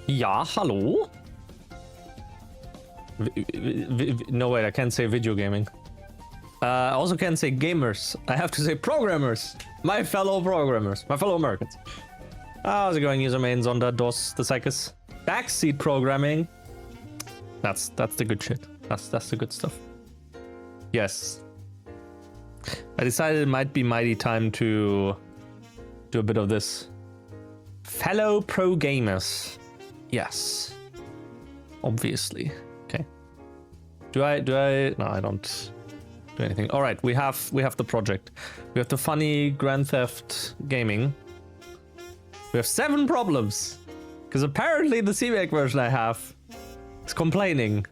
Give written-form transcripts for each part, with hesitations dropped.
Ja, hallo? No, wait, I can't say video gaming. I also can't say gamers. I have to say programmers. My fellow programmers. My fellow Americans. How's it going, user main Sonder DOS the Psychus? Backseat programming. That's the good shit. That's the good stuff. Yes. I decided it might be mighty time to do a bit of this. Fellow pro gamers. Yes. Obviously. Okay. Do I no, I don't do anything. All right, we have the project. We have the funny Grand Theft gaming. We have 7 problems because apparently the CMake version I have is complaining.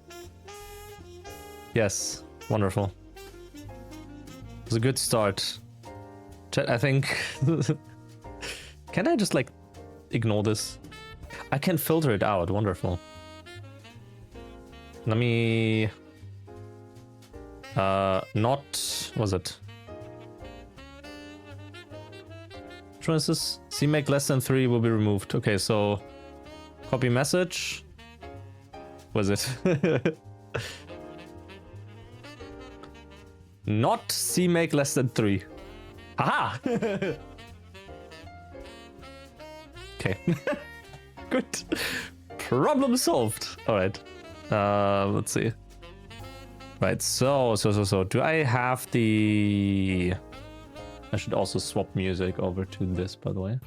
Yes, wonderful. It was a good start. I think. Can I just like ignore this? I can filter it out. Wonderful. Let me not was it? Which one is this? CMake less than 3 will be removed. Okay, so copy message. Was it? Not CMake less than 3. Haha! Okay. Good. Problem solved. Alright. Let's see. Right, so do I have the... I should also swap music over to this, by the way.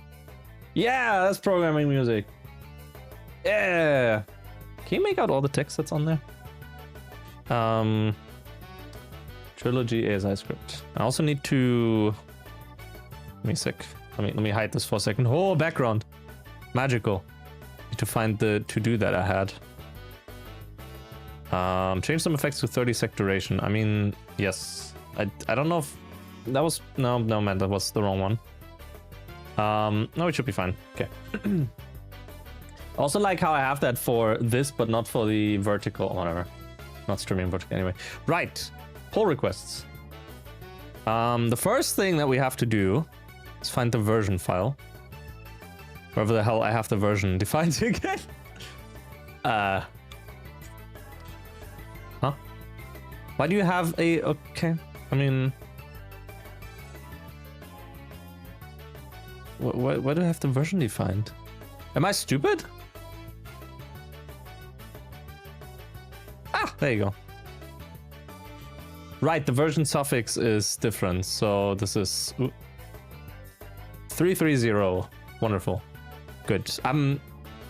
Yeah, that's programming music. Yeah. Can you make out all the text that's on there? Trilogy ASI script. I also need to... Let me sec. Let me hide this for a second. Oh, background. Magical. Need to find the to-do that I had. Change some effects to 30-sec duration. I mean, yes. I don't know if that was no man, that was the wrong one. No, it should be fine. Okay. Also like how I have that for this, but not for the vertical, whatever. Not streaming vertical anyway. Right. Pull requests. The first thing that we have to do is find the version file. Wherever the hell I have the version defined again. Huh? Why do you have a... Okay, I mean... Why do I have the version defined? Am I stupid? Ah, there you go. Right, the version suffix is different, so this is... 330. Wonderful. Good.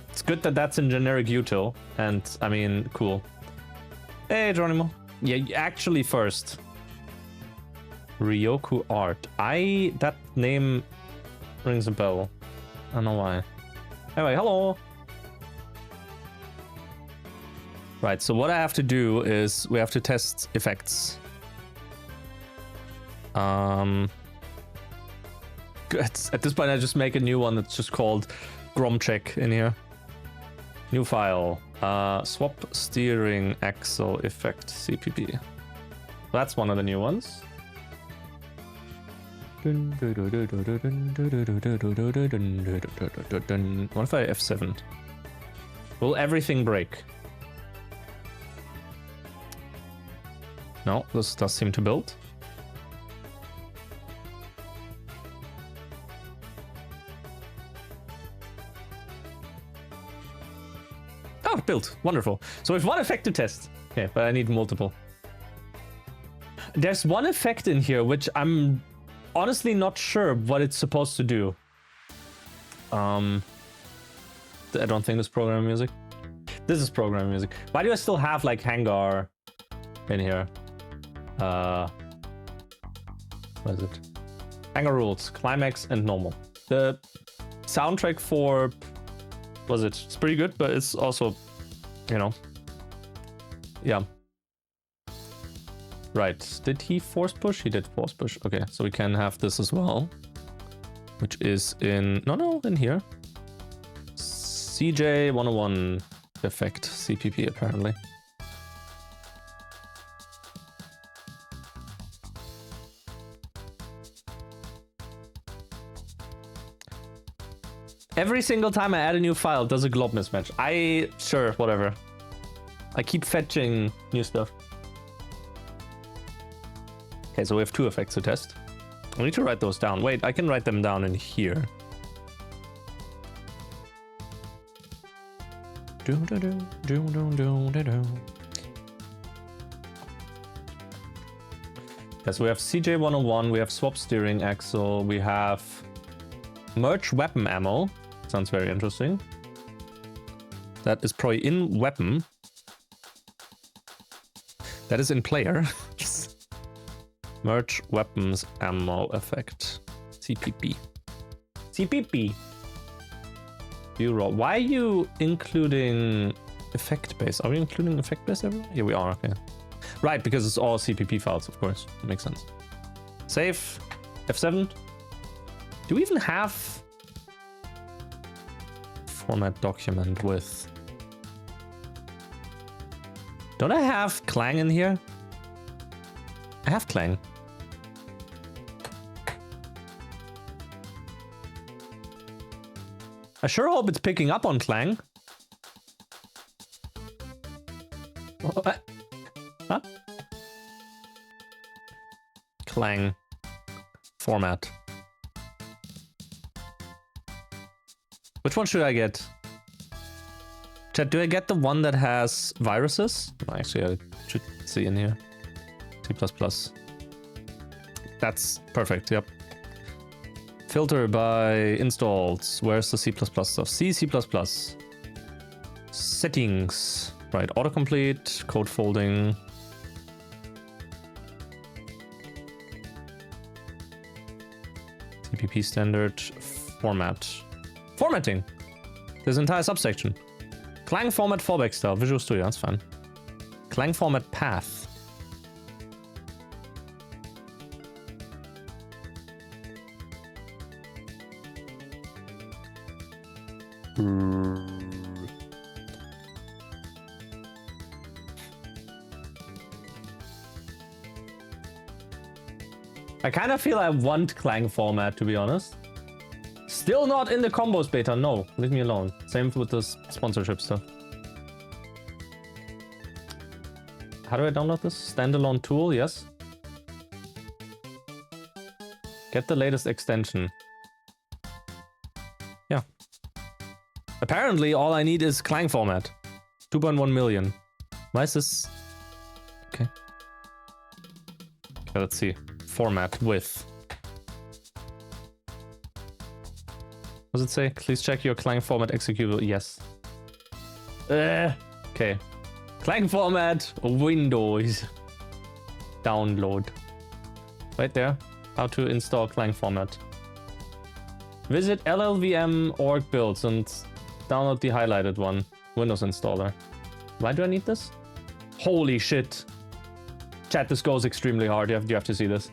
It's good that that's in generic util, and I mean, cool. Hey, Geronimo. Yeah, actually first. Ryoku Art. That name rings a bell. I don't know why. Anyway, hello. Right, so what I have to do is we have to test effects. At this point, I just make a new one that's just called Gromcheck in here. New file. Swap steering axle effect CPP. That's one of the new ones. What if I F7? Will everything break? No, this does seem to build. Oh, built. Wonderful. So we have one effect to test. Okay, but I need multiple. There's one effect in here which I'm honestly not sure what it's supposed to do. I don't think this is programming music. This is programming music. Why do I still have like Hangar in here? What is it? Hangar rules, climax and normal. The soundtrack for it's pretty good, but it's also, you know, yeah. Right, did he force push? He did force push. Okay, so we can have this as well, which is in, no, in here. CJ 101 effect, CPP apparently. Every single time I add a new file, it does a glob mismatch. Sure, whatever. I keep fetching new stuff. Okay, so we have 2 effects to test. I need to write those down. Wait, I can write them down in here. Yes, we have CJ101, we have swap steering axle, we have merge weapon ammo. Sounds very interesting. That is probably in weapon. That is in player. Merge weapons ammo effect. CPP. CPP. View raw. Why are you including effect base? Are we including effect base everywhere? Here we are, okay. Right, because it's all CPP files, of course. That makes sense. Save. F7. Do we even have format document with... Don't I have Clang in here? I have Clang. I sure hope it's picking up on Clang. Huh? Clang. Format. Which one should I get? Chat, do I get the one that has viruses? Actually, I should see in here. C++. That's perfect, yep. Filter by installed. Where's the C++ stuff? C++. Settings. Right, autocomplete, code folding. CPP standard, format. Formatting! This entire subsection. Clang format fallback style, Visual Studio, that's fine. Clang format path. I kind of feel I want Clang format, to be honest. Still not in the combos beta, no. Leave me alone. Same with the sponsorship stuff. How do I download this? Standalone tool, yes. Get the latest extension. Yeah. Apparently, all I need is Clang format. 2.1 million. Why is this? Okay. Okay, let's see. Format with. What does it say? Please check your Clang format executable. Yes. Okay. Clang format, Windows. Download. Right there. How to install Clang format. Visit llvm.org builds and download the highlighted one. Windows installer. Why do I need this? Holy shit. Chat, this goes extremely hard. You have to see this.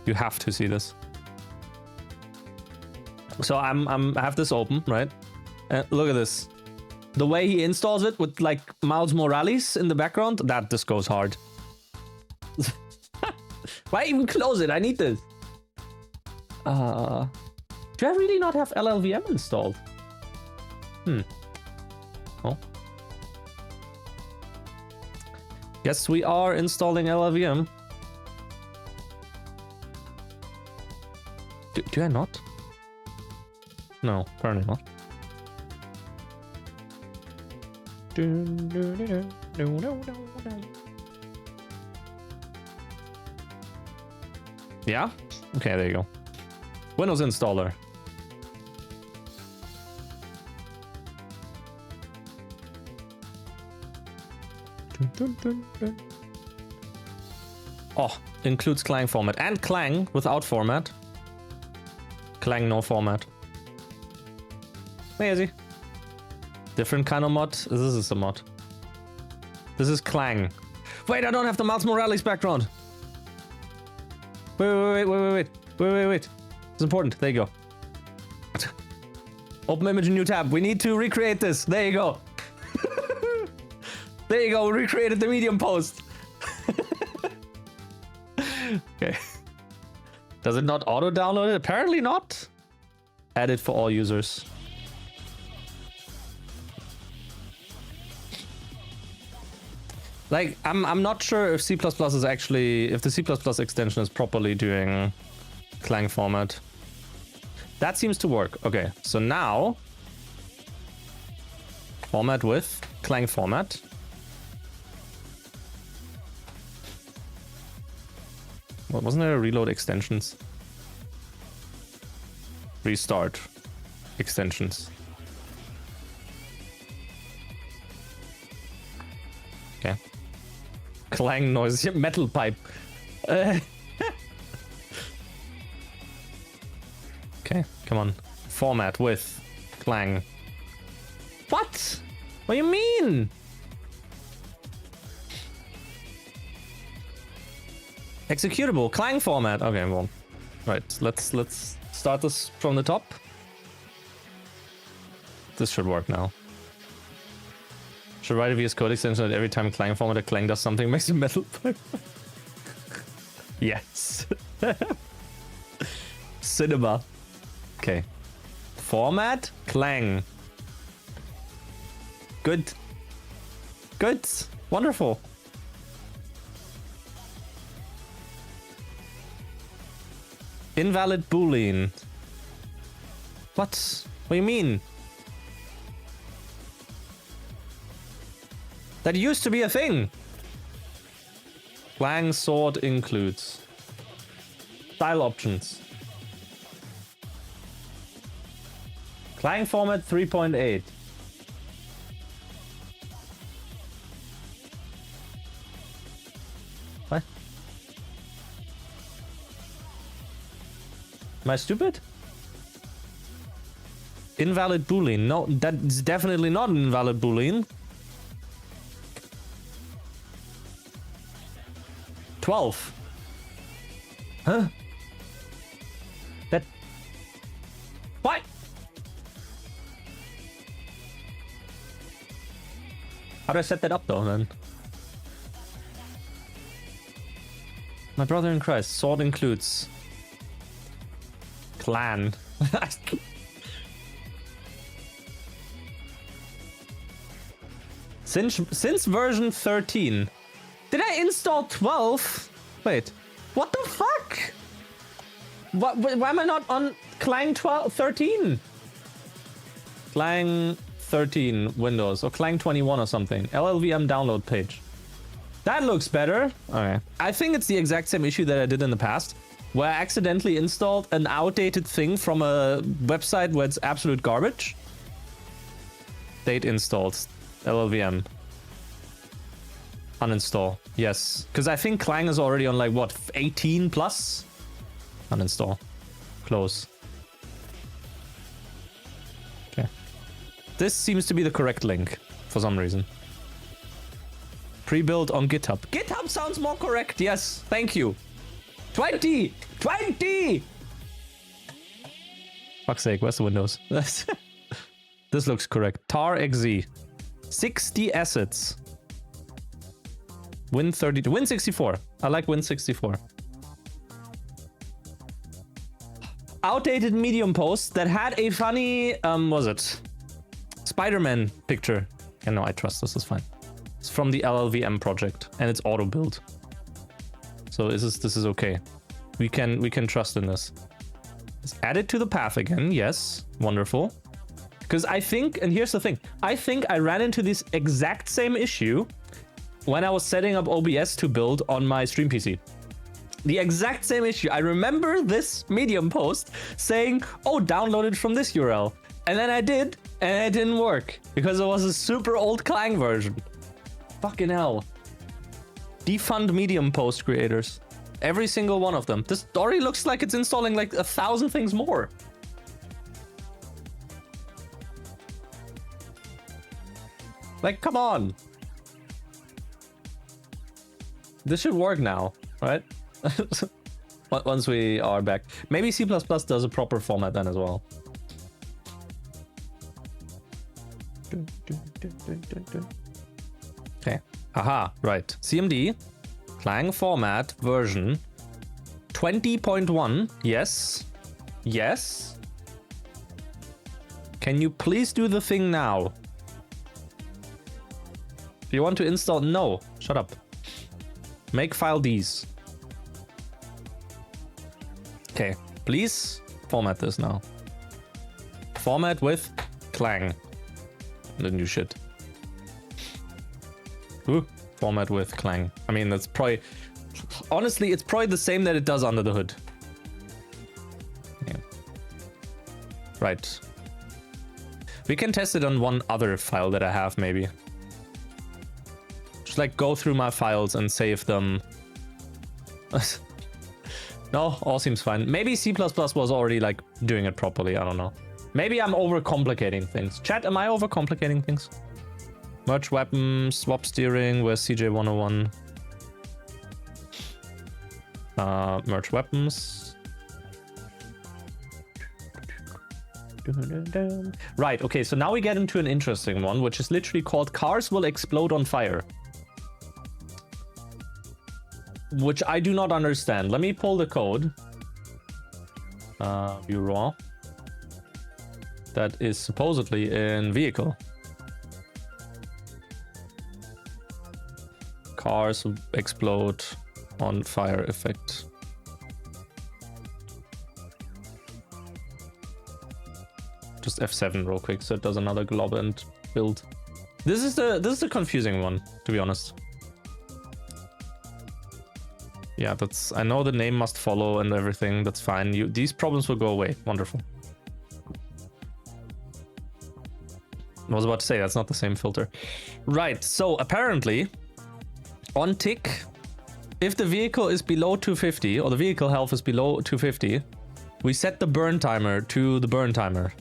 You have to see this. So I have this open, right? Look at this. The way he installs it with like Miles Morales in the background, this goes hard. Why even close it? I need this. Do I really not have LLVM installed? Oh. Guess we are installing LLVM. Do I not? No, apparently not. Yeah? Okay, there you go. Windows installer. Oh, includes Clang format and Clang without format. Clang no format. Lazy. Different kind of mod. This is a mod. This is Clang. Wait, I don't have the Miles Morales background. Wait. It's important. There you go. Open image in new tab. We need to recreate this. There you go. There you go. We recreated the Medium post. Okay. Does it not auto download it? Apparently not. Added for all users. Like, I'm not sure if C++ is actually, if the C++ extension is properly doing Clang format. That seems to work. Okay, so now format with Clang format. Well, wasn't there a reload extensions? Restart extensions. Okay. Clang noise, metal pipe. Okay, come on. Format with Clang. What? What do you mean? Executable, Clang format. Okay, well, right. Let's start this from the top. This should work now. Should write a VS Code extension that every time Clang format a Clang does something makes a metal pipe. Yes. Cinema. Okay. Format Clang. Good. Good. Wonderful. Invalid Boolean. What? What do you mean? That used to be a thing. Clang sort includes. Style options. Clang format 3.8. What? Am I stupid? Invalid Boolean. No, that's definitely not an invalid Boolean. 12. Huh? That... What? How do I set that up though, then? My brother in Christ. Sort includes. Clan. Since version 13. Did I install 12? Wait. What the fuck? Why am I not on Clang 13? Clang 13 Windows or Clang 21 or something. LLVM download page. That looks better. Okay. I think it's the exact same issue that I did in the past, where I accidentally installed an outdated thing from a website where it's absolute garbage. Date installed. LLVM. Uninstall. Yes. Because I think Clang is already on like, what, 18 plus? Uninstall. Close. Okay. This seems to be the correct link for some reason. Pre-built on GitHub. GitHub sounds more correct. Yes. Thank you. 20! 20! Fuck's sake, where's the Windows? This looks correct. tar XZ. 60 assets. Win32. Win64. I like Win64. Outdated Medium post that had a funny, was it? Spider-Man picture. Yeah, no, I trust this is fine. It's from the LLVM project and it's auto build. So this is okay. We can trust in this. Let's add it to the path again. Yes, wonderful. Because I think, and here's the thing, I think I ran into this exact same issue when I was setting up OBS to build on my stream PC. The exact same issue. I remember this Medium post saying, oh, download it from this URL. And then I did, and it didn't work because it was a super old Clang version. Fucking hell. Defund Medium post creators. Every single one of them. This story looks like it's installing like 1,000 things more. Like, come on. This should work now, right? Once we are back. Maybe C++ does a proper format then as well. Okay. Aha, right. CMD. Clang format version 20.1. Yes. Yes. Can you please do the thing now? Do you want to install? No. Shut up. Make file these. Okay. Please format this now. Format with Clang. The new shit. Ooh. Format with Clang. I mean, that's probably... Honestly, it's probably the same that it does under the hood. Yeah. Right. We can test it on one other file that I have, maybe. Just like go through my files and save them. No, all seems fine. Maybe C++ was already like doing it properly. I don't know. Maybe I'm overcomplicating things. Chat, am I overcomplicating things? Merge weapons, swap steering, where's CJ101? Merge weapons. Right, okay, so now we get into an interesting one, which is literally called Cars Will Explode on Fire. Which I do not understand. Let me pull the code. View raw. That is supposedly in vehicle. Cars will explode on fire effect. Just F7 real quick so it does another glob and build. This is the confusing one, to be honest. Yeah, that's... I know the name must follow and everything. That's fine. These problems will go away. Wonderful. I was about to say, that's not the same filter. Right, so apparently, on tick, if the vehicle is below 250, or the vehicle health is below 250, we set the burn timer to the burn timer.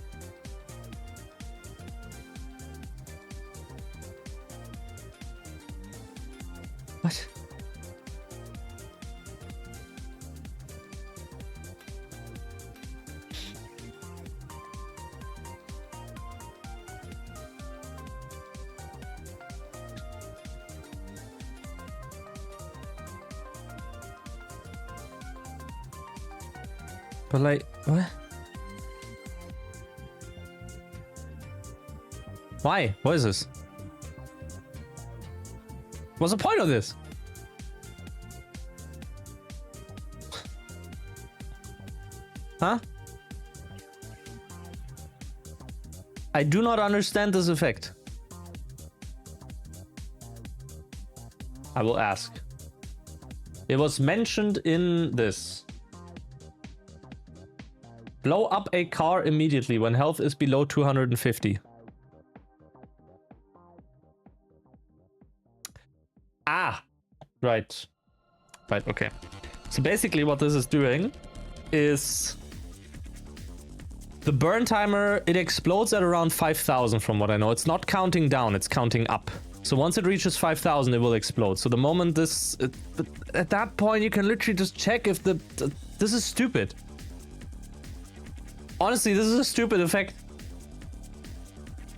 What? But like, what? Why? What is this? What's the point of this? Huh? I do not understand this effect. I will ask. It was mentioned in this. Blow up a car immediately when health is below 250. Ah, right. Right, okay. So basically what this is doing is the burn timer, it explodes at around 5,000 from what I know. It's not counting down, it's counting up. So once it reaches 5,000, it will explode. So the moment this... at that point, you can literally just check if this is stupid. Honestly, this is a stupid effect.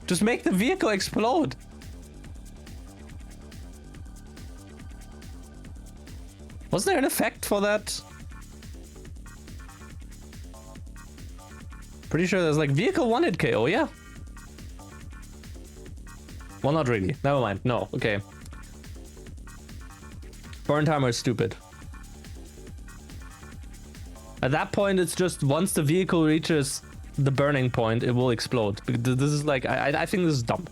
Just make the vehicle explode. Was there an effect for that? Pretty sure there's like vehicle 1 hit KO, yeah. Well, not really. Never mind. No, okay. Burn timer is stupid. At that point, it's just once the vehicle reaches the burning point, it will explode. This is like, I think this is dumb.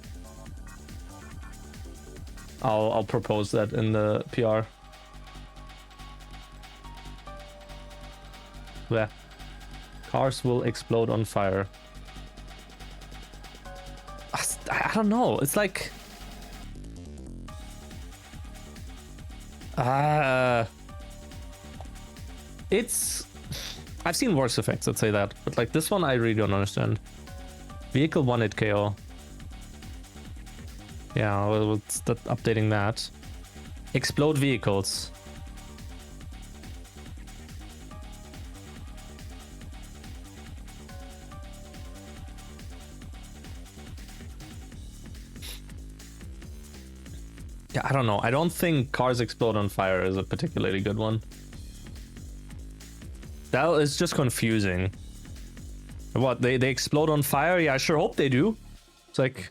I'll propose that in the PR. Where? Cars will explode on fire. I don't know. It's like... it's... I've seen worse effects, let's say that. But like this one, I really don't understand. Vehicle 1 hit KO. Yeah, we'll start updating that. Explode vehicles. Yeah, I don't know. I don't think cars explode on fire is a particularly good one. That is just confusing. What, they explode on fire? Yeah, I sure hope they do. It's like...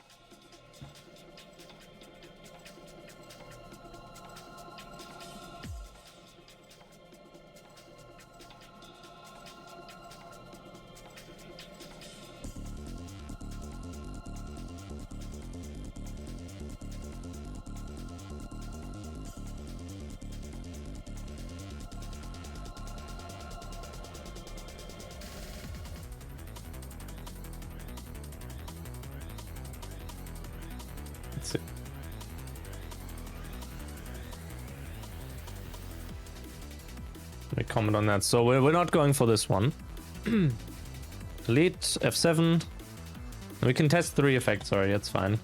Let's see. Let me comment on that. So we're not going for this one. Delete F7. We can test 3 effects already, that's fine.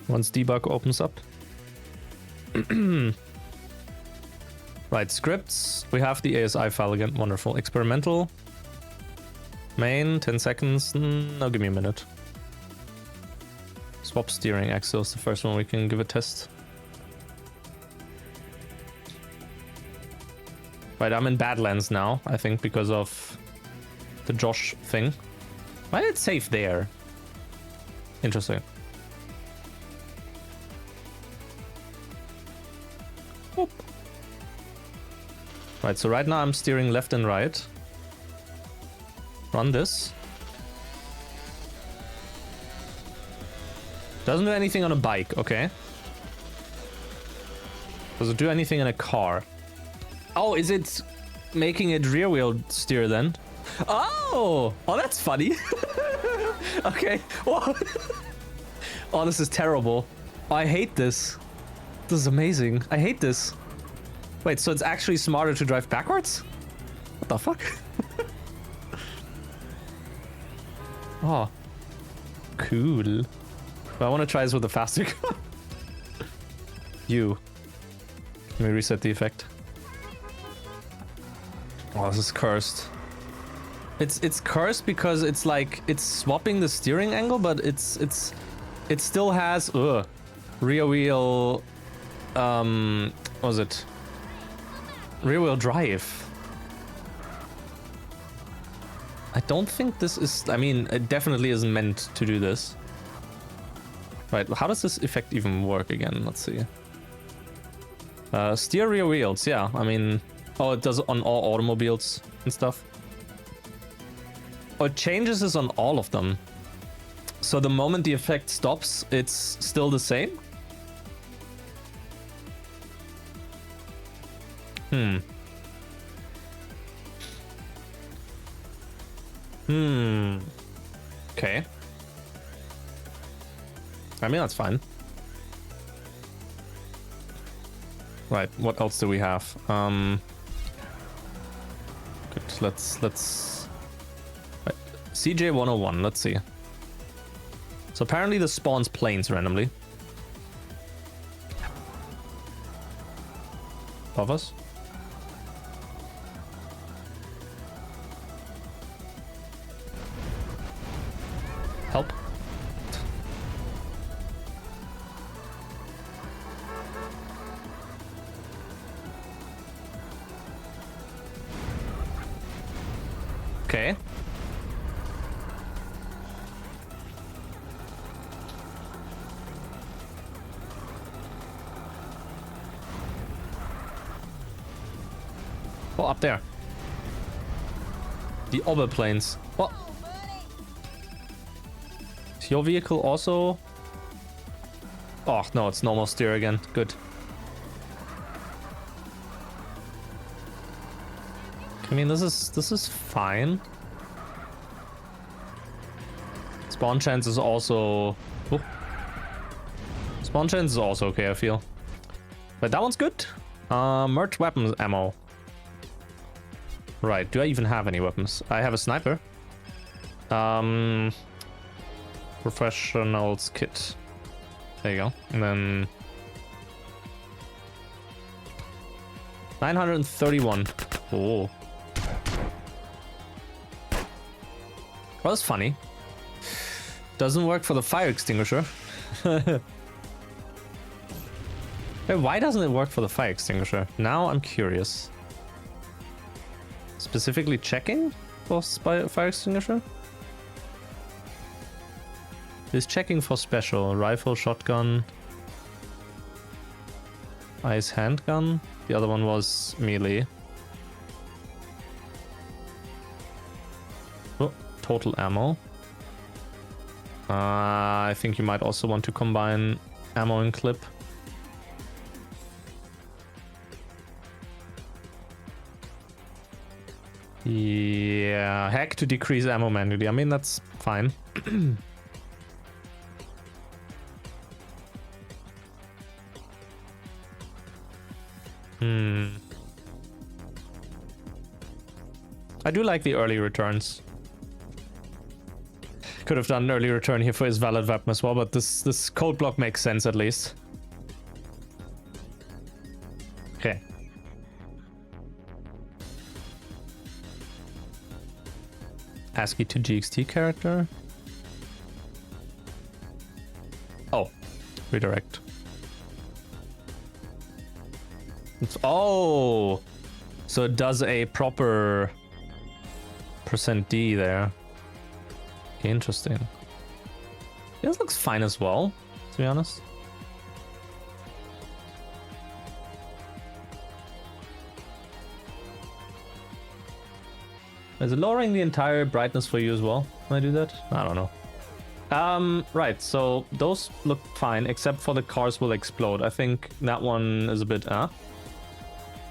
Once debug opens up. Right, scripts. We have the ASI file again. Wonderful. Experimental. Main, 10 seconds. No, give me a minute. Swap steering axle is the first one we can give a test. Right, I'm in Badlands now, I think, because of the Josh thing. Why did it save there? Interesting. Whoop. Right, so right now I'm steering left and right. Run this. Doesn't do anything on a bike, okay. Does it do anything in a car? Oh, is it making it rear wheel steer then? Oh, that's funny. Okay. Whoa. Oh, this is terrible. Oh, I hate this. This is amazing. I hate this. Wait, so it's actually smarter to drive backwards? What the fuck? Oh. Cool. But I want to try this with a faster car. Let me reset the effect. Oh, this is cursed. It's cursed because it's like it's swapping the steering angle, but it still has rear wheel what was it? Rear wheel drive. I don't think this is, I mean, it definitely isn't meant to do this. Right, how does this effect even work again? Let's see. Steer rear wheels, yeah, I mean, oh, it does it on all automobiles and stuff. Oh, it changes this on all of them. So the moment the effect stops, it's still the same? Okay. I mean, that's fine. Right, what else do we have? Good, let's... Right. CJ 101, let's see. So apparently this spawns planes randomly. Above us? Help. Okay. Oh, up there. The other planes. What? Is your vehicle also? Oh, no, it's normal steer again. Good. I mean, this is fine. Spawn chance is also... Oh. Spawn chance is also okay, I feel. But that one's good. Merch weapons ammo. Right, do I even have any weapons? I have a sniper. Professionals kit. There you go. And then... 931. Oh. Well, that's funny. Doesn't work for the fire extinguisher. Wait, why doesn't it work for the fire extinguisher? Now I'm curious. Specifically checking for fire extinguisher? Is checking for special. Rifle, shotgun, ice handgun. The other one was melee. Oh, total ammo. I think you might also want to combine ammo and clip. Yeah, hack to decrease ammo manually. I mean, that's fine. I do like the early returns. Could have done an early return here for his valid weapon as well, but this code block makes sense at least. Okay. ASCII to GXT character. Oh, redirect. Oh, so it does a proper %D there. Okay, interesting. This looks fine as well, to be honest. Is it lowering the entire brightness for you as well when I do that? I don't know. Right, so those look fine, except for the cars will explode. I think that one is a bit,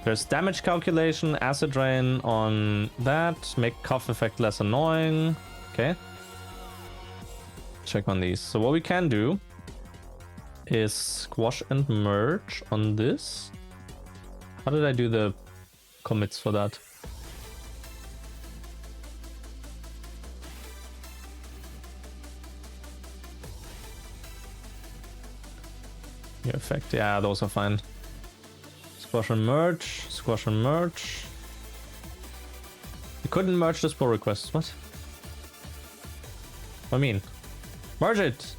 There's damage calculation, acid rain on that, make cough effect less annoying. Okay. Check on these. So what we can do is squash and merge on this. How did I do the commits for that? New effect, yeah, those are fine. Squash and merge, squash and merge. You couldn't merge this pull request. What? I mean, merge it.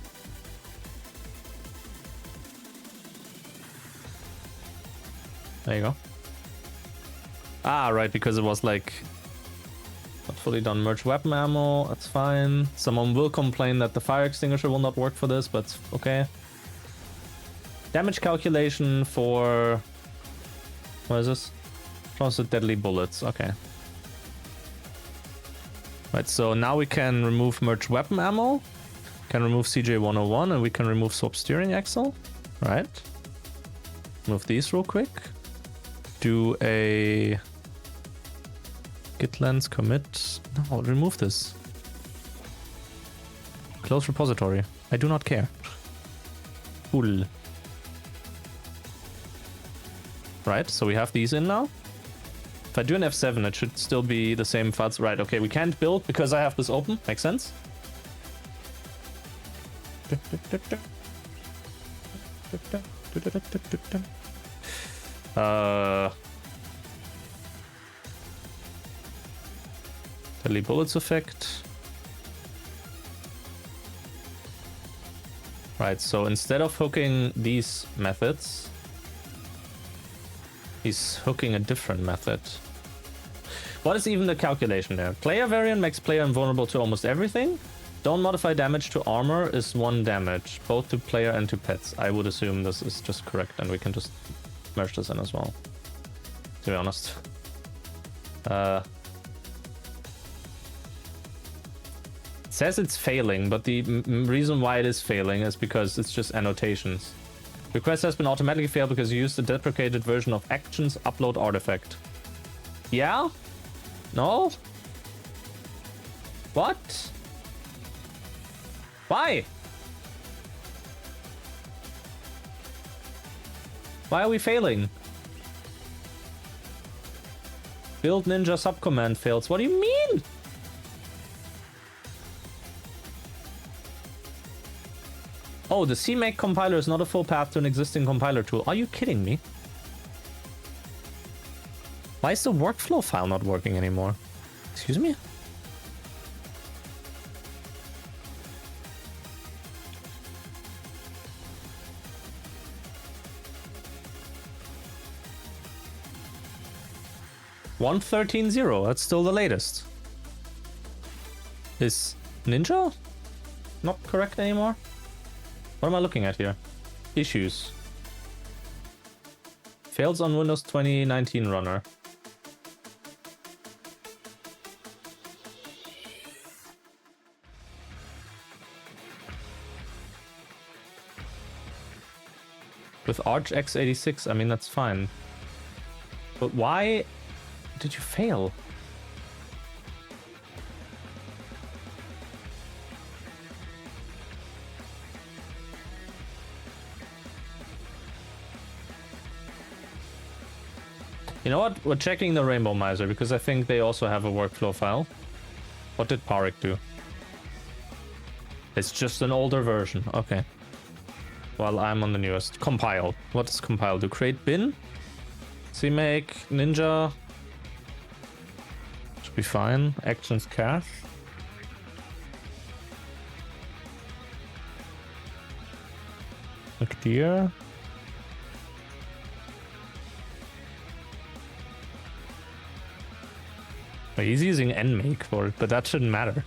There you go. Ah, right, because it was like not fully done. Merge weapon ammo, that's fine. Someone will complain that the fire extinguisher will not work for this, but okay. Damage calculation for... What is this? Transfer deadly bullets, okay. Right, so now we can remove merge weapon ammo, can remove CJ101, and we can remove swap steering axle. Right. Move these real quick. Do a git lens commit. No, remove this. Close repository. I do not care. Cool. Right, so we have these in now. If I do an F7, it should still be the same FUDs. Right, okay, we can't build because I have this open. Makes sense. Deadly bullets effect. Right, so instead of hooking these methods, he's hooking a different method. What is even the calculation there? Player variant makes player invulnerable to almost everything. Don't modify damage to armor is 1 damage, both to player and to pets. I would assume this is just correct, and we can just merge this in as well, to be honest. It says it's failing, but the reason why it is failing is because it's just annotations. Request has been automatically failed because you used the deprecated version of actions upload artifact. Yeah? No? What? Why? Why are we failing? Build ninja subcommand fails. What do you mean? Oh, the CMake compiler is not a full path to an existing compiler tool. Are you kidding me? Why is the workflow file not working anymore? Excuse me? 113.0. That's still the latest. Is Ninja not correct anymore? What am I looking at here? Issues. Fails on Windows 2019 runner. With Arch x86, I mean, that's fine. But why did you fail? You know what? We're checking the Rainbow Miser because I think they also have a workflow file. What did Parik do? It's just an older version. Okay. While I'm on the newest. Compile. What does compile do? Create bin? CMake, Ninja. Should be fine. Actions cache. Look here. He's using nmake for it, but that shouldn't matter.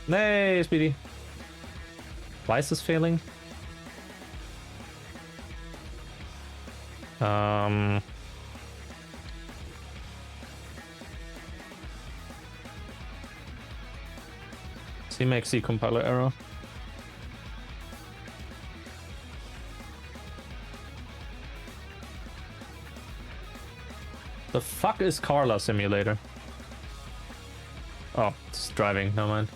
Hey, Speedy. Why is this failing? CMake C compiler error. The fuck is Carla Simulator? Oh, it's driving, never mind.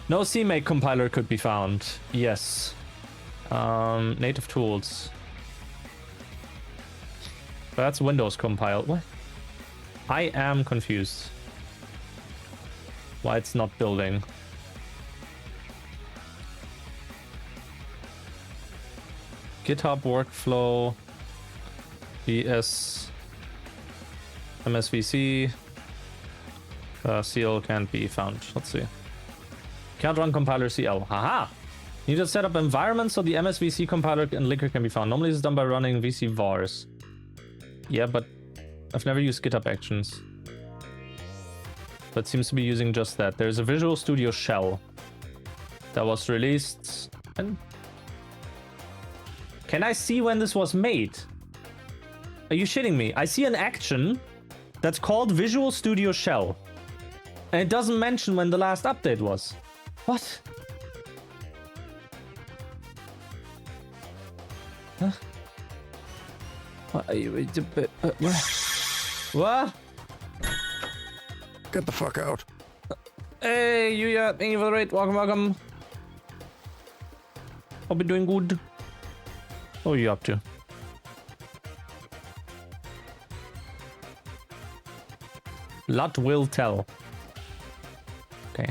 No CMake compiler could be found. Yes. Native tools. But that's Windows compiled. What? I am confused. Why it's not building. GitHub workflow, BS, MSVC, CL can't be found. Let's see. Can't run compiler CL. Haha! You need to set up environments so the MSVC compiler and linker can be found. Normally this is done by running VC vars. Yeah, but I've never used GitHub Actions. But seems to be using just that. There's a Visual Studio shell that was released. And can I see when this was made? Are you shitting me? I see an action that's called Visual Studio Shell. And it doesn't mention when the last update was. What? Huh? What are you... What? Get the fuck out. Hey, Yuya, thank you for the raid. Welcome, welcome. Hope you're doing good. What are you up to? Lot will tell. Okay.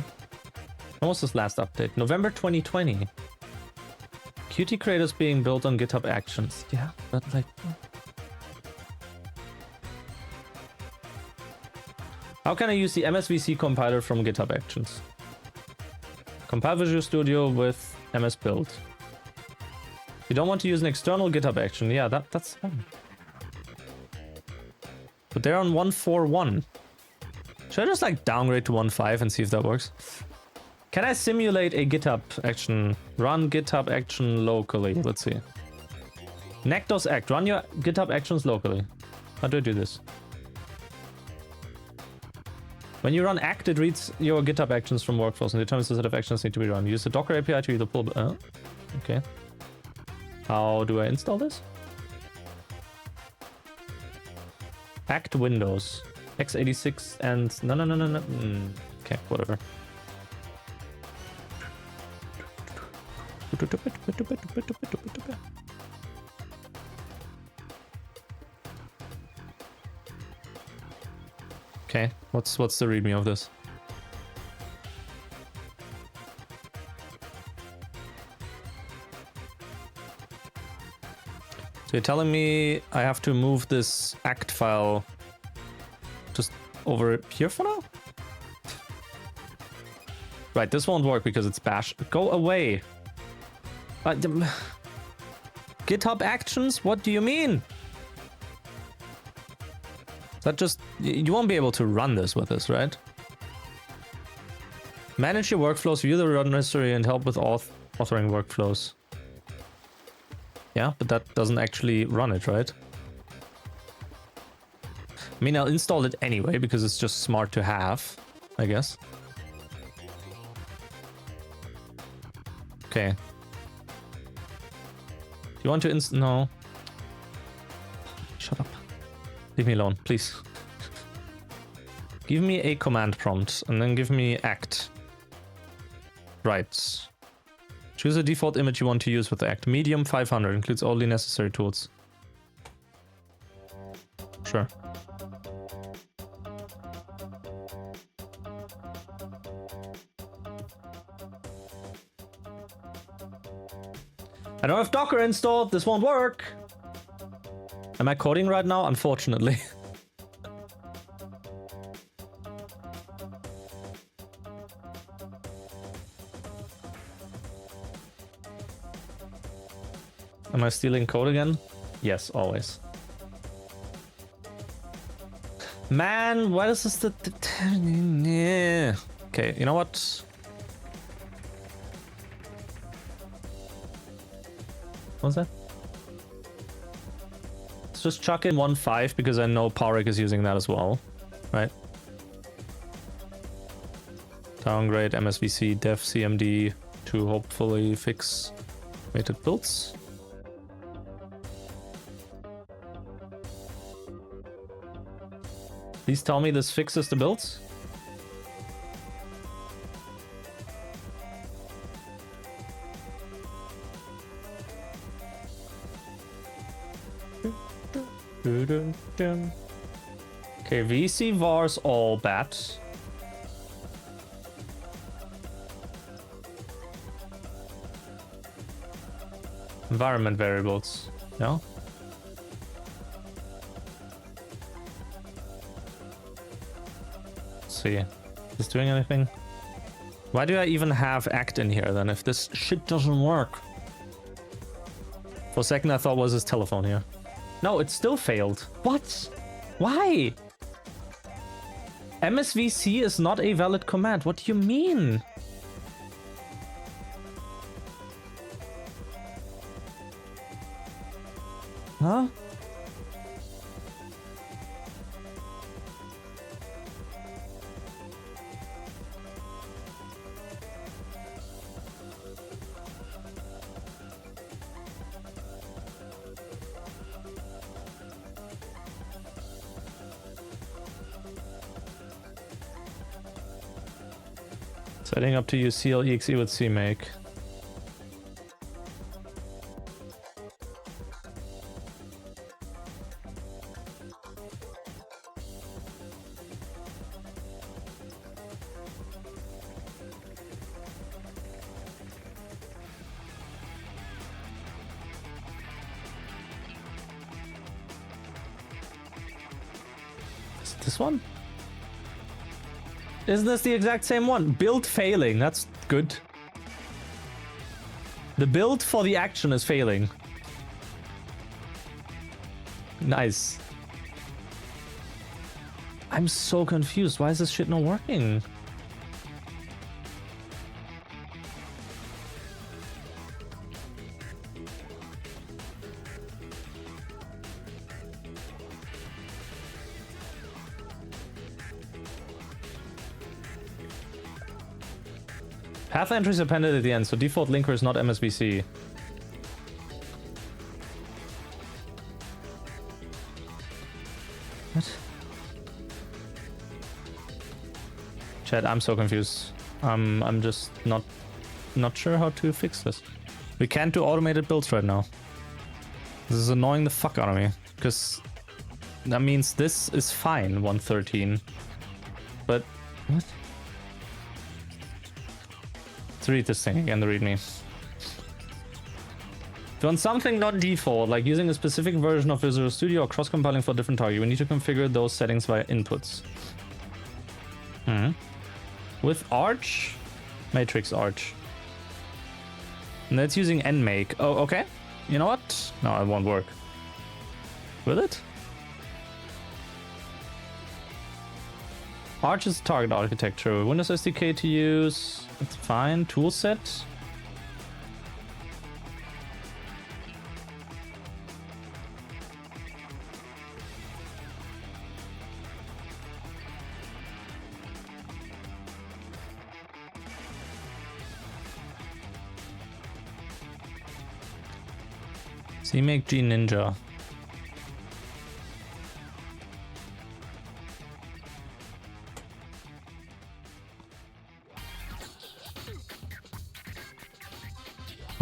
When was this last update? November 2020. Qt creators being built on GitHub Actions. Yeah, but like... How can I use the MSVC compiler from GitHub Actions? Compile Visual Studio with MS Build. You don't want to use an external GitHub action. Yeah, that's fine. But they're on 1.4.1. Should I just like downgrade to 1.5 and see if that works? Can I simulate a GitHub action? Run GitHub action locally. Let's see. Nectos act. Run your GitHub actions locally. How do I do this? When you run act, it reads your GitHub actions from workflows and determines the set of actions need to be run. Use the Docker API to either pull... okay. How do I install this? Act Windows. x86 and... No. Okay, whatever. Okay, what's the readme of this? So you're telling me I have to move this act file just over here for now? Do I Right, this won't work because it's bash. Go away. GitHub Actions? What do you mean? That just... You won't be able to run this with this, right? Manage your workflows, view the run history, and help with authoring workflows. Yeah, but that doesn't actually run it, right? I mean, I'll install it anyway, because it's just smart to have, I guess. Okay. You want to no. Shut up. Leave me alone, please. Give me a command prompt, and then give me act. Right. Choose a default image you want to use with the act. Medium 500 includes only necessary tools. Sure. I don't have Docker installed. This won't work. Am I coding right now? Unfortunately. Am I stealing code again? Yes, always. Man, why is this the... Okay, you know what? What's that? Let's just chuck in 1.5 because I know Raych is using that as well, right? Downgrade MSVC dev CMD to hopefully fix weighted builds. Please tell me this fixes the builds. Okay, VC vars all bat. Environment variables, no? Let's see. Is this doing anything? Why do I even have act in here then if this shit doesn't work? For a second I thought it was his telephone here. No, it still failed. What? Why? MSVC is not a valid command. What do you mean? Huh? Setting up to use CLEXE with CMake. Is it this one? Isn't this the exact same one? Build failing, that's good. The build for the action is failing. Nice. I'm so confused. Why is this shit not working? Path entries appended at the end, so default linker is not MSVC. What? Chat, I'm so confused. I'm just not sure how to fix this. We can't do automated builds right now. This is annoying the fuck out of me, because that means this is fine, 113. But what? Let's read this thing again, the readme. If you want something not default, like using a specific version of Visual Studio or cross-compiling for a different target, we need to configure those settings via inputs. With Arch, Matrix Arch. And that's using nmake. Oh, okay. You know what? No, it won't work. Will it? Arch is target architecture. Windows SDK to use. It's fine. Toolset. CMake G Ninja.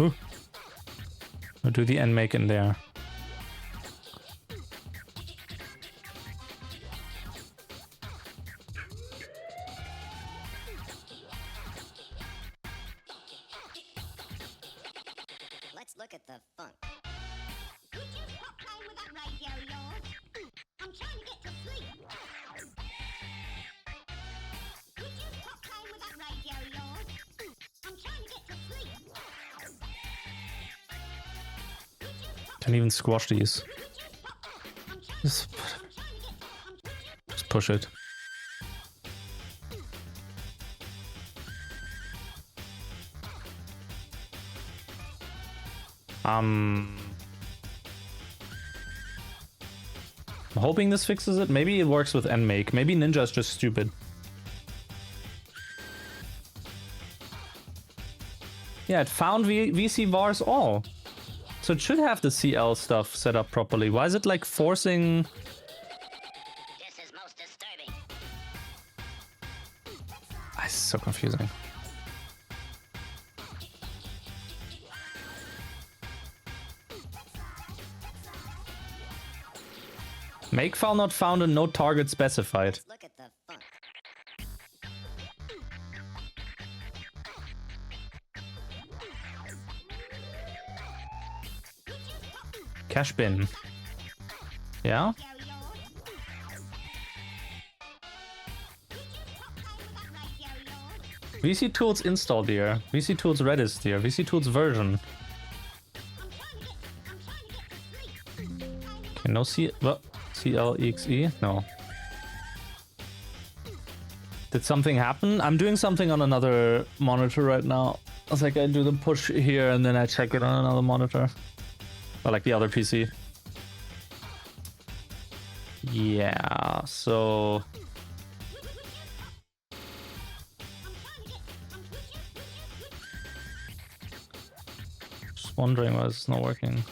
Ooh. I'll do the nmake in there. Let's look at the funk. Could you stop playing with that radio of yours? I'm trying to get to sleep. Could you stop playing with that radio of yours? I'm trying to get to sleep. Can't even squash these. Just push it. I'm hoping this fixes it. Maybe it works with nmake. Maybe Ninja is just stupid. Yeah, it found VC vars all. So it should have the CL stuff set up properly. Why is it like forcing? This is most disturbing. It's so confusing. Make file not found and no target specified. Let's look at the funk. Cache bin. Yeah? VC Tools installed here. VC Tools Redis here. VC Tools version. Okay, no CLEXE? No. Did something happen? I'm doing something on another monitor right now. It's like I do the push here and then I check it on another monitor. Or like the other PC. Yeah, so... Just wondering why it's not working.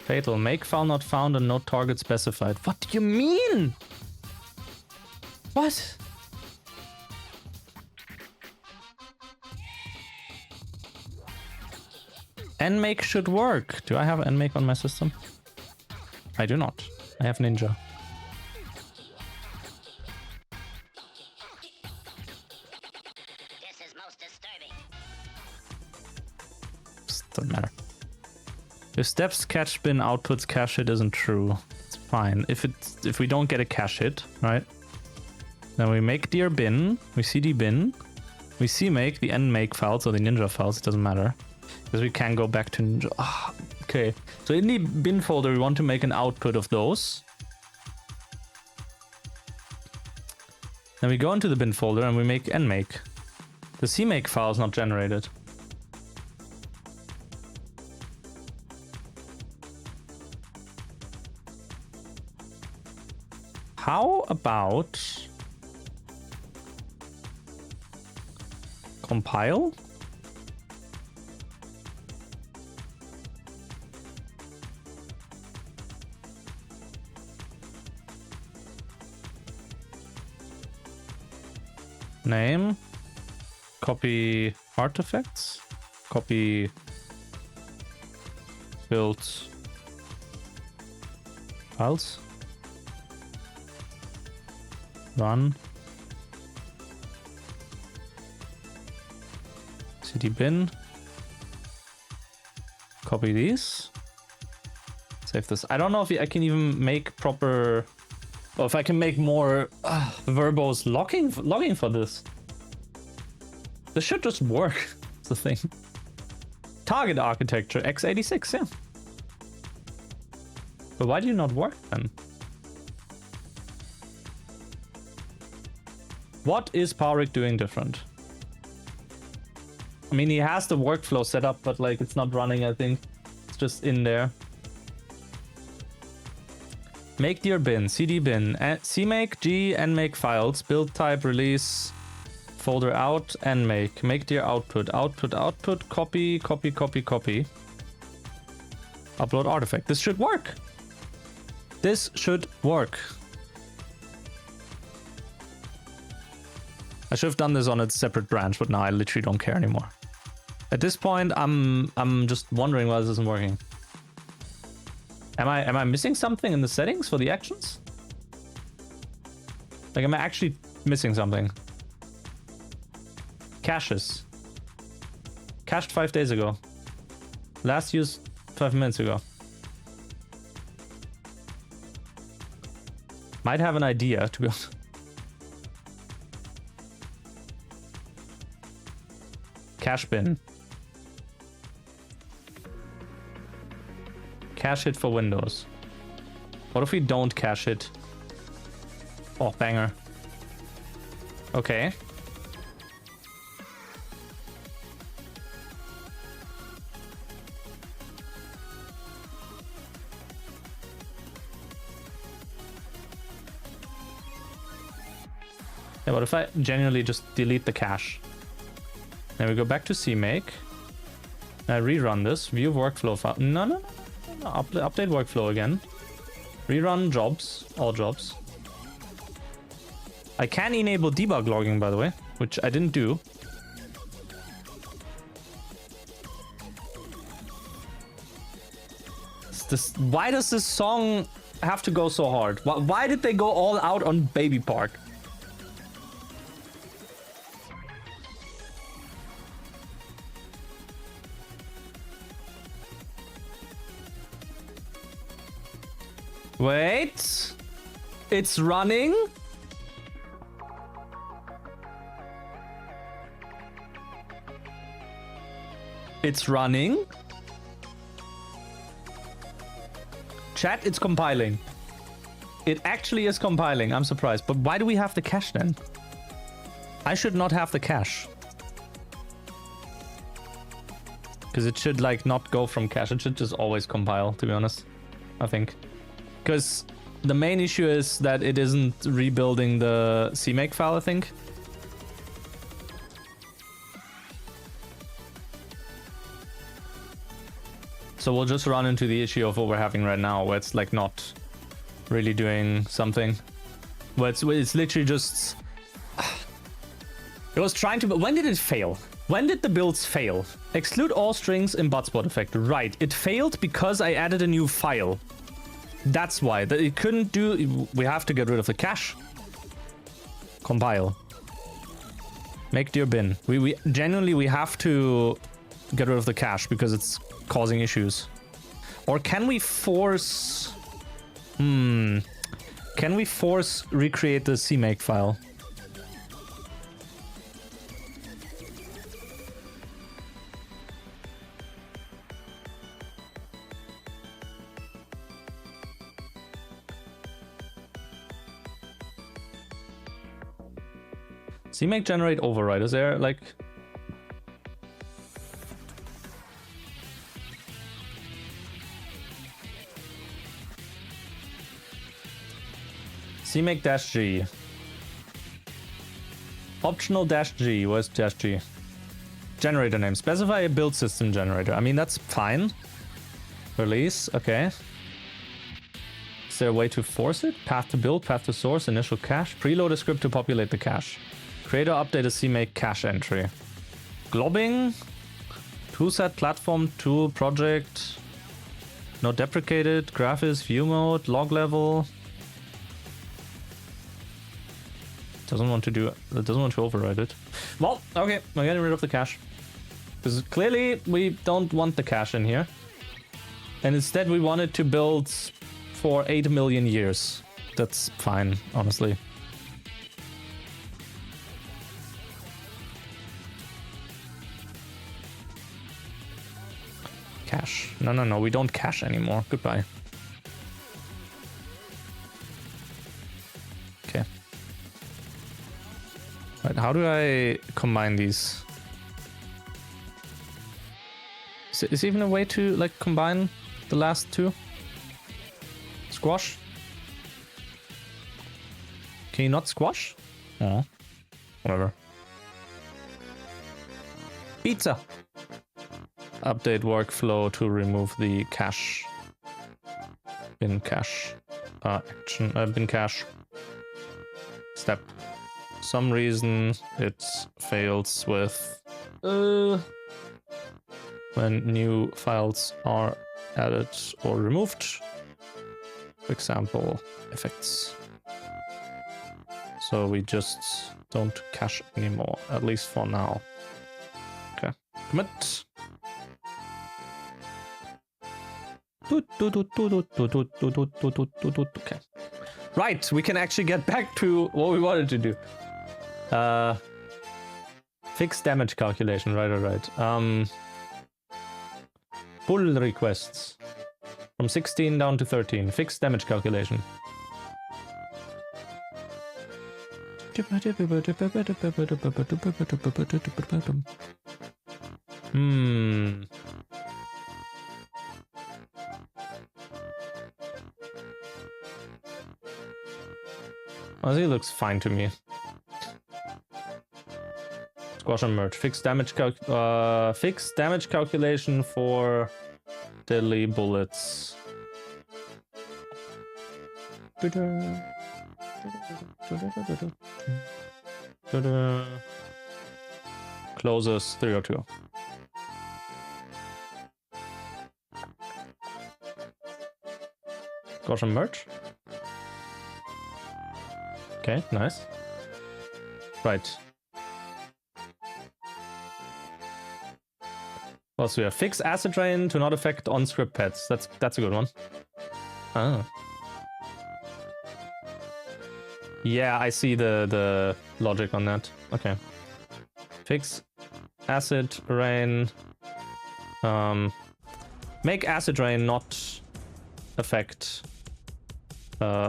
Fatal. Make file not found and no target specified. What do you mean? What? Nmake should work. Do I have Nmake on my system? I do not. I have Ninja. This is most disturbing. Doesn't matter. If steps catch bin outputs cache hit isn't true, it's fine. If we don't get a cache hit, right? Then we make dir bin, we cd bin, we cmake the nmake files or the Ninja files. It doesn't matter because we can go back to Ninja. Ah, okay. So in the bin folder, we want to make an output of those. Then we go into the bin folder and we make nmake. The cmake file is not generated. How about compile? Name, copy artifacts, copy build files. Run cd bin, copy these, save this. I don't know if I can even make proper Or if I can make more verbose logging for this. This should just work. It's the thing. Target architecture x86, yeah. But why do you not work then? What is Paurik doing different? I mean, he has the workflow set up, but like it's not running, I think. It's just in there. Make dir bin, cd bin, cmake, g, nmake files, build type, release, folder out, nmake, make dir output, output, copy, copy. Upload artifact. This should work. This should work. I should have done this on a separate branch, but now I literally don't care anymore. At this point, I'm just wondering why this isn't working. Am I missing something in the settings for the actions? Like, am I actually missing something? Caches. Cached 5 days ago. Last used 5 minutes ago. Might have an idea, to be honest. Cache bin. Cache hit for Windows. What if we don't cache it? Oh, banger. Okay. Yeah, what if I genuinely just delete the cache? Then we go back to CMake. I rerun this. View workflow file. No. Update workflow again. Rerun jobs. All jobs. I can enable debug logging, by the way, which I didn't do. Why does this song have to go so hard? Why did they go all out on Baby Park? Wait, it's running? It's running? Chat, it's compiling. It actually is compiling, I'm surprised. But why do we have the cache then? I should not have the cache. Because it should like not go from cache, it should just always compile, to be honest, I think. Because the main issue is that it isn't rebuilding the CMake file, I think. So we'll just run into the issue of what we're having right now, where it's like not really doing something. Where it's literally just... It was trying to... When did it fail? When did the builds fail? Exclude all strings in butspot effect. Right, it failed because I added a new file. That's why. That it couldn't do... We have to get rid of the cache. Compile. Make dir bin. We genuinely have to get rid of the cache because it's causing issues. Or can we force... Can we force recreate the CMake file? CMake generate override. Is there like... CMake -G. Optional -G. Where's -G? Generator name. Specify a build system generator. I mean, that's fine. Release. Okay. Is there a way to force it? Path to build, path to source, initial cache. Preload a script to populate the cache. Create or update a CMake cache entry. Globbing. Toolset, platform, tool, project. No deprecated. Graphics, view mode, log level. Doesn't want to override it. Well, okay, we're getting rid of the cache. Because clearly we don't want the cache in here. And instead we wanted to build for 8 million years. that's fine, honestly. Cash. No, we don't cash anymore. Goodbye. Okay. Right, how do I combine these? Is even a way to like combine the last two? Squash? Can you not squash? Oh, whatever. Pizza. Update workflow to remove the cache. Bin cache. Action. Bin cache. Step. Some reason it fails with when new files are added or removed. For example, effects. So we just don't cache anymore, at least for now. Okay. Commit. Okay. Right, we can actually get back to what we wanted to do. Fixed damage calculation, right. Pull requests. From 16 down to 13. Fixed damage calculation. Honestly, looks fine to me. Squash and merge. Fixed damage calculation for deadly bullets. Closes 302. Squash and merge. Okay, nice. Right. Also, we have fix acid rain to not affect on-script pets. That's a good one. Ah. Yeah, I see the logic on that. Okay. Fix acid rain. Make acid rain not affect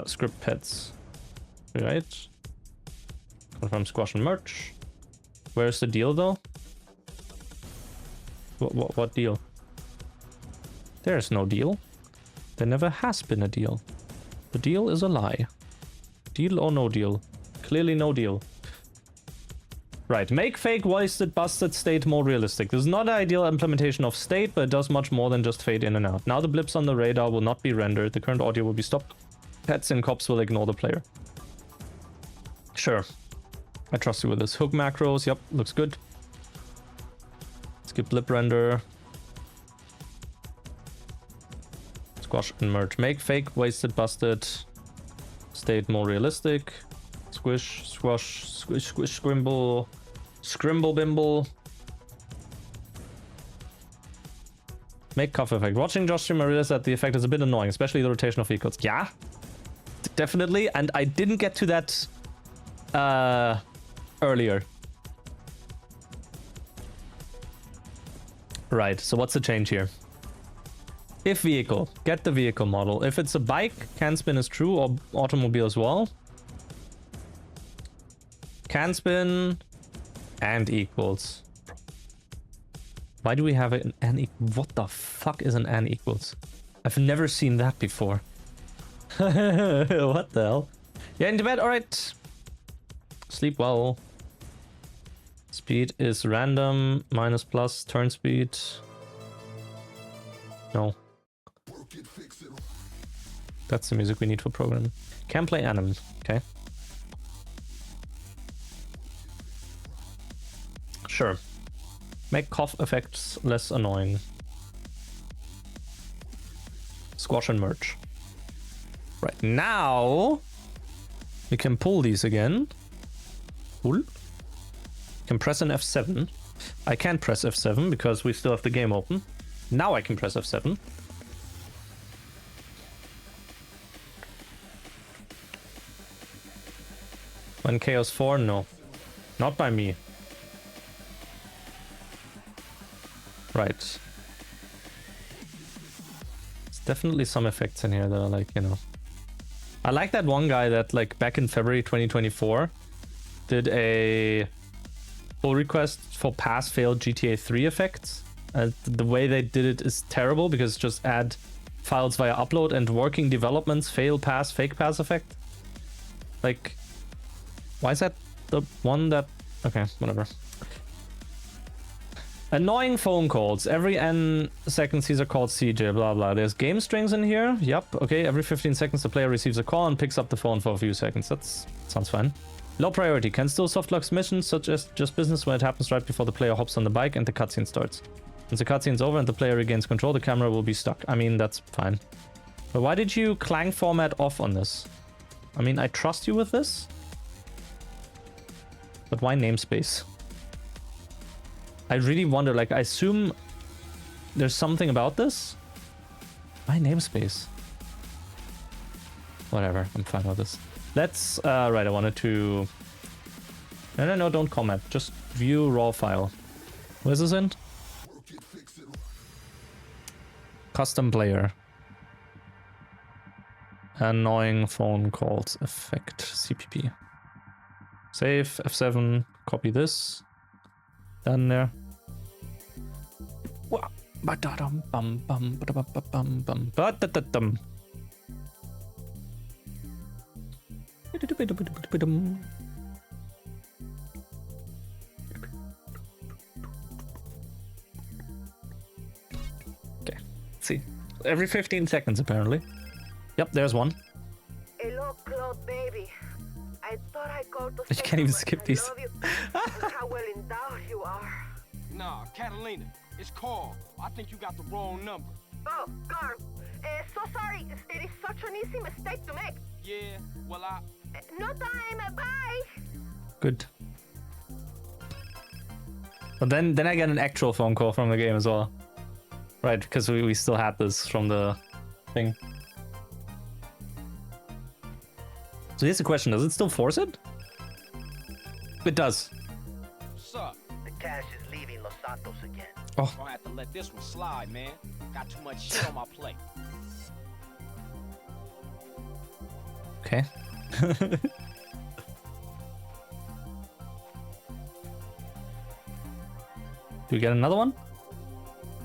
script pets. Right. Confirm squash and merge. Where's the deal though? What deal? There's no deal. There never has been a deal. The deal is a lie. Deal or no deal? Clearly no deal. Right, make fake wasted busted state more realistic. This is not an ideal implementation of state, but it does much more than just fade in and out. Now the blips on the radar will not be rendered. The current audio will be stopped. Pets and cops will ignore the player. Sure. I trust you with this. Hook macros, yep, looks good. Skip blip render. Squash and merge. Make fake wasted busted state more realistic. Squish, squash, squish, squish, scrimble, scrimble bimble. Make cuff effect. Watching Josh stream, I realized that the effect is a bit annoying, especially the rotation of vehicles. Yeah, definitely. And I didn't get to that earlier. Right, so what's the change here? If vehicle, get the vehicle model. If it's a bike, can spin is true, or automobile as well. Can spin and equals. Why do we have an what the fuck is an and equals? I've never seen that before. What the hell? Yeah, into bed, alright. Sleep well. Speed is random, minus plus, turn speed. No. That's the music we need for programming. Can play anim, okay. Sure. Make cough effects less annoying. Squash and merge. Right, now we can pull these again. Pull. Can press an F7. I can't press F7 because we still have the game open. Now I can press F7. When Chaos 4? No. Not by me. Right. There's definitely some effects in here that are like, you know. I like that one guy that like back in February 2024 did a pull request for pass-fail GTA 3 effects. The way they did it is terrible because just add files via upload and working developments, fail pass, fake pass effect. Like, why is that the one that... Okay, whatever. Annoying phone calls. Every N seconds these are called CJ, blah blah. There's game strings in here. Yep, okay. Every 15 seconds the player receives a call and picks up the phone for a few seconds. Sounds fine. Low priority. Can still softlock missions such as just business when it happens right before the player hops on the bike and the cutscene starts. Once the cutscene's over and the player regains control, the camera will be stuck. I mean, that's fine. But why did you clang format off on this? I mean, I trust you with this. But why namespace? I really wonder, like, I assume there's something about this. Why namespace? Whatever, I'm fine with this. Let's, right, I wanted to... No, don't comment. Just view raw file. Where's this in? Custom player. Annoying phone calls effect. CPP. Save, F7, copy this. Done there. Okay, let's see. Every 15 seconds, apparently. Yep, there's one. Hello, Claude, baby. I thought I called to You say can't even how much skip I these. love you and how well endowed you are. Nah, Catalina, it's Carl. I think you got the wrong number. Oh, Carl. So sorry. It is such an easy mistake to make. Yeah, well, No time. Bye. Good. But then I get an actual phone call from the game as well. Right, because we still had this from the thing. So here's the question, does it still force it? It does. sup? The cash is leaving Los Santos again. Oh. Gonna have to let this one slide, man. Got too much shit on my plate. Okay. Do we get another one?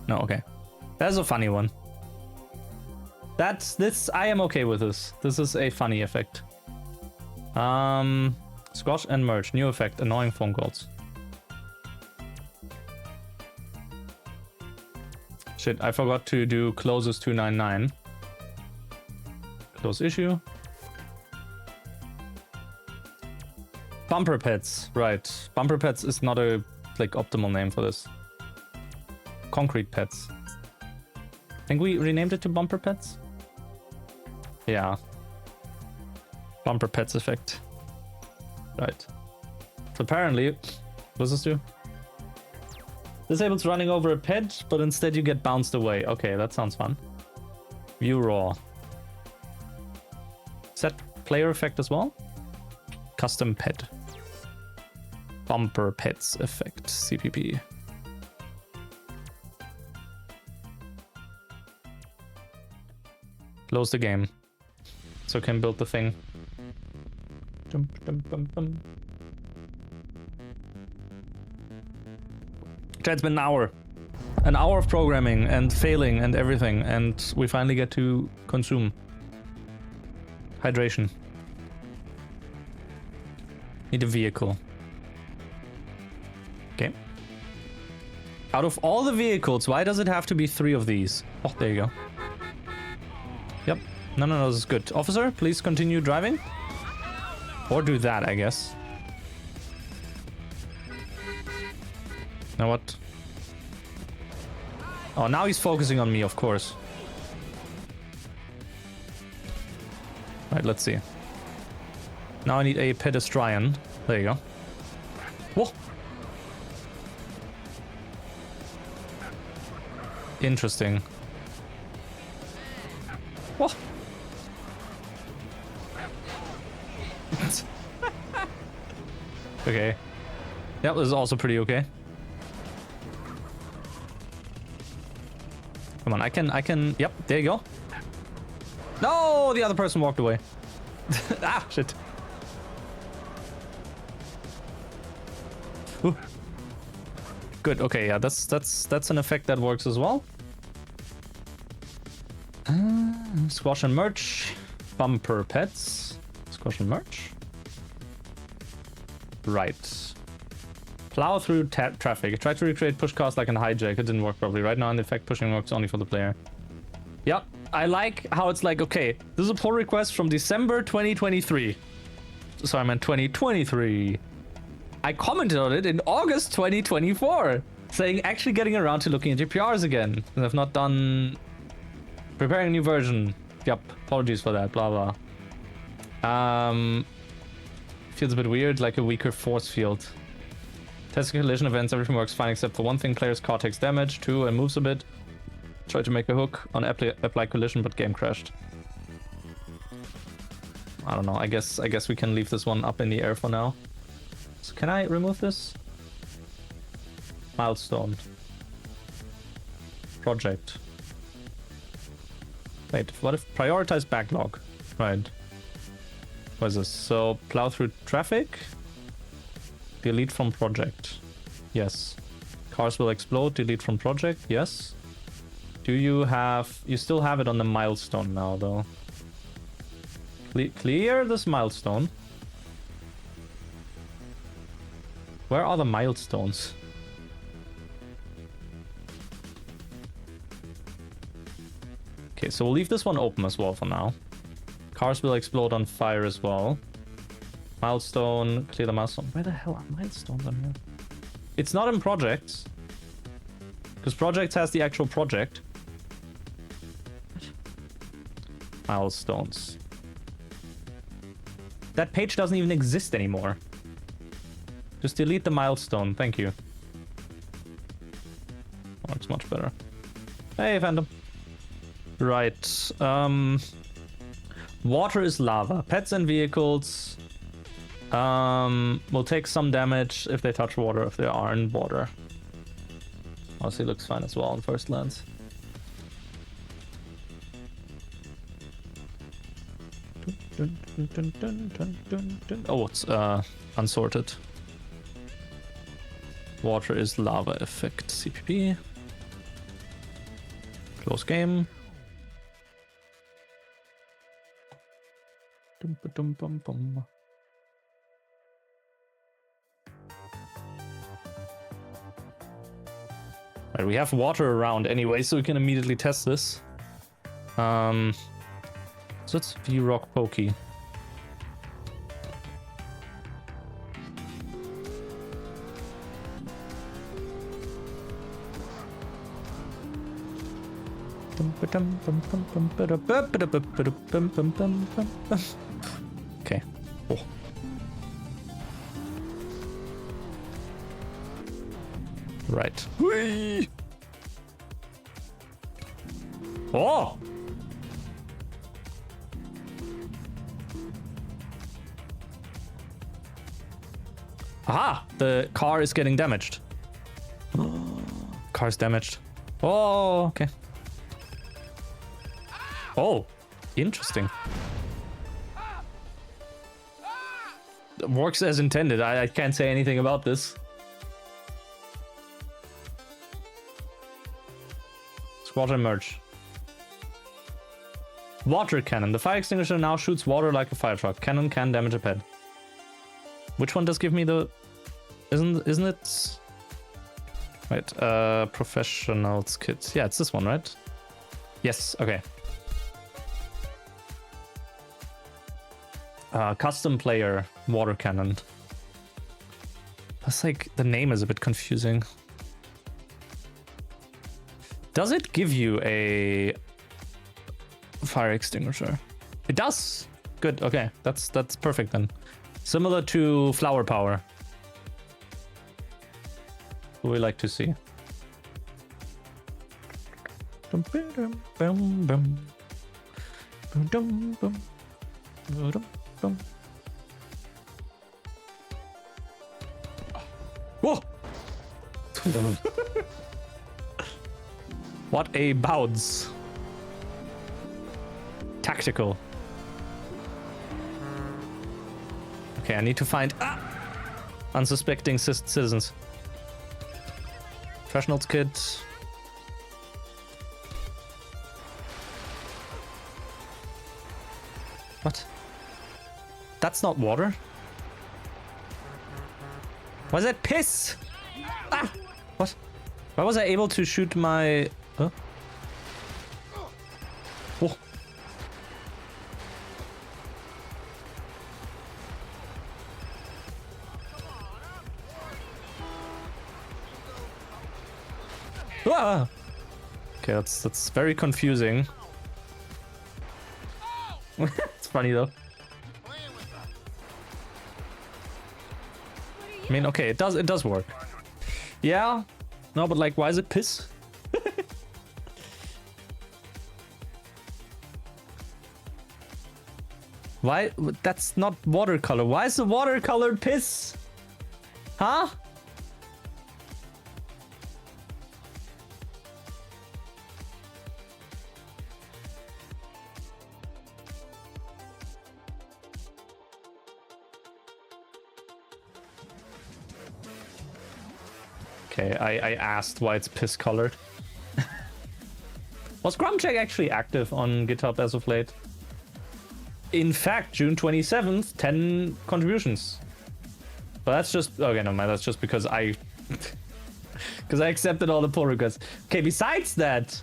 No, okay. That's a funny one. I am okay with this. This is a funny effect. Squash and merge. New effect. Annoying phone calls. Shit, I forgot to do closes 299. Close issue. Bumper pets. Right. Bumper pets is not a optimal name for this. Concrete pets. I think we renamed it to bumper pets. Yeah. Bumper pets effect. Right. So apparently, what does this do? Disables running over a pet, but instead you get bounced away. Okay, that sounds fun. View raw. Set player effect as well. Custom pet. Bumper pets effect. CPP. Close the game. So can build the thing. Jump, jump, jump, jump. It's been an hour. An hour of programming and failing and everything, and we finally get to consume. Hydration. Need a vehicle. Okay. Out of all the vehicles, why does it have to be 3 of these? Oh, there you go. Yep. No, this is good. Officer, please continue driving. Or do that, I guess. Now what? Oh, now he's focusing on me, of course. Right, let's see. Now I need a pedestrian. There you go. Whoa! Interesting. Whoa! Okay. That was also pretty okay. Come on, I can, yep, there you go. No, the other person walked away. Ah, shit. Ooh. Good, okay, yeah, that's an effect that works as well. Squash and merch. Bumper pets. Squash and merch. Right. Plow through traffic. Try to recreate push cars like in hijack. It didn't work properly. Right now, in effect, pushing works only for the player. Yep. I like how it's like, okay, this is a pull request from December 2023. So I meant 2023. I commented on it in August 2024, saying actually getting around to looking at GPRs again. And I've not done preparing a new version. Yep. Apologies for that. Blah blah. Feels a bit weird, like a weaker force field. Testing collision events, everything works fine except for one thing. Player's car takes damage, 2, and moves a bit. Try to make a hook on apply collision, but game crashed. I don't know. I guess we can leave this one up in the air for now. So can I remove this? Milestone. Project. Wait, what if prioritize backlog? Right. What is this? So plow through traffic. Delete from project. Yes. Cars will explode. Delete from project. Yes. Do you have... You still have it on the milestone now, though. Clear this milestone. Where are the milestones? Okay, so we'll leave this one open as well for now. Cars will explode on fire as well. Milestone, clear the milestone. Where the hell are milestones on here? It's not in projects. Because projects has the actual project. Milestones. That page doesn't even exist anymore. Just delete the milestone, thank you. Oh, it's much better. Hey, Phantom. Right. Water is lava. Pets and vehicles will take some damage if they touch water, if they are in water. Honestly, looks fine as well on first glance. Oh, it's unsorted. Water is lava effect. CPP. Close game. Right, we have water around anyway, so we can immediately test this. So it's V-Rock Pokey. Okay. Oh. Right. Whee! Oh! Aha! The car is getting damaged. Car's damaged. Oh, okay. Oh, interesting. Works as intended. I can't say anything about this. Squadron merge. Water cannon. The fire extinguisher now shoots water like a fire truck. Cannon can damage a pet. Which one does give me the... Isn't it... Right, professionals kit. Yeah, it's this one, right? Yes, okay. Custom player water cannon. That's like, the name is a bit confusing. Does it give you a fire extinguisher? It does. Good. Okay, that's perfect then. Similar to flower power. What we like to see. What a bounce. Tactical. Okay, I need to find unsuspecting citizens. Professionals kit. What? That's not water? Was that piss? Ah! What? Why was I able to shoot my... Huh? Oh. Ah! Okay, that's very confusing. It's funny though. I mean, okay, it does work. Yeah. No, but like, why is it piss? Why? That's not watercolor. Why is the watercolor piss? Huh? Okay, I asked why it's piss colored. Was Grumcheck actually active on GitHub as of late? In fact, June 27th, 10 contributions. But that's just... Okay, no mind, that's just because I accepted all the pull requests. Okay, besides that,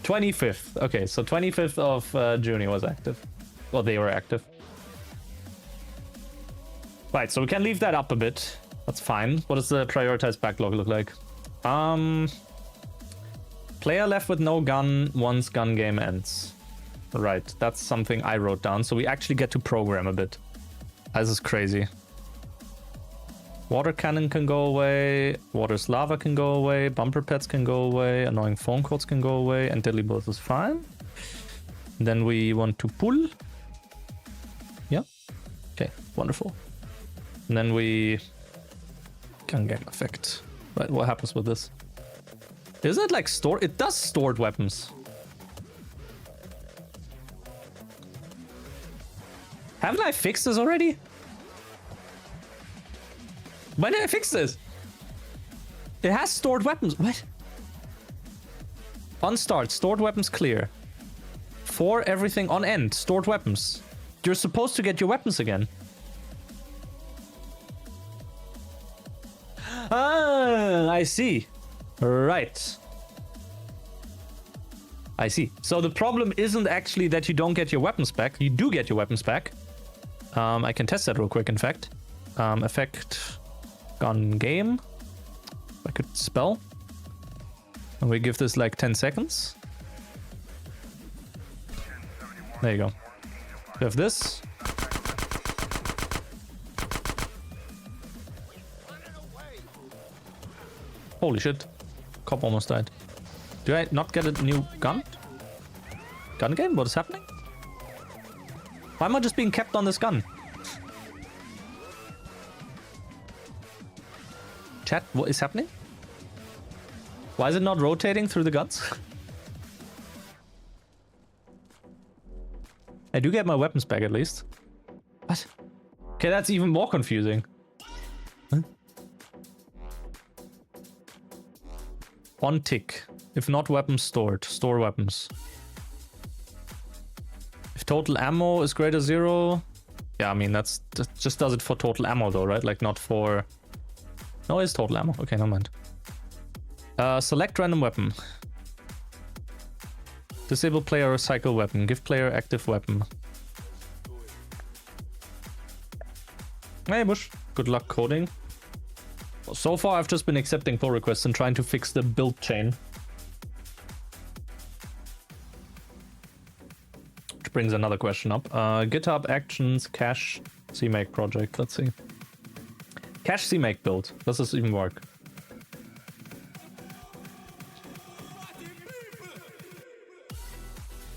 25th. Okay, so 25th of June he was active. Well, they were active. Right, so we can leave that up a bit. That's fine. What does the prioritized backlog look like? Player left with no gun once gun game ends. Right, that's something I wrote down. So we actually get to program a bit. This is crazy. Water cannon can go away. Water's lava can go away. Bumper pads can go away. Annoying phone calls can go away. And deadly bullets is fine. Then we want to pull. Yeah. Okay, wonderful. And then we... Gun game effect. Right, what happens with this? Is it like store? It does stored weapons. Haven't I fixed this already? When did I fix this? It has stored weapons. What? On start, stored weapons clear. For everything on end, stored weapons. You're supposed to get your weapons again. Ah, I see. Right. I see. So the problem isn't actually that you don't get your weapons back. You do get your weapons back. I can test that real quick, in fact. Effect gun game. I could spell. And we give this like 10 seconds. There you go. We have this. Holy shit. Cop almost died. Do I not get a new gun? Gun game? What is happening? Why am I just being kept on this gun? Chat, what is happening? Why is it not rotating through the guns? I do get my weapons back at least. What? Okay, that's even more confusing. Huh? On tick. If not weapons stored, store weapons. If total ammo is greater 0, yeah, I mean that just does it for total ammo though, right? Like not for. No, it's total ammo. Okay, no mind. Select random weapon. Disable player recycle weapon. Give player active weapon. Hey Bush, good luck coding. So far I've just been accepting pull requests and trying to fix the build chain. Which brings another question up. GitHub actions cache CMake project. Let's see. Cache CMake build. Does this even work?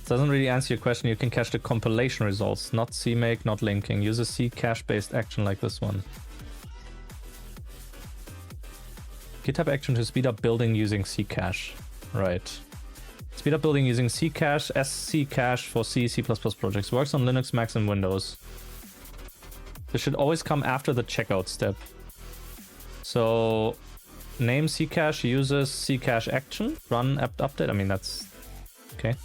Doesn't really answer your question. You can cache the compilation results, not CMake, not linking. Use a C cache based action like this one. GitHub action to speed up building using Ccache. Right. Speed up building using Ccache, SCcache for C, C++ projects. Works on Linux, Macs, and Windows. This should always come after the checkout step. So, name Ccache uses Ccache action, run apt update. I mean, that's okay.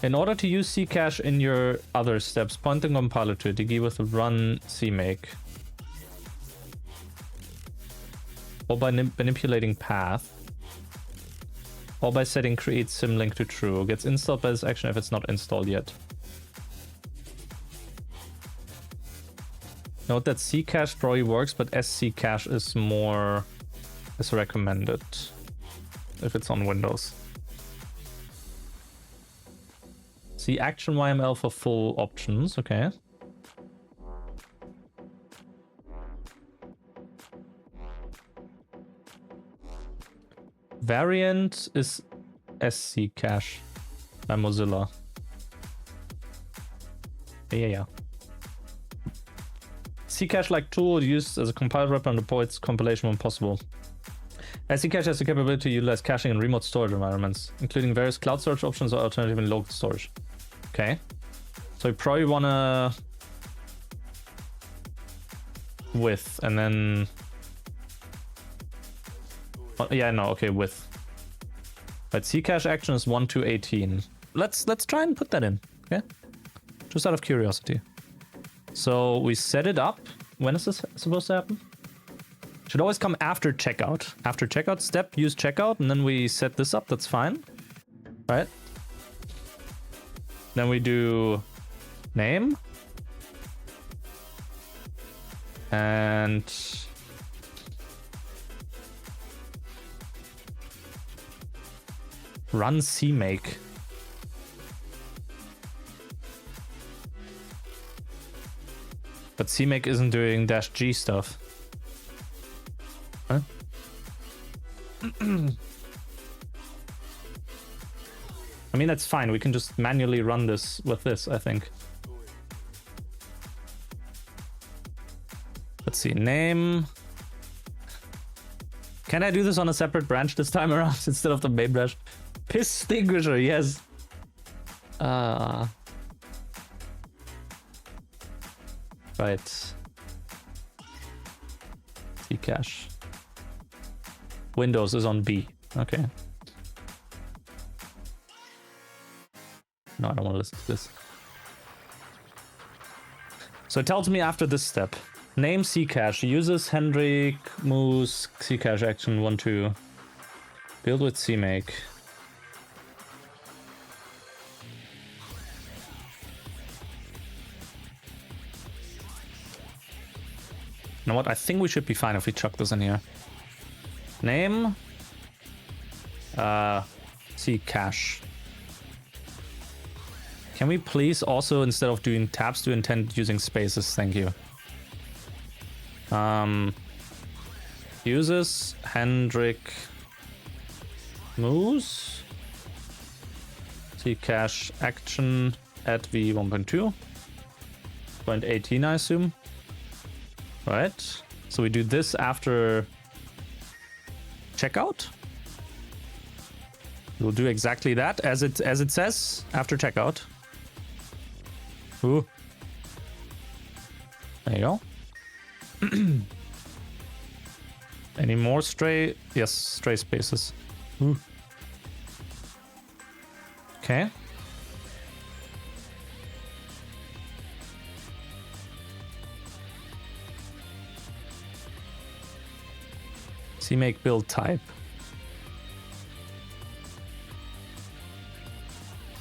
In order to use Ccache in your other steps, point the compiler to it. Digi with run cmake. Or by manipulating path. Or by setting create symlink to true. Gets installed by this action if it's not installed yet. Note that Ccache probably works, but SCcache is recommended if it's on Windows. See action YML for full options, okay. Variant is SCcache by Mozilla. Yeah. Ccache like tool used as a compile wrapper and deploys compilation when possible. Ccache has the capability to utilize caching in remote storage environments, including various cloud storage options or alternative in local storage. Okay. So you probably wanna with and then yeah, no, okay, with. But Ccache action is 1 to 18. Let's try and put that in, okay? Just out of curiosity. So we set it up. When is this supposed to happen? Should always come after checkout. After checkout step, use checkout, and then we set this up. That's fine, right? Then we do name and run cmake. But cmake isn't doing -g stuff. Huh? I mean, that's fine. We can just manually run this with this, I think. Let's see, name. Can I do this on a separate branch this time around instead of the main branch? Pistinguisher, yes. Right. Ccache. Windows is on B. Okay. No, I don't want to listen to this. So it tells me after this step. Name Ccache. Uses Hendrik Moose Ccache action 1-2. Build with cmake. You know what? I think we should be fine if we chuck this in here. Name. Ccache. Can we please also, instead of doing tabs, do intent using spaces? Thank you. Uses Hendrik Moose Ccache action at v1.2. 0.18, I assume. Right. So we do this after checkout. We'll do exactly that as it says after checkout. Ooh. There you go. Any more stray? Yes, stray spaces. Ooh. Okay. CMake build type.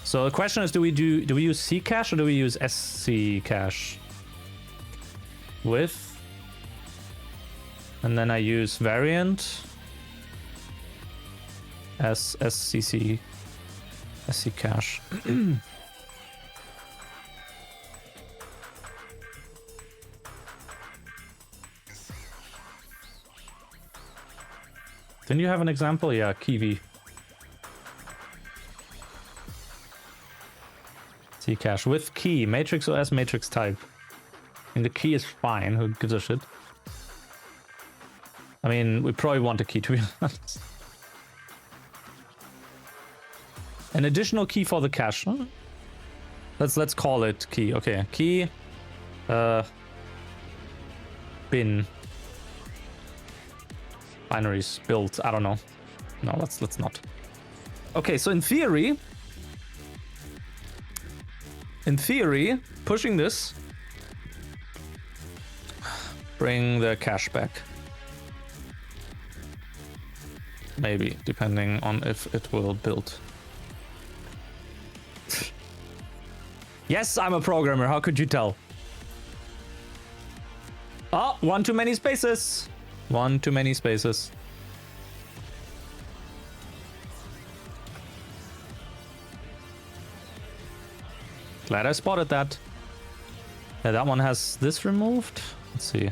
So the question is, do we use Ccache or do we use SCcache? With, and then I use variant as SCcache. Didn't you have an example? Yeah, Kiwi. Ccache with key, matrix OS matrix type. And the key is fine, who gives a shit? I mean, we probably want a key, to be honest. An additional key for the cache. Huh? Let's call it key. Okay, key. Bin. Binaries. Build. I don't know. No, let's not. Okay, so in theory, pushing this, bring the cache back. Maybe, depending on if it will build. Yes, I'm a programmer. How could you tell? Oh, one too many spaces. One too many spaces. Glad I spotted that. Yeah, that one has this removed. Let's see.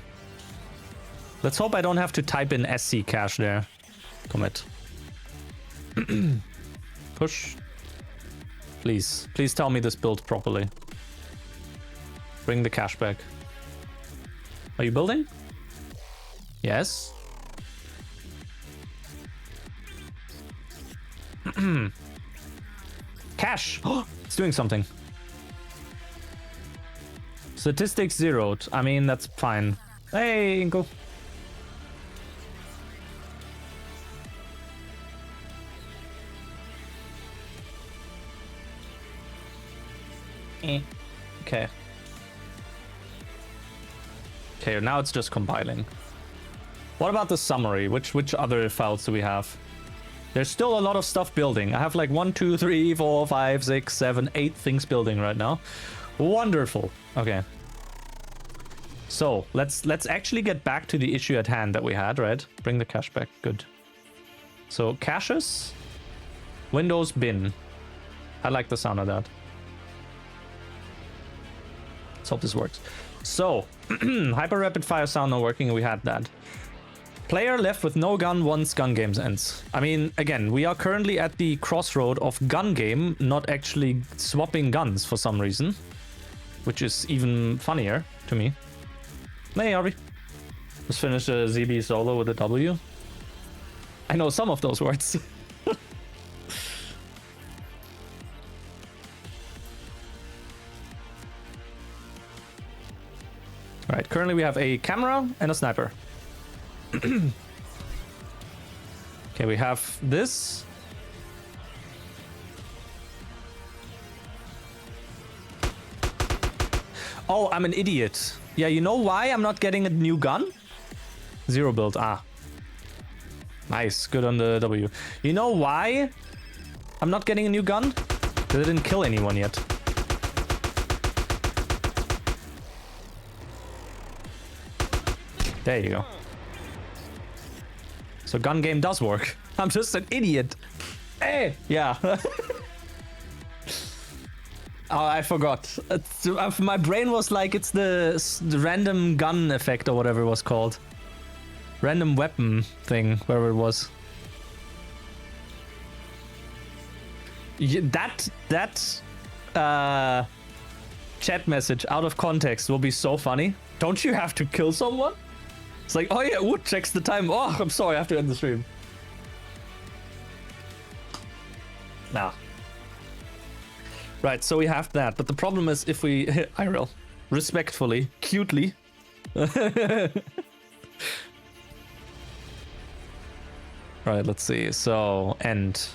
Let's hope I don't have to type in SC cache there. Commit. Push. Please. Please tell me this built properly. Bring the cache back. Are you building? Yes. Cache! It's doing something. Statistics zeroed. I mean, that's fine. Hey, Inko. Okay. Okay, now it's just compiling. What about the summary? Which other files do we have? There's still a lot of stuff building. I have like 1, 2, 3, 4, 5, 6, 7, 8 things building right now. Wonderful. Okay. So let's actually get back to the issue at hand that we had, right? Bring the cache back. Good. So caches, Windows bin. I like the sound of that. Let's hope this works. So hyper rapid fire sound not working. We had that. Player left with no gun once gun games ends. I mean, again, we are currently at the crossroad of gun game, not actually swapping guns for some reason, which is even funnier to me. Hey, Harvey. Let's finish a ZB solo with a W. I know some of those words. Alright, currently we have a camera and a sniper. Okay, we have this. Oh, I'm an idiot. Yeah, you know why I'm not getting a new gun? Zero build. Ah. Nice. Good on the W. You know why I'm not getting a new gun? Because I didn't kill anyone yet. There you go. So gun game does work. I'm just an idiot. Hey! Yeah. Oh, I forgot. My brain was like, it's the random gun effect or whatever it was called. Random weapon thing, wherever it was. That chat message out of context will be so funny. Don't you have to kill someone? It's like, oh yeah, Wood checks the time. Oh, I'm sorry, I have to end the stream. Nah. Right, so we have that. But the problem is if we... IRL. Respectfully. Cutely. Right, let's see. So, end.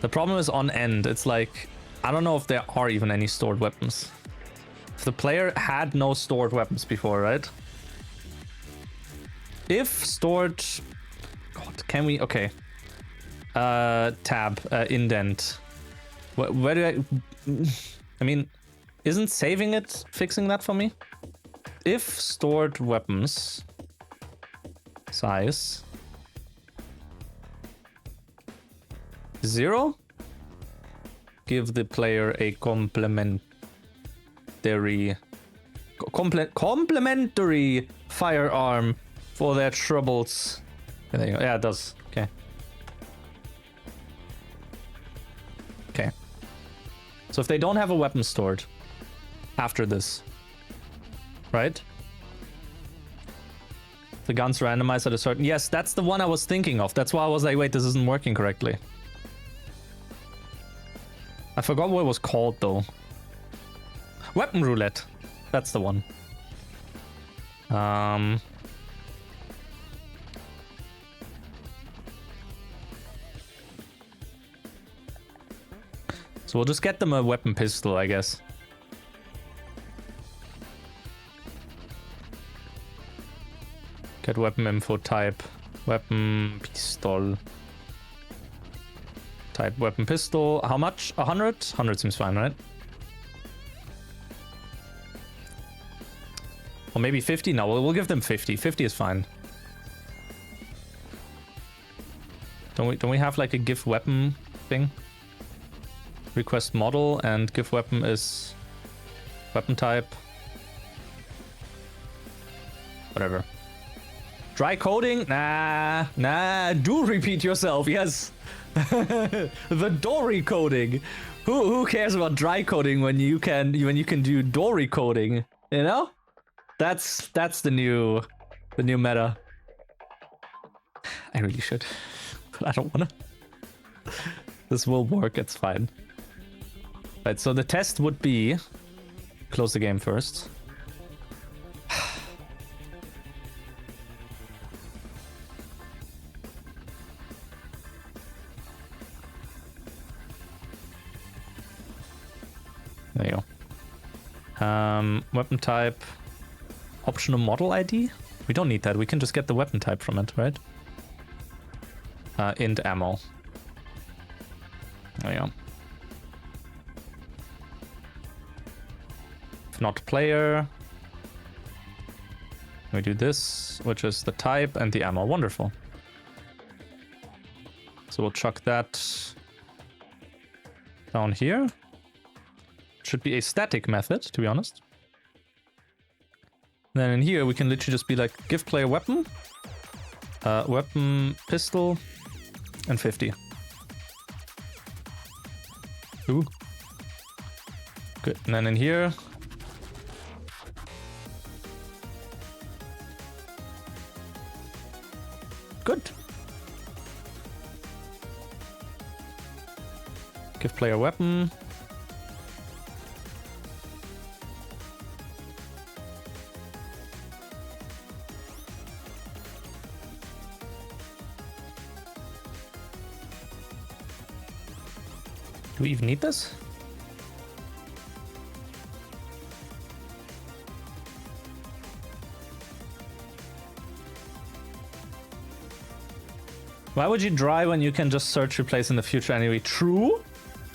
The problem is on end. It's like... I don't know if there are even any stored weapons. If the player had no stored weapons before, right? If stored... God, can we... Okay. Tab. Indent. Where do I mean, isn't saving it fixing that for me? If stored weapons... Size... 0? Give the player a complementary firearm for their troubles. There you go. Yeah, it does. Okay. Okay. So if they don't have a weapon stored after this, right? The guns randomized at a certain... Yes, that's the one I was thinking of. That's why I was like, wait, this isn't working correctly. I forgot what it was called, though. Weapon roulette. That's the one. So we'll just get them a weapon pistol, I guess. Get weapon info type. Weapon pistol. Type weapon pistol. How much? 100? 100 seems fine, right? Or maybe 50? No, we'll give them 50. 50 is fine. Don't we have like a give weapon thing? Request model and give weapon is weapon type. Whatever. Dry coding? Nah. Do repeat yourself. Yes. The Dory coding. Who cares about dry coding when you can do Dory coding? You know? That's the new meta. I really should, but I don't wanna. This will work. It's fine. Right. So the test would be close the game first. There you go. Weapon type, optional model ID. We don't need that. We can just get the weapon type from it, right? Int ammo. There you go. If not player, we do this, which is the type and the ammo. Wonderful. So we'll chuck that down here. Should be a static method, to be honest. Then in here we can literally just be like give player weapon, weapon pistol, and 50. Ooh. Good. And then in here, good. Give player weapon. Do we even need this? Why would you dry when you can just search replace in the future anyway? True.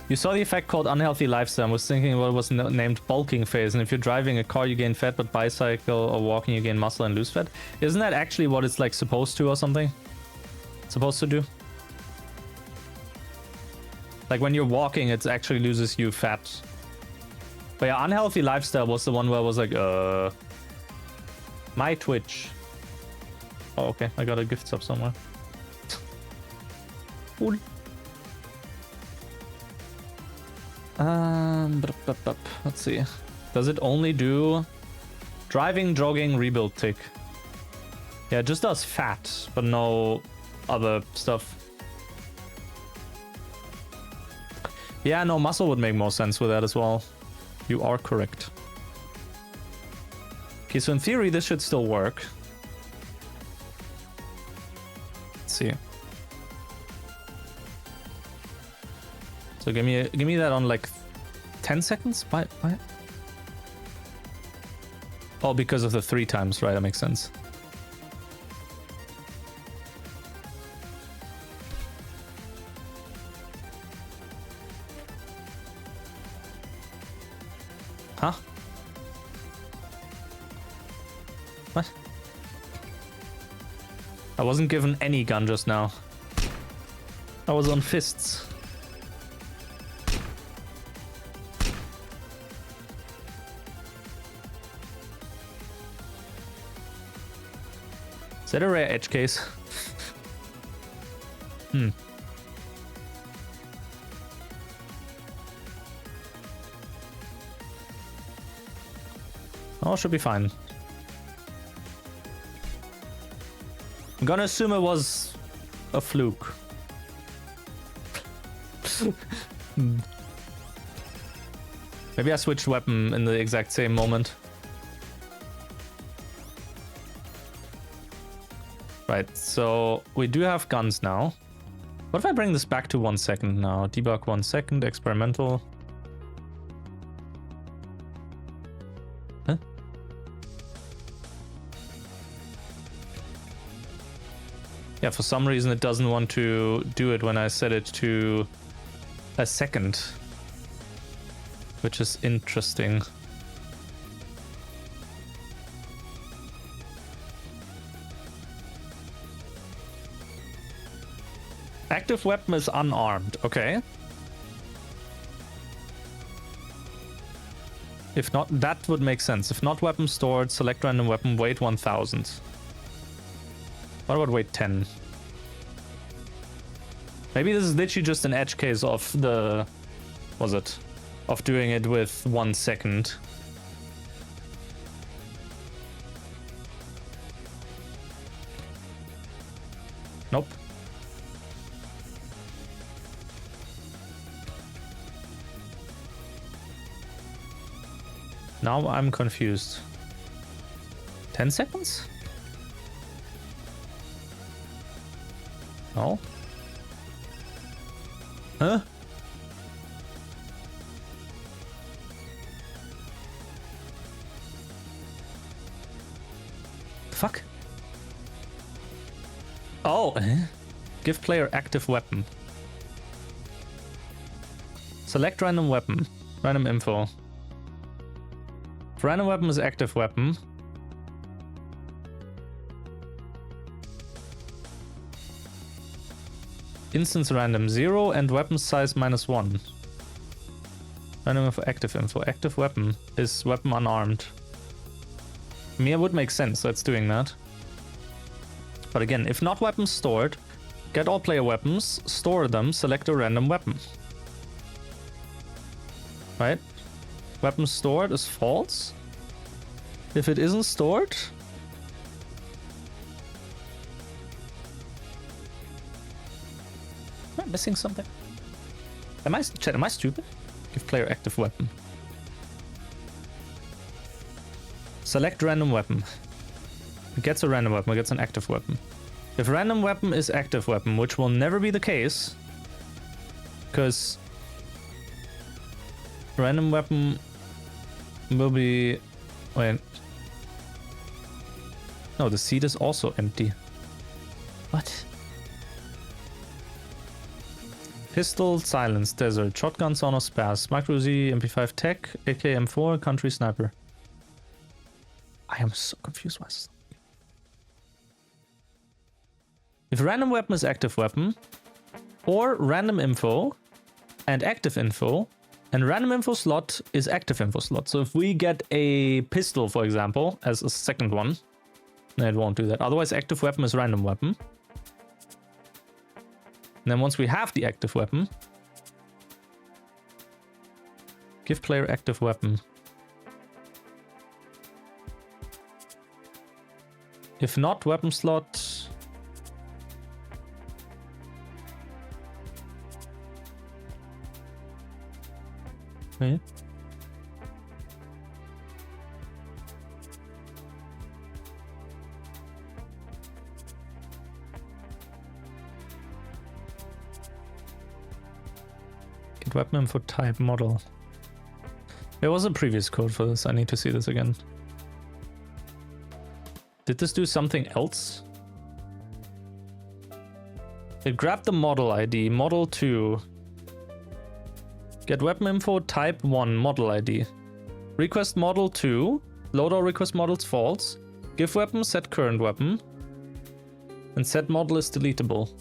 You saw the effect called unhealthy lifestyle. I was thinking what was named bulking phase. And if you're driving a car, you gain fat, but bicycle or walking, you gain muscle and lose fat. Isn't that actually what it's like supposed to or something? Supposed to do? Like when you're walking, it actually loses you fat. But yeah, unhealthy lifestyle was the one where I was like, my Twitch. Oh, okay. I got a gift sub somewhere. Cool. Let's see. Does it only do driving, jogging, rebuild tick? Yeah, it just does fat, but no other stuff. Yeah, no, muscle would make more sense with that as well. You are correct. Okay, so in theory, this should still work. Let's see. So give me that on like 10 seconds? Why? Oh, because of the 3 times, right? That makes sense. Huh? What? I wasn't given any gun just now. I was on fists. Is that a rare edge case? Oh, should be fine. I'm gonna assume it was a fluke. Maybe I switched weapon in the exact same moment. Right, so we do have guns now. What if I bring this back to 1 second now? Debug 1 second, experimental. Huh? Yeah, for some reason it doesn't want to do it when I set it to a second. Which is interesting. Active weapon is unarmed, okay. If not, that would make sense. If not weapon stored, select random weapon, weight 1000. What about weight 10? Maybe this is literally just an edge case of the... was it? Of doing it with 1 second. Nope. Now I'm confused. 10 seconds? No? Huh? Fuck? Oh, give player active weapon. Select random weapon. Random info. If random weapon is active weapon. Instance random 0 and weapon size -1. Random info, active info. Active weapon is weapon unarmed. I mean, it would make sense that's doing that. But again, if not weapons stored, get all player weapons, store them, select a random weapon. Right? Weapon stored is false. If it isn't stored... Am I missing something? Am I stupid? Give player active weapon. Select random weapon. It gets a random weapon, it gets an active weapon. If random weapon is active weapon, which will never be the case, because random weapon will be... Wait. No, the seat is also empty. What? Pistol, silence, desert, shotgun, sauna, spares, micro Z, MP5 tech, AK M4, country sniper. I am so confused. Why is this? If random weapon is active weapon, or random info and active info, and random info slot is active info slot. So if we get a pistol, for example, as a second one, then it won't do that. Otherwise, active weapon is random weapon. And then once we have the active weapon, give player active weapon. If not, weapon slot. Okay. Get weapon info type model. There was a previous code for this. I need to see this again. Did this do something else? It grabbed the model ID, model 2. Get weapon info type 1, model ID. Request model 2. Load all request models false. Give weapon, set current weapon. And set model is deletable.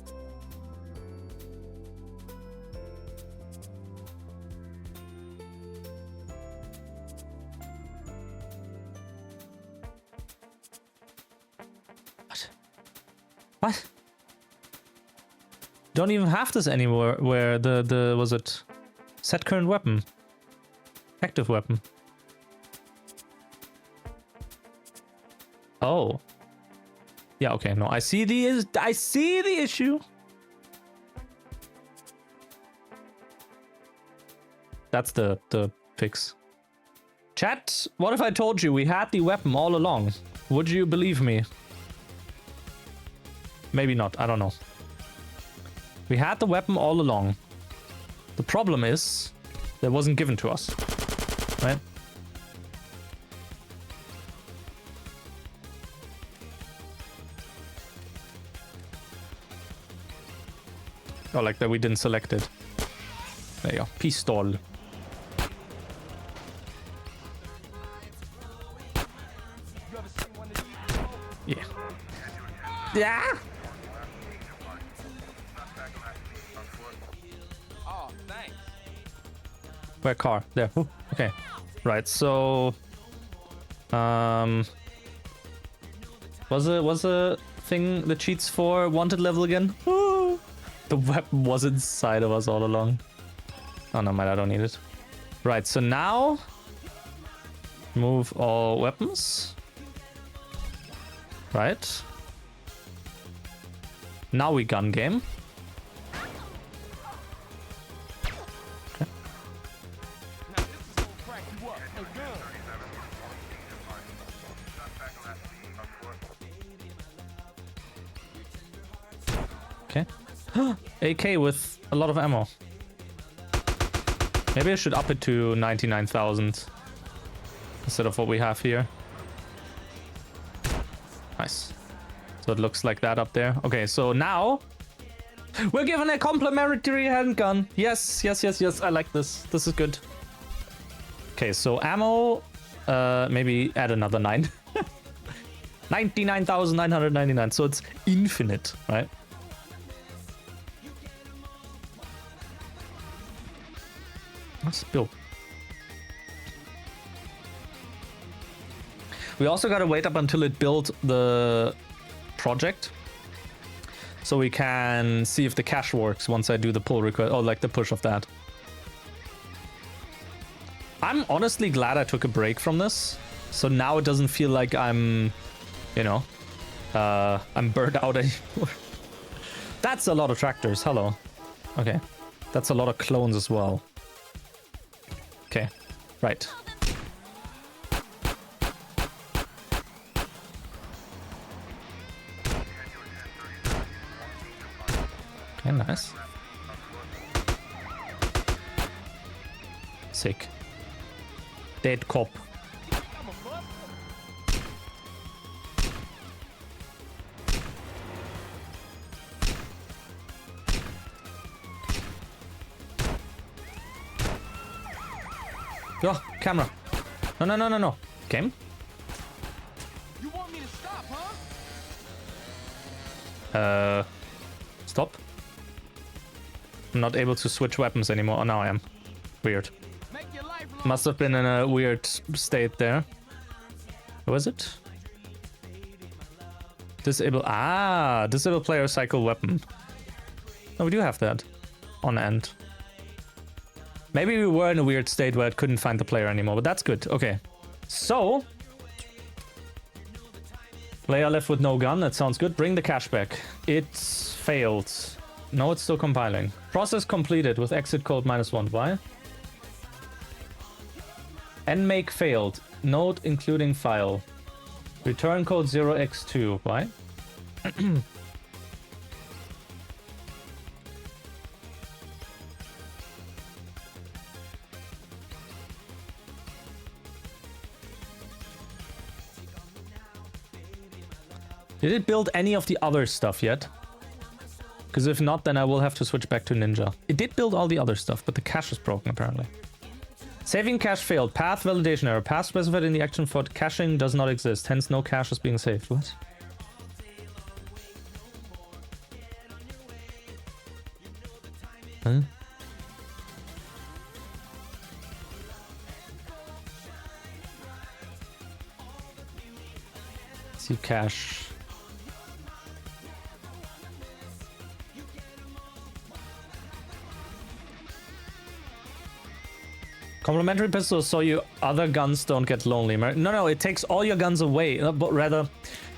What? Don't even have this anymore where the was it set current weapon. Active weapon. Yeah, okay, no, I see the issue. That's the fix. Chat, what if I told you we had the weapon all along? Would you believe me? Maybe not, I don't know. We had the weapon all along. The problem is, that wasn't given to us, right? Oh, like that we didn't select it. There you go. Pistol. Yeah. Yeah! Oh, thanks. Where car? There. Ooh, okay. Right, so... Was a thing the cheats for wanted level again? Ooh. The weapon was inside of us all along. Oh, no, I don't need it. Right, so now... Move all weapons. Right. Now we gun game. Okay. Now this is gonna crack you up. A gun. Okay. AK with a lot of ammo. Maybe I should up it to 99,000 instead of what we have here. Nice. So it looks like that up there. Okay, so now we're given a complimentary handgun. Yes, yes, yes, yes. I like this. This is good. Okay, so ammo, maybe add another 9. 99,999. So it's infinite, right? Spill. We also gotta wait up until it built the project, so we can see if the cache works once I do the pull request, or like the push of that. I'm honestly glad I took a break from this, so now it doesn't feel like I'm, you know, I'm burnt out anymore. That's a lot of tractors. Hello. Okay, that's a lot of clones as well. Okay, right. Okay, nice. Sick. Dead cop. Oh, camera. No, no, no, no, no. Game? You want me to stop, huh? Stop. I'm not able to switch weapons anymore. Oh, now I am. Weird. Make your life long. Must have been in a weird state there. What was it? Disable. Ah, disable player cycle weapon. No, we do have that on end. Maybe we were in a weird state where it couldn't find the player anymore, but that's good. Okay. So, player left with no gun. That sounds good. Bring the cache back. It's failed. No, it's still compiling. Process completed with exit code -1. Why? Nmake failed. Node including file. Return code 0x2. Why? Did it build any of the other stuff yet? Because if not, then I will have to switch back to Ninja. It did build all the other stuff, but the cache is broken apparently. Saving cache failed. Path validation error. Path specified in the action for caching does not exist. Hence no cache is being saved. What? Huh? See cache. Complementary pistols so your other guns don't get lonely. No, no, it takes all your guns away. But rather,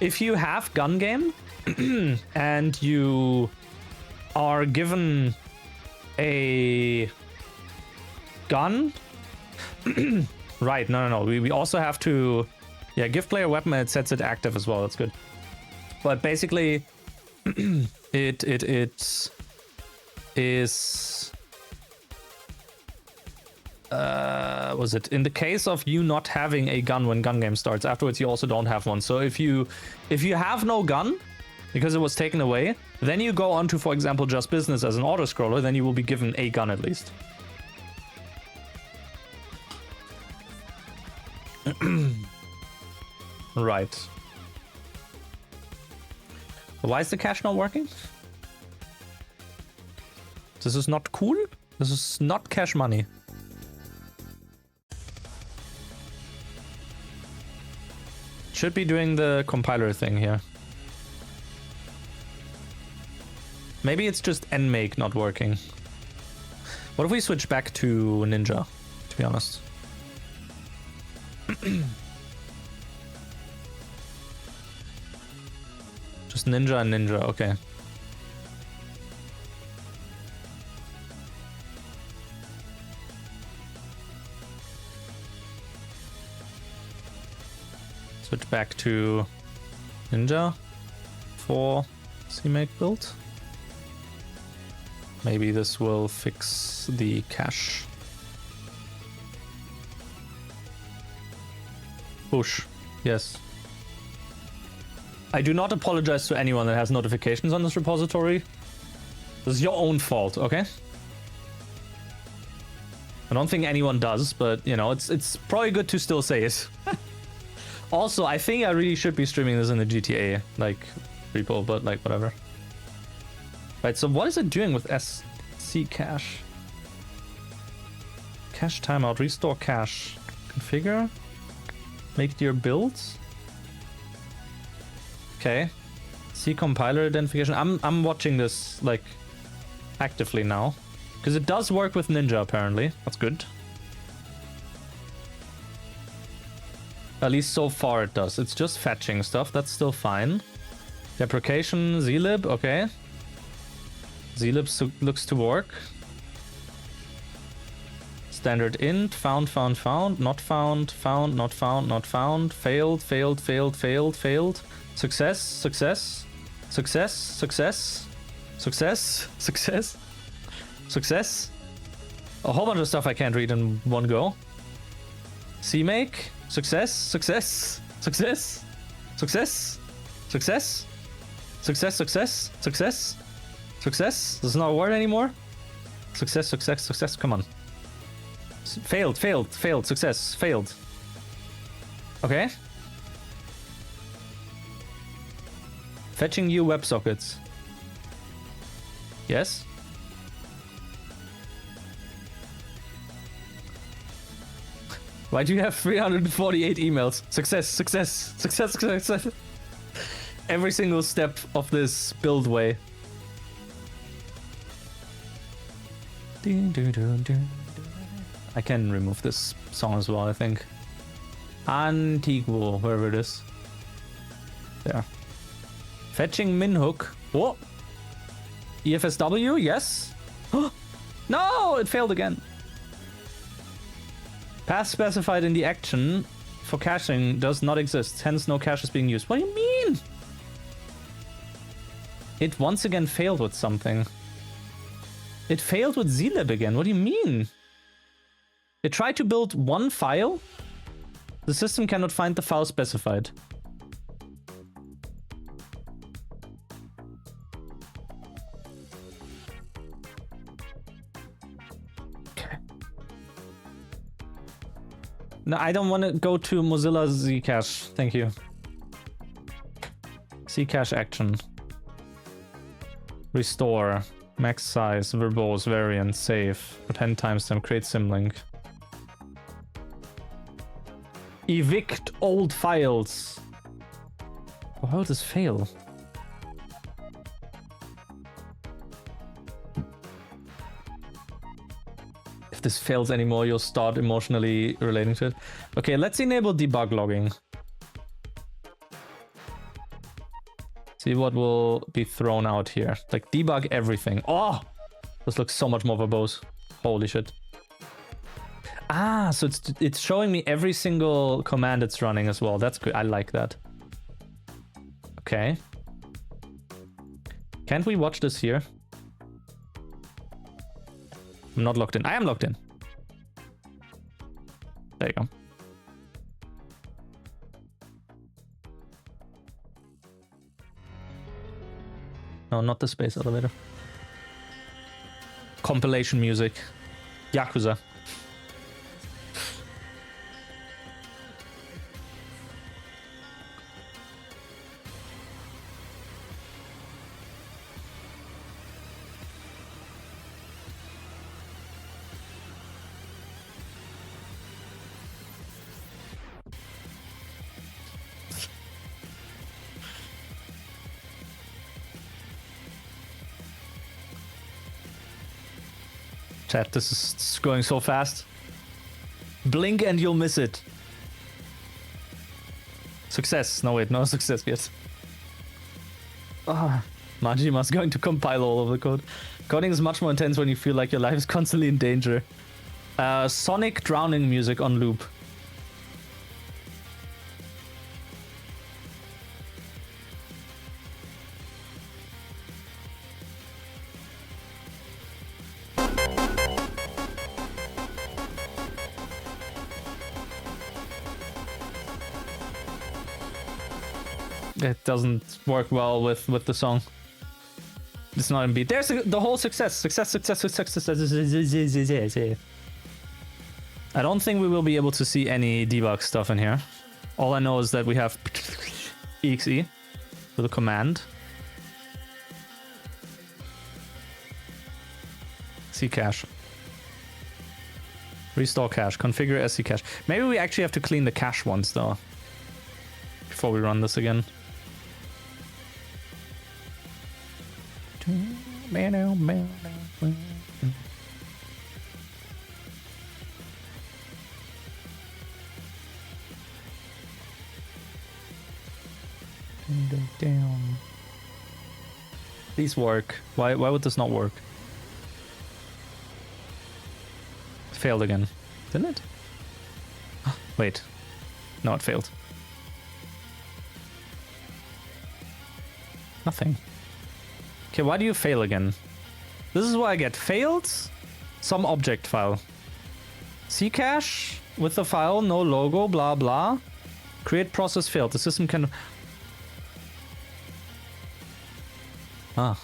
if you have gun game and you are given a gun, right? No. We also have to, yeah, give player weapon. And it sets it active as well. That's good. But basically, it is. Was it in the case of you not having a gun when gun game starts? Afterwards, you also don't have one. So if you have no gun because it was taken away, then you go on to, for example, Just Business as an auto scroller. Then you will be given a gun at least. Right. Why is the cache not working? This is not cool. This is not cash money. Should be doing the compiler thing here. Maybe it's just nmake not working. What if we switch back to Ninja, to be honest? Just Ninja and Ninja, okay. Switch back to Ninja for CMake build. Maybe this will fix the cache. Push. Yes. I do not apologize to anyone that has notifications on this repository. This is your own fault, okay? I don't think anyone does, but you know, it's probably good to still say it. Also, I think I really should be streaming this in the GTA like repo, but like whatever. Right, so what is it doing with SC cache? Cache timeout, restore cache, configure, make your builds. Okay, C compiler identification. I'm watching this like actively now because it does work with Ninja apparently. That's good. At least so far it does. It's just fetching stuff. That's still fine. Deprecation, zlib, okay. Zlib looks to work. Standard int, found, not found, not found, not found, failed. Success, success, success, success, success, success, success. A whole bunch of stuff I can't read in one go. CMake, success, success, success, success, success, success, success, success, success. This is not a word anymore. Success, success, success. Come on. Failed, success, failed. Okay. Fetching new WebSockets. Yes. Why do you have 348 emails? Success, success, success, success. Every single step of this build way. I can remove this song as well, I think. Antiguo, wherever it is. There. Fetching minhook. What? EFSW? Yes. No, it failed again. Path specified in the action for caching does not exist, hence no cache is being used. What do you mean? It once again failed with something. It failed with zlib again. What do you mean? It tried to build one file. The system cannot find the file specified. Okay. No, I don't want to go to Mozilla Zcache. Thank you. Zcache action. Restore. Max size. Verbose. Variant. Save. 10 timestamp. Create symlink. Evict old files. Oh, how did this fail? If this fails anymore, you'll start emotionally relating to it. Okay, let's enable debug logging. VOD will be thrown out here. Like, debug everything. Oh! This looks so much more verbose. Holy shit. Ah, so it's showing me every single command it's running as well. That's good. I like that. Okay. Can't we watch this here? I'm not logged in. I am logged in. There you go. No, not the space elevator. Compilation music. Yakuza. Chat, this is going so fast. Blink and you'll miss it. Success. No, wait, no success yet. Ah, Majima's going to compile all of the code. Coding is much more intense when you feel like your life is constantly in danger. Sonic drowning music on loop. It doesn't work well with the song. It's not in beat. There's the whole success. I don't think we will be able to see any debug stuff in here. All I know is that we have exe with a command. C cache. Restore cache. Configure SC cache. Maybe we actually have to clean the cache once though, before we run this again. Damn. Please work. Why would this not work? It failed again. Didn't it? Wait. No, it failed. Nothing. Okay, why do you fail again? This is what I get. Failed some object file. C cache with the file, no logo, blah blah. Create process failed. The system can... Ah.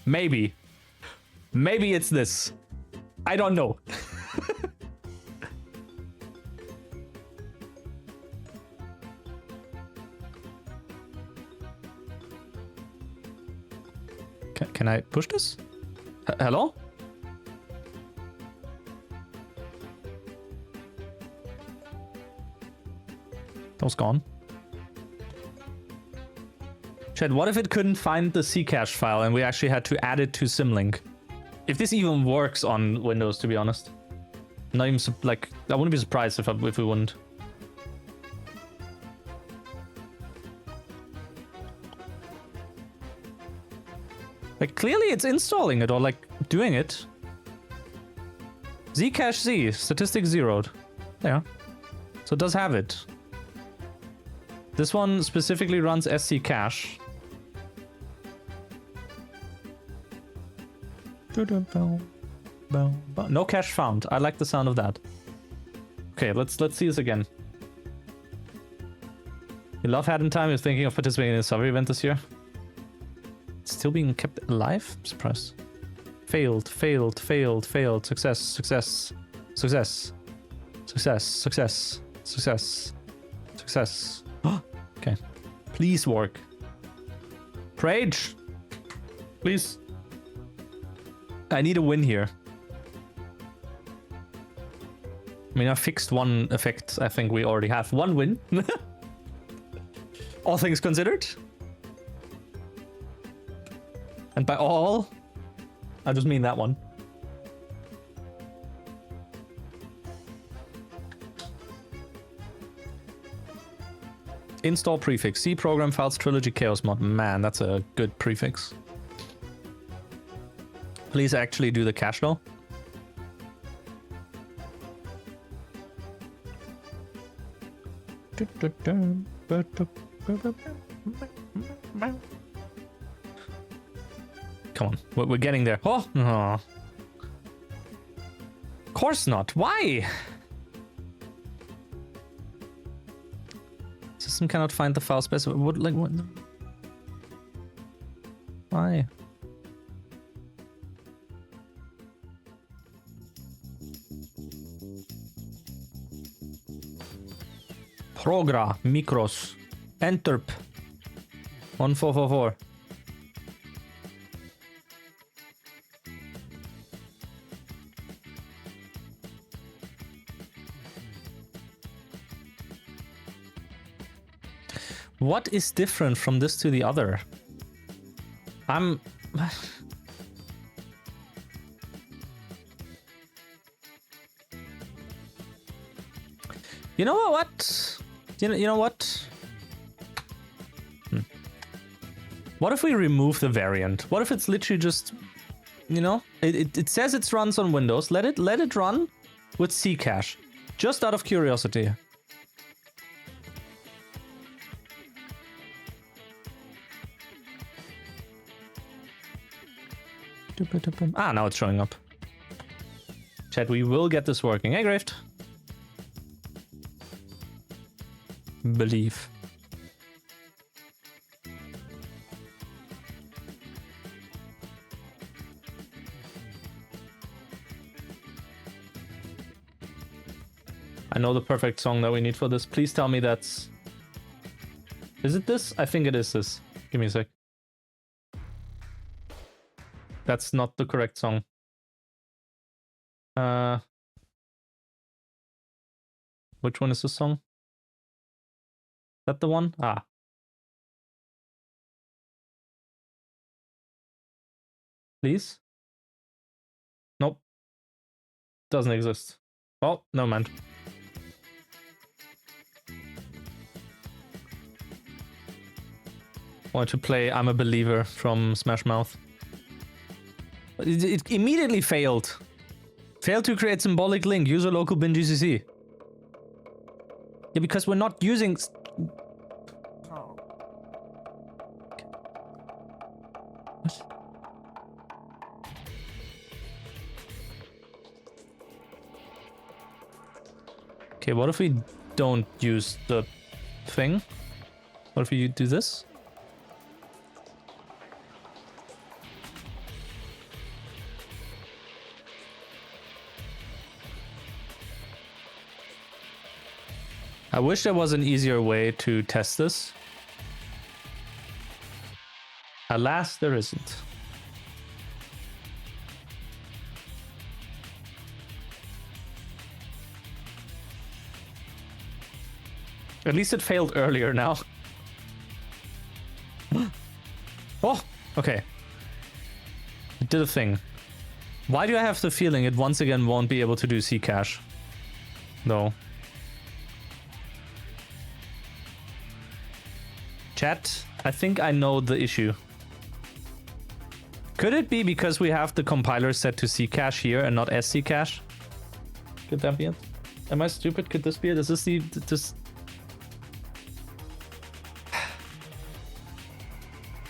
Maybe. Maybe it's this. I don't know. Can I push this? Hello? That was gone. Chat, what if it couldn't find the C cache file and we actually had to add it to Symlink? If this even works on Windows, to be honest. Not even, like, I wouldn't be surprised if we wouldn't. Like, clearly it's installing it or, like, doing it. Zcache Z, statistics zeroed. There. So it does have it. This one specifically runs SC cache. No cache found. I like the sound of that. Okay, let's see this again. You love Hat in Time. You're thinking of participating in a survey event this year. It's still being kept alive? I'm surprised. Failed. Success. Okay. Please work. Rage! Please. I need a win here. I mean, I fixed one effect. I think we already have one win. All things considered. And by all, I just mean that one. Install prefix. C program files trilogy chaos mod. Man, that's a good prefix. Please actually do the cache though. Come on, we're getting there. Oh, no. Of course not. Why? System cannot find the file space. What, like, what? Why? Progra, Micros, Enterp, 1444. What is different from this to the other? I'm... You know what? You know what? What if we remove the variant? What if it's literally just, you know, it says it runs on Windows. Let it run with Ccache, just out of curiosity. Ah, now it's showing up. Chat, we will get this working. Hey, Grift. Believe. I know the perfect song that we need for this. Please tell me that's... Is it this? I think it is this. Give me a sec. That's not the correct song. Which one is the song? Is that the one? Ah. Please? Nope. Doesn't exist. Oh, no man. Wanted to play I'm a Believer from Smash Mouth. It immediately failed. Failed to create symbolic link. Use a local bin GCC. Yeah, because we're not using... What? Okay, what if we don't use the thing? What if we do this? I wish there was an easier way to test this. Alas, there isn't. At least it failed earlier now. Oh, okay. It did a thing. Why do I have the feeling it once again won't be able to do Ccache? No. Chat, I think I know the issue. Could it be because we have the compiler set to Ccache here and not SCcache? Could that be it? Am I stupid? Could this be it? Is this the... this...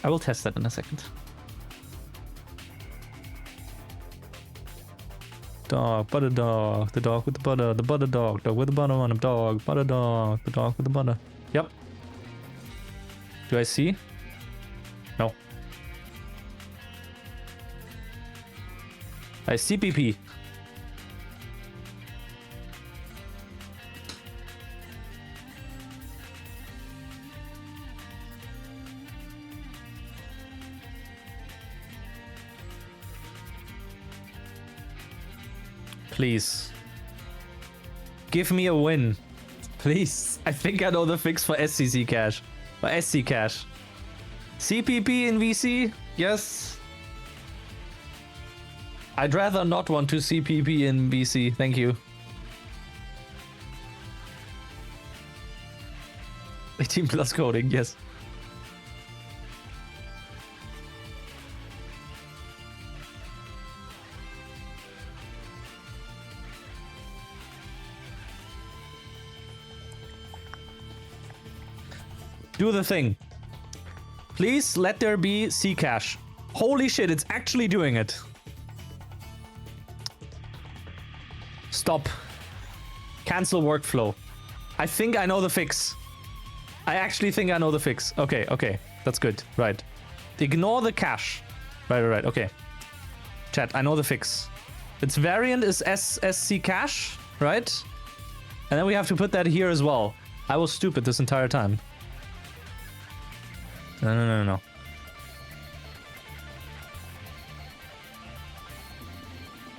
I will test that in a second. Dog, butter dog, the dog with the butter dog, dog with the butter on a dog, butter dog, the dog with the butter. Yep. Do I see? No. I see PP. Please. Give me a win. Please. I think I know the fix for SCC cash. For SC cash. CPP in VC? Yes. I'd rather not want to CPP in VC. Thank you. 18 plus coding, yes. Do the thing. Please let there be C cash. Holy shit, it's actually doing it. Stop. Cancel workflow. I think I know the fix. I actually think I know the fix. Okay, okay. That's good. Right. Ignore the cache. Right. Okay. Chat, I know the fix. Its variant is SSC cache, right? And then we have to put that here as well. I was stupid this entire time. No.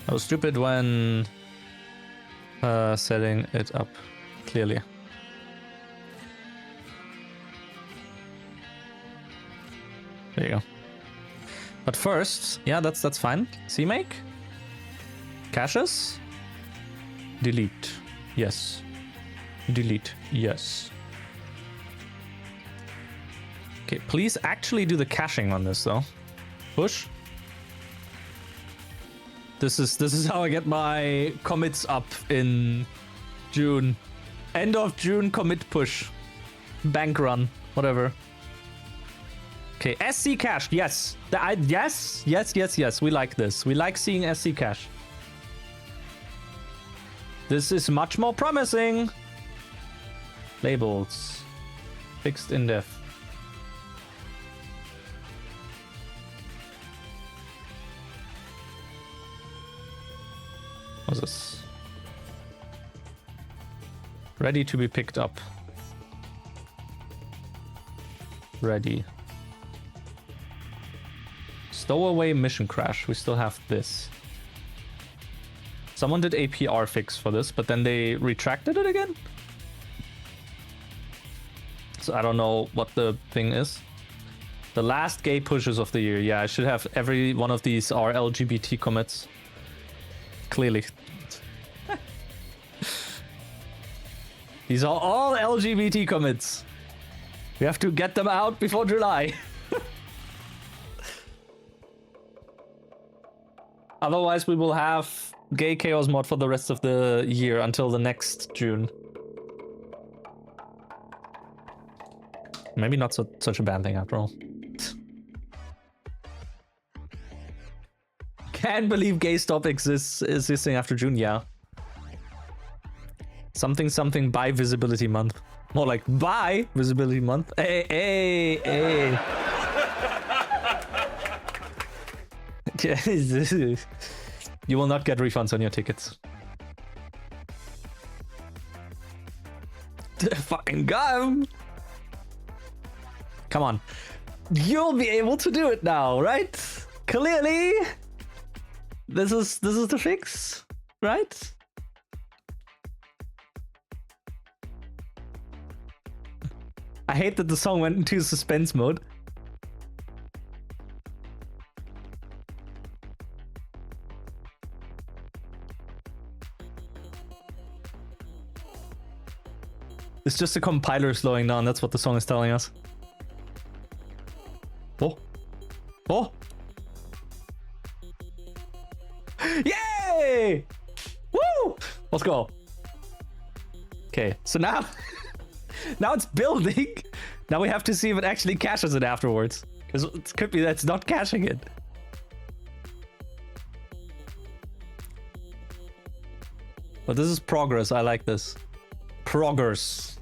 I was stupid when setting it up clearly. There you go. But first, yeah, that's fine. CMake. Caches. Delete. Yes. Delete. Yes. Okay, please actually do the caching on this though. Push. This is how I get my commits up in June. End of June commit push. Bank run. Whatever. Okay, SC cache. Yes. Yes. We like this. We like seeing SC cache. This is much more promising. Labels. Fixed in def. What's this? Ready to be picked up. Ready. Stowaway mission crash. We still have this. Someone did APR fix for this, but then they retracted it again? So I don't know what the thing is. The last gay pushes of the year. Yeah, I should have every one of these are LGBT commits. Clearly. These are all LGBT commits. We have to get them out before July. Otherwise, we will have gay chaos mod for the rest of the year until the next June. Maybe not such a bad thing after all. Can't believe gay stop existing after June, yeah. Something by visibility month. More like by visibility month. Hey. You will not get refunds on your tickets. Fucking go! Come on. You'll be able to do it now, right? Clearly. This is the fix, right? I hate that the song went into suspense mode. It's just a compiler slowing down. That's what the song is telling us. Oh! Yay! Woo! Let's go. Okay, so now... now it's building. Now we have to see if it actually caches it afterwards. Because it could be that it's not caching it. But this is progress. I like this. Progress.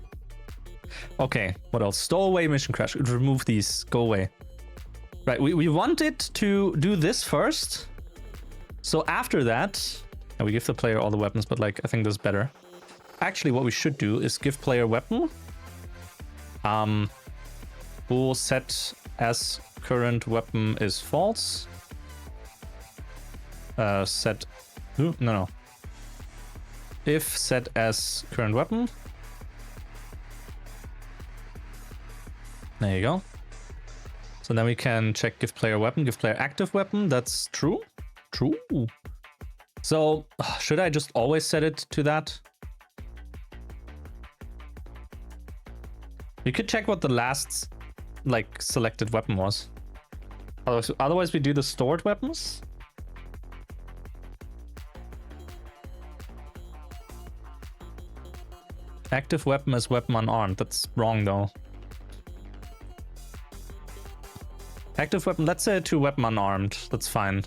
Okay, what else? Stowaway mission crash. Remove these. Go away. Right, we want it to do this first. So after that... and we give the player all the weapons, but like, I think this is better. Actually, what we should do is give player weapon. We'll set as current weapon is false. Set... no. if set as current weapon. There you go. So then we can check give player weapon, give player active weapon. That's true. True. So should I just always set it to that? We could check what the last like selected weapon was. Otherwise we do the stored weapons. Active weapon is weapon unarmed. That's wrong though. Active weapon, let's say to weapon unarmed. That's fine.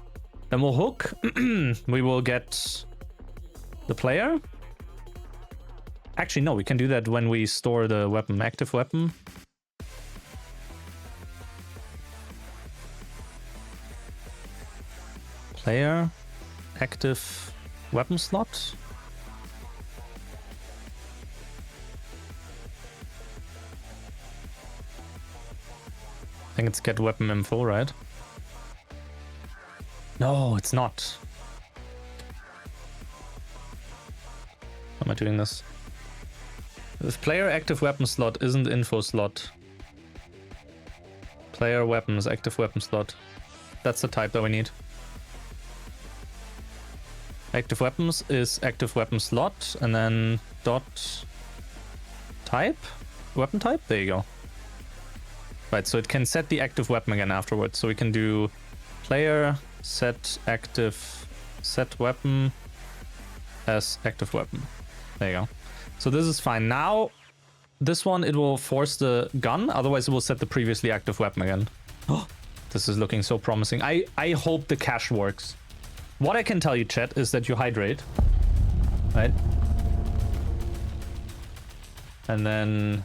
Then we'll hook. We will get the player. Actually, no, we can do that when we store the weapon. Active weapon. Player. Active weapon slot. I think it's get weapon info, right? No, it's not. How am I doing this? If player active weapon slot isn't info slot. Player weapons, active weapon slot. That's the type that we need. Active weapons is active weapon slot and then dot type? Weapon type? There you go. Right, so it can set the active weapon again afterwards. So we can do player set active set weapon as active weapon. There you go. So this is fine. Now, this one, it will force the gun. Otherwise, it will set the previously active weapon again. Oh, this is looking so promising. I hope the cache works. What I can tell you, chat, is that you hydrate. Right? And then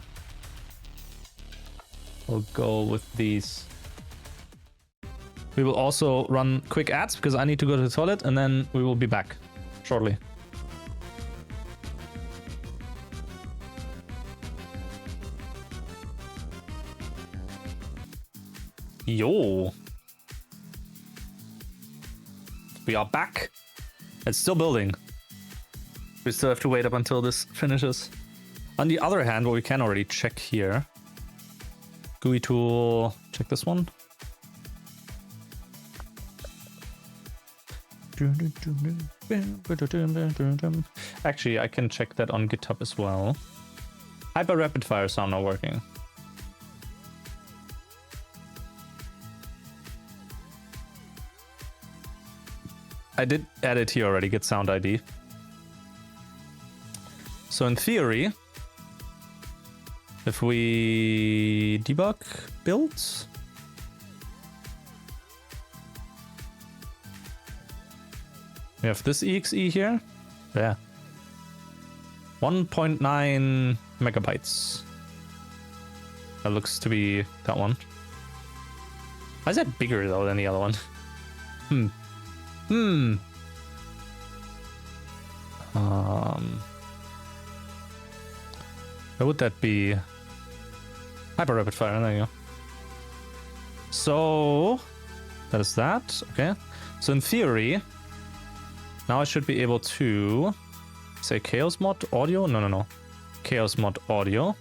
we'll go with these. We will also run quick ads because I need to go to the toilet, and then we will be back shortly. Yo. We are back. It's still building. We still have to wait up until this finishes. On the other hand, what we can already check here. GUI tool, check this one. Actually, I can check that on GitHub as well. Hyper rapid fire sound not working. I did add it here already, get sound ID. So in theory, if we debug builds, we have this exe here. Yeah. 1.9 megabytes. That looks to be that one. Why is that bigger though than the other one? Where would that be? Hyper rapid fire, there you go. So that is that. Okay. So in theory, now I should be able to say chaos mod audio. No. Chaos mod audio.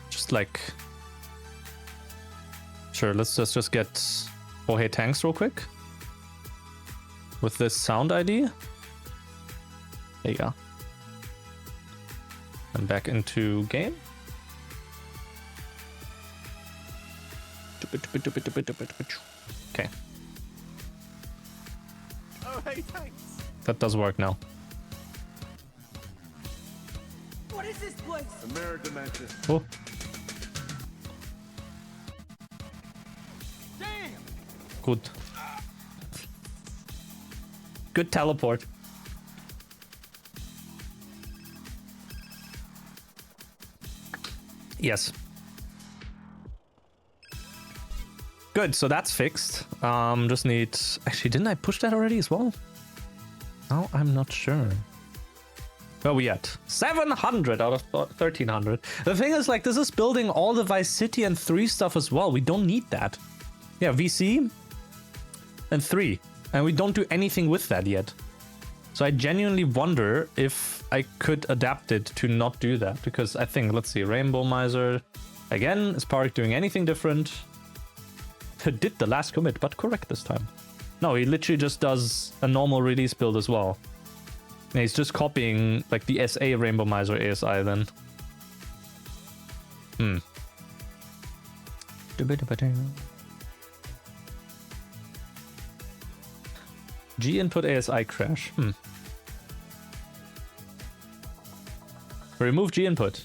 Just like, sure, let's just get Oh Hey Tanks real quick. With this sound ID. There you go. And back into game. Okay. Oh, hey, thanks. That does work now. What is this place? A mirror dimension. Oh. Damn. Good. Good teleport. Yes. Good, so that's fixed. Just need... Actually, didn't I push that already as well? No, I'm not sure. Where are we at? 700 out of 1300. The thing is, like, this is building all the Vice City and 3 stuff as well. We don't need that. Yeah, VC and 3. And we don't do anything with that yet. So I genuinely wonder if I could adapt it to not do that, because I think, let's see, Rainbow Miser, again, is Park doing anything different? Did the last commit, but correct this time. No, he literally just does a normal release build as well. And he's just copying like the SA Rainbow Miser ASI then. G input ASI crash. Remove G input.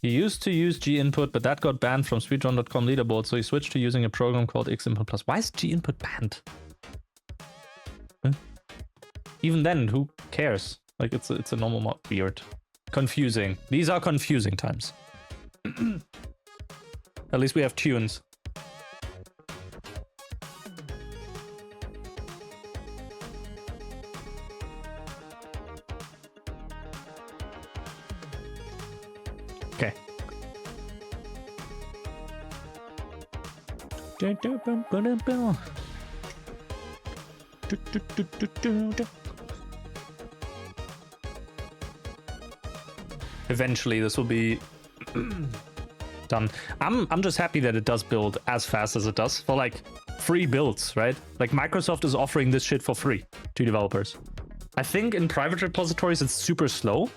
He used to use G input, but that got banned from speedrun.com leaderboard, so he switched to using a program called X input plus. Why is G input banned? Even then, who cares? Like, it's a normal mod. Weird. Confusing. These are confusing times. At least we have tunes. Okay. Eventually this will be done. I'm just happy that it does build as fast as it does for like free builds, right? Like Microsoft is offering this shit for free to developers. I think in private repositories it's super slow,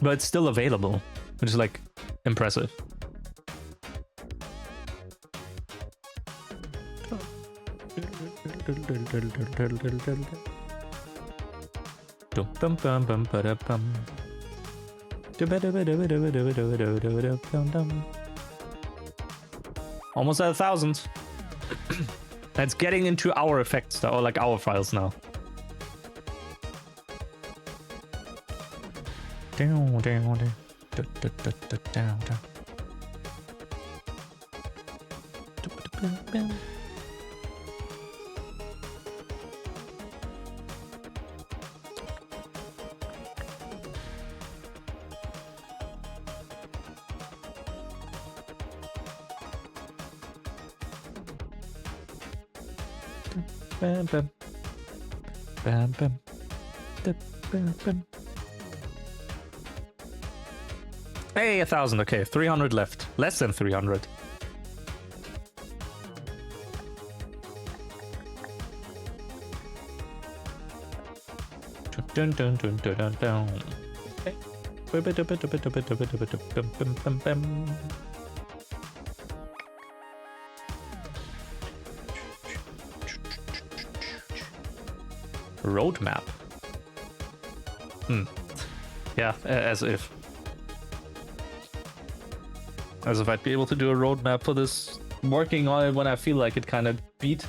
but it's still available, which is like impressive. Almost at 1,000. That's getting into our effects though, or like our files now. Bam, bam. Bam, bam. Bam, bam. Hey, 1,000. Okay, 300 left. Less than 300. Dun, dun, dun, dun, dun, dun. Roadmap. Yeah, as if. As if I'd be able to do a roadmap for this. Working on it when I feel like it kind of beat.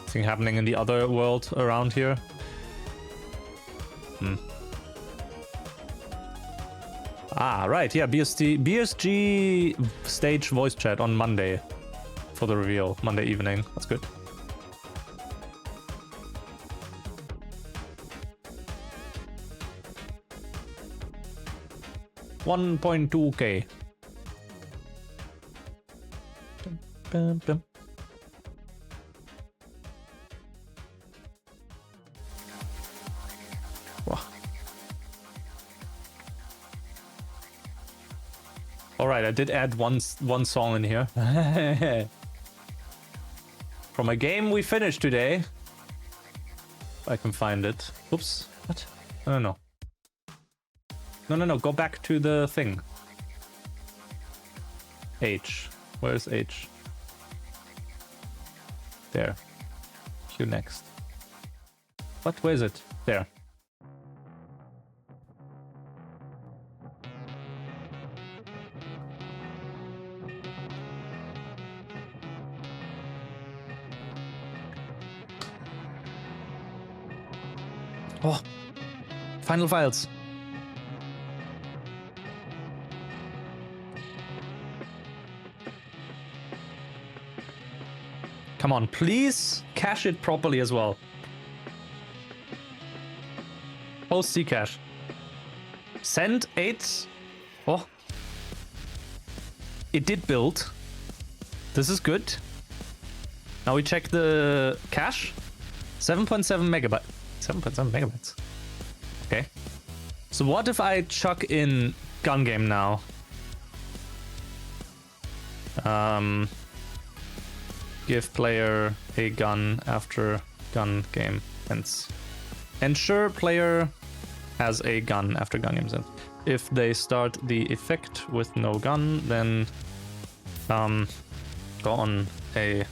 Thing happening in the other world around here. Ah, right, yeah, BSG stage voice chat on Monday for the reveal, Monday evening. That's good. $1.2K. Bum, bum. Alright, I did add one song in here. From a game we finished today. If I can find it. Oops. What? No. No. Go back to the thing. H. Where's H? There. Q next. What? Where is it? There. Oh, final files. Come on, please cache it properly as well. Post C cache. Send 8. Oh. It did build. This is good. Now we check the cache. 7.7 megabyte. 7.7 megabytes. Okay. So what if I chuck in gun game now? Give player a gun after gun game ends. Ensure player has a gun after gun game ends. If they start the effect with no gun, then go on a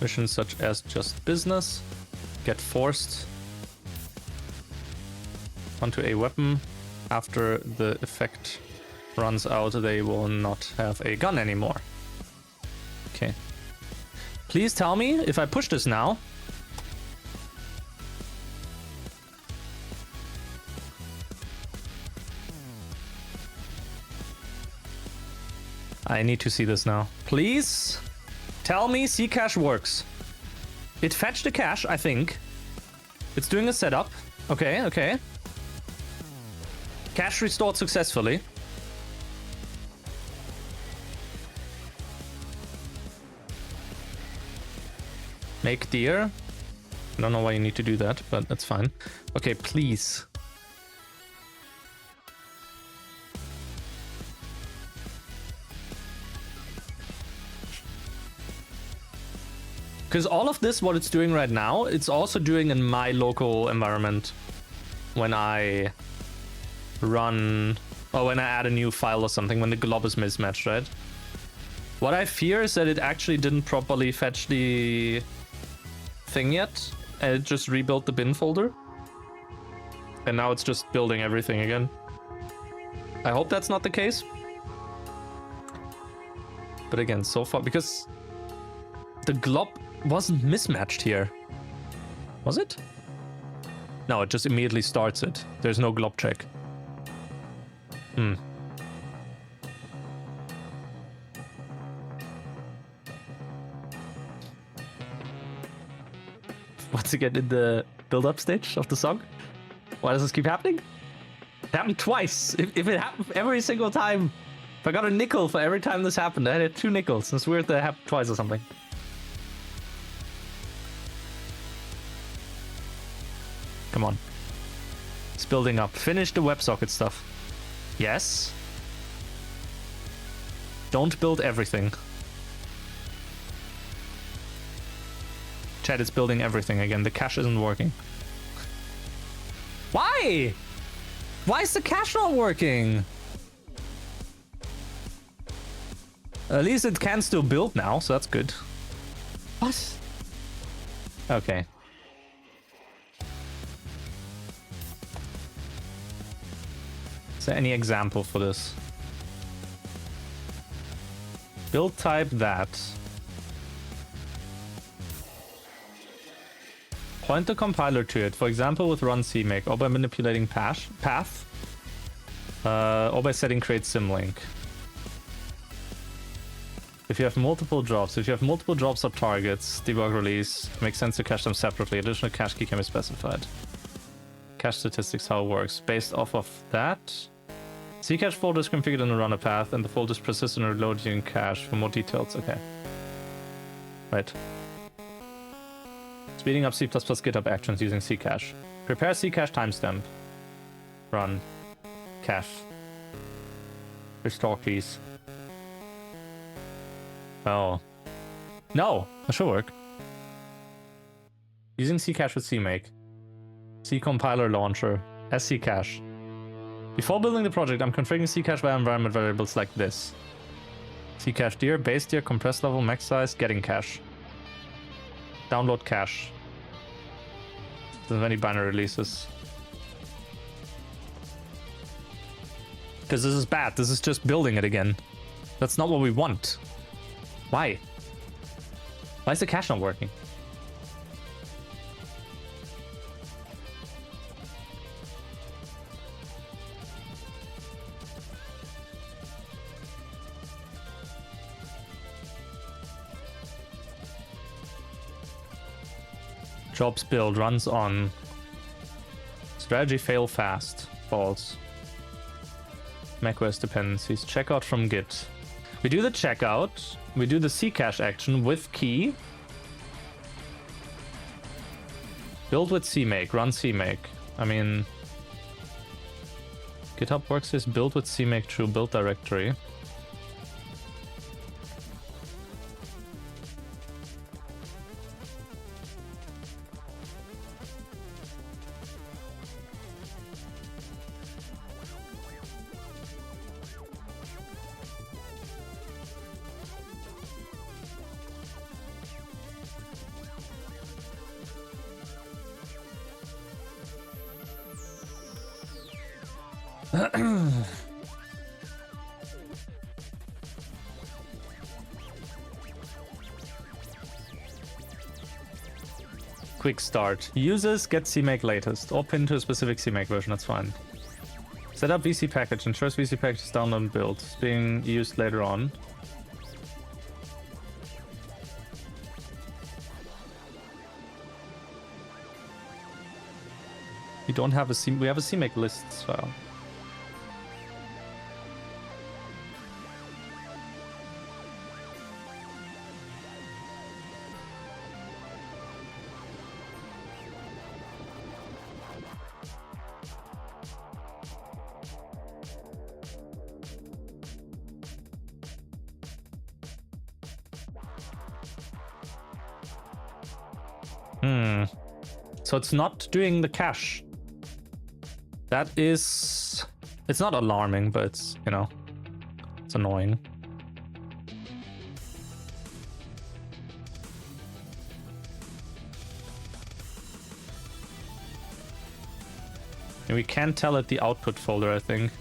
mission such as just business, get forced onto a weapon. After the effect runs out, they will not have a gun anymore. Okay. Please tell me if I push this now. I need to see this now. Please tell me C cache works. It fetched a cache, I think. It's doing a setup. Okay, okay. Cache restored successfully. Make deer. I don't know why you need to do that, but that's fine. Okay, please. Because all of this, what it's doing right now, it's also doing in my local environment when I run, or when I add a new file or something, when the glob is mismatched, right? What I fear is that it actually didn't properly fetch the thing yet, and it just rebuilt the bin folder. And now it's just building everything again. I hope that's not the case. But again, so far, because the glob wasn't mismatched here. Was it? No, it just immediately starts it. There's no glob check. Once again in the build-up stage of the song. Why does this keep happening? It happened twice. If it happened every single time, if I got a nickel for every time this happened, I had 2 nickels. It's weird that it happened twice or something. Come on. It's building up. Finish the WebSocket stuff. Yes. Don't build everything. Chat, it's building everything again. The cache isn't working. Why? Why is the cache not working? At least it can still build now, so that's good. What? Okay. Is there any example for this? Build type that. Point the compiler to it, for example with run cmake, or by manipulating path, or by setting create symlink. If you have multiple jobs or targets, debug release, makes sense to cache them separately. Additional cache key can be specified. Cache statistics, how it works. Based off of that, Ccache folder is configured in the runner path, and the folder is persistent and reloaded in cache. For more details, okay. Right. Speeding up C++ GitHub actions using Ccache. Prepare Ccache timestamp. Run. Cache. Restore keys. Oh. No! That should work. Using Ccache with cmake. C compiler launcher. Sccache. Before building the project, I'm configuring Ccache via environment variables like this. Ccache dir, base dir, compress level, max size, getting cache. Download cache. Doesn't have any binary releases. Because this is bad. This is just building it again. That's not what we want. Why? Why is the cache not working? Jobs build runs on. Strategy fail fast. False. macOS dependencies. Checkout from Git. We do the checkout. We do the Ccache action with key. Build with CMake. Run CMake. I mean, GitHub Workspace build with CMake true build directory. Quick start. Users get CMake latest or pin to a specific CMake version. That's fine. Set up VC package. Ensures VC package is download and build. It's being used later on. We don't have a C. We have a CMake lists file. So it's not doing the cache. That is... It's not alarming, but it's, you know, it's annoying. And we can tell it the output folder, I think.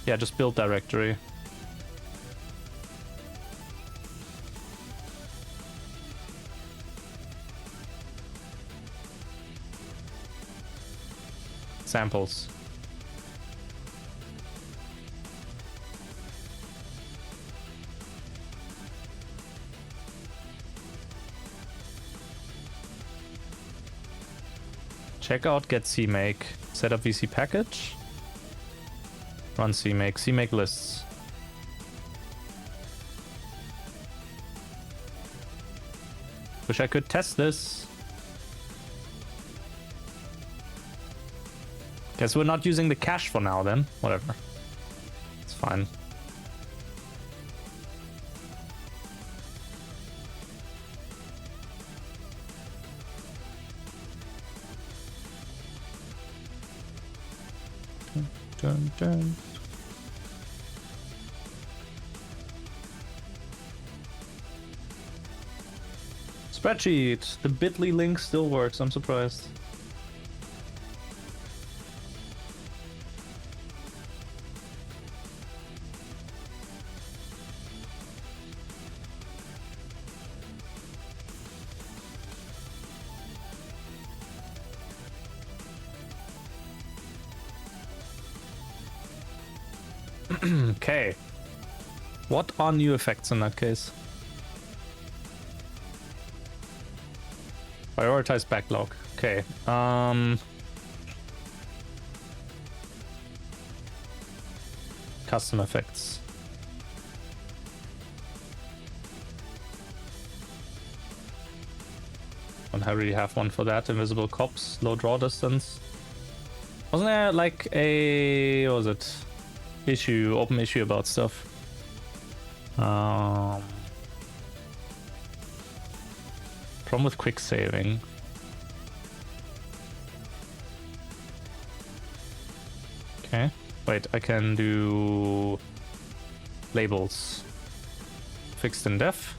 Yeah, just build directory. Samples. Checkout, get CMake, set up VC package, run CMake, CMake lists. Wish I could test this. Guess we're not using the cache for now then. Whatever. It's fine. Dun, dun, dun. Spreadsheet. The bit.ly link still works. I'm surprised. Okay. What are new effects in that case? Prioritize backlog. Okay. Custom effects. Don't really have one for that. Invisible cops, low draw distance. Wasn't there like a... what was it? Open issue about stuff. Problem with quick saving. Okay. Wait, I can do labels. Fixed in def.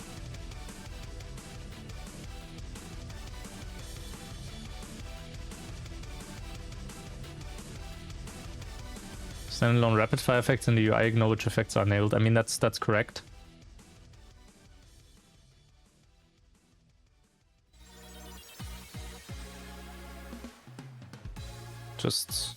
Standalone rapid fire effects in the UI ignore which effects are enabled. I mean, that's correct. Just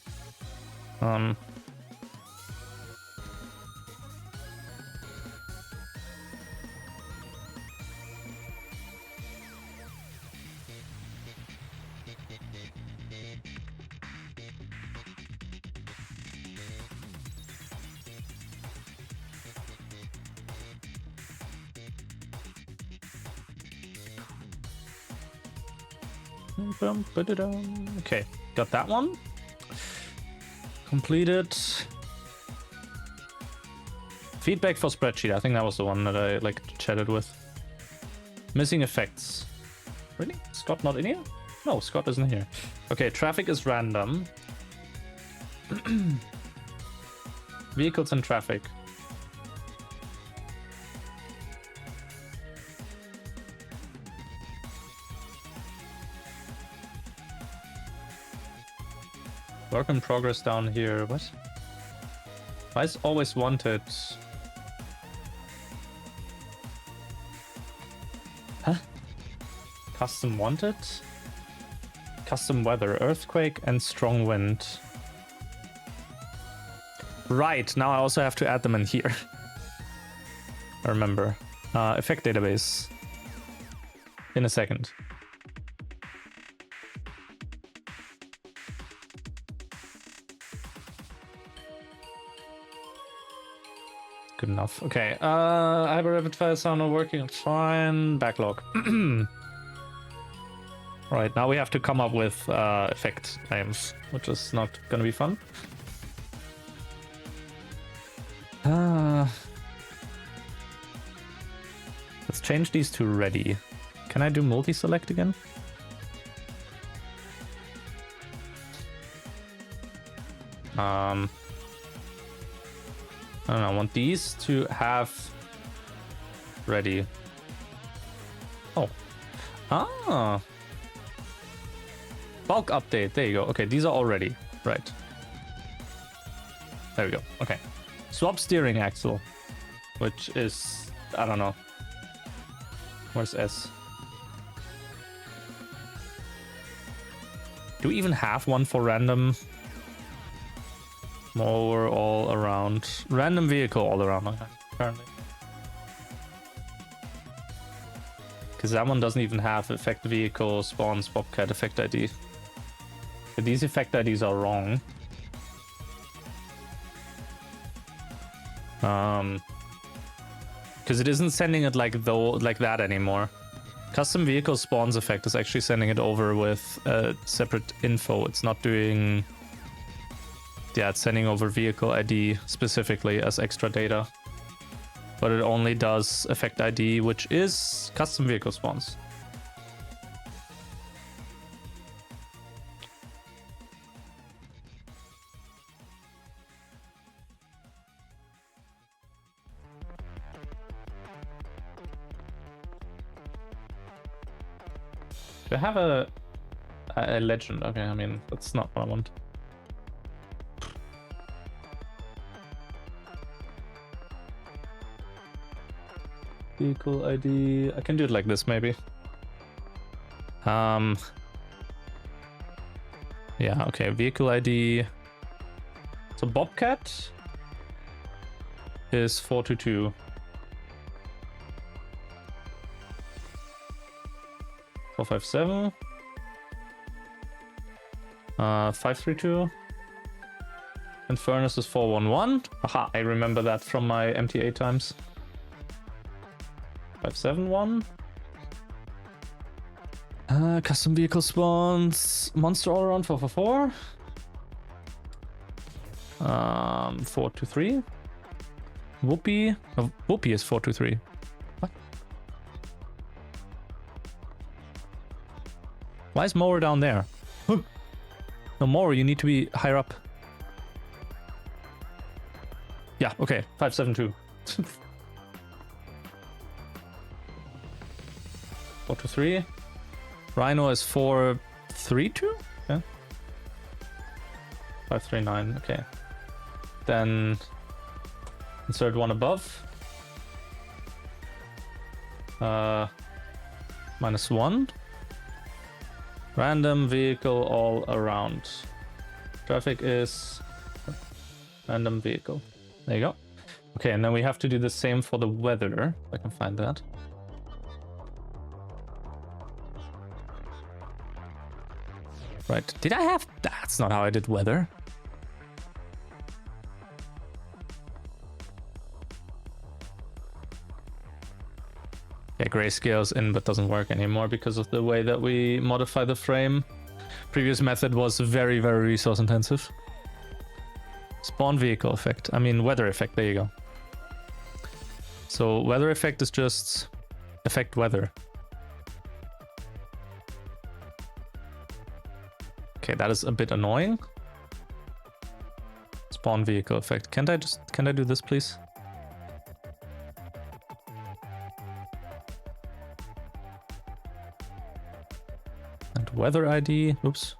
okay, got that one. Completed. Feedback for spreadsheet. I think that was the one that I like chatted with. Missing effects. Really? Scott not in here? No, Scott isn't here. Okay, traffic is random. Vehicles and traffic. Work in progress down here. What? Why is always wanted? Huh? Custom wanted? Custom weather, earthquake and strong wind. Right, now I also have to add them in here. I remember. Effect database. In a second. Good enough. Okay, hyper rapid fire sound not working. Fine. Backlog. Right, now we have to come up with effect names, which is not gonna be fun. Let's change these to ready. Can I do multi-select again? I don't know, I want these to have ready. Oh. Ah. Bulk update. There you go. Okay, these are all ready. Right. There we go. Okay. Swap steering axle. Which is... I don't know. Where's S? Do we even have one for random? Mower all around. Random vehicle all around, apparently. Because that one doesn't even have effect vehicle spawns Bobcat effect ID. But these effect IDs are wrong. Because it isn't sending it like that anymore. Custom vehicle spawns effect is actually sending it over with separate info. It's not doing... Yeah, it's sending over vehicle ID specifically as extra data. But it only does effect ID, which is custom vehicle spawns. Do I have a legend? Okay, I mean, that's not what I want. Vehicle ID. I can do it like this, maybe. Yeah, okay. Vehicle ID. So Bobcat is 422. 457. 532. And Furnace is 411. Aha, I remember that from my MTA times. 571. Custom vehicle spawns. Monster all around 444. 423. Whoopi. Oh, Whoopi is 423. What? Why is Mower down there? No, Mower, you need to be higher up. Yeah, okay. 572. 423. Rhino is 432? Yeah. 539, okay. Then insert one above. -1. Random vehicle all around. Traffic is random vehicle. There you go. Okay, and then we have to do the same for the weather. If I can find that. Right. Did I have... That's not how I did weather. Yeah, grayscale's in but doesn't work anymore because of the way that we modify the frame. Previous method was very, very resource intensive. Spawn vehicle effect. I mean, weather effect. There you go. So weather effect is just affect weather. Okay, that is a bit annoying. Spawn vehicle effect. Can I do this, please? And weather ID. Oops.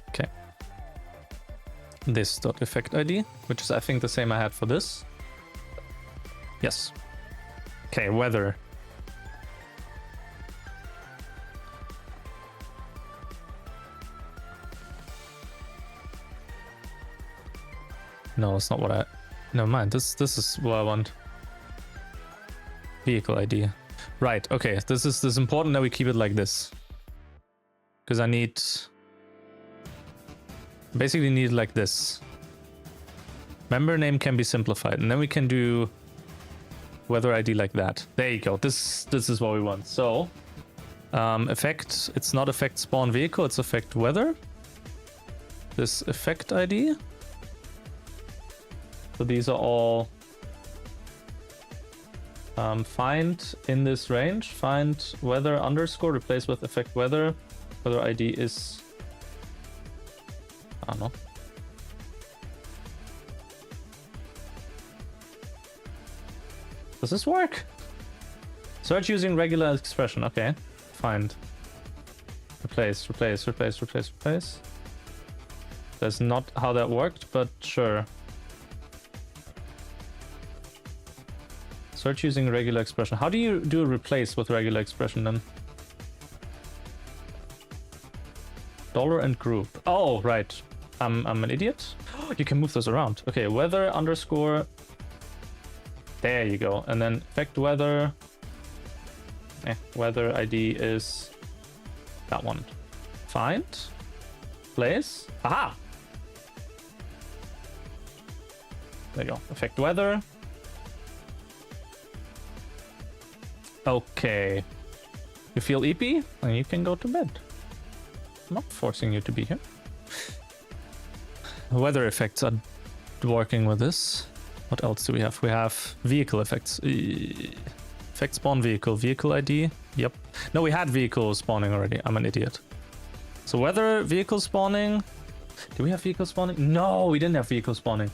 Okay. This dot effect ID, which is I think the same I had for this. Yes. Okay, weather. No, it's not what I... Never mind, this is what I want. Vehicle ID. Right, okay, this is important that we keep it like this. Because I need... Basically need like this. Member name can be simplified, and then we can do weather ID like that. There you go. This is what we want. So effect, it's not effect spawn vehicle, it's effect weather. This effect ID. So these are all find in this range. Find weather underscore, replace with effect weather. Weather ID is, I don't know. Does this work? Search using regular expression. Okay. Find. Replace. That's not how that worked, but sure. Search using regular expression. How do you do a replace with regular expression then? Dollar and group. Oh, right. I'm an idiot. You can move those around. Okay, weather underscore. There you go. And then effect weather. Weather ID is that one. Find. Place. Aha! There you go. Effect weather. Okay. You feel EP? Then you can go to bed. I'm not forcing you to be here. Weather effects are working with this. What else do we have? We have vehicle effects. Effect spawn vehicle. Vehicle ID. Yep. No, we had vehicle spawning already. I'm an idiot. So weather vehicle spawning. Do we have vehicle spawning? No, we didn't have vehicle spawning.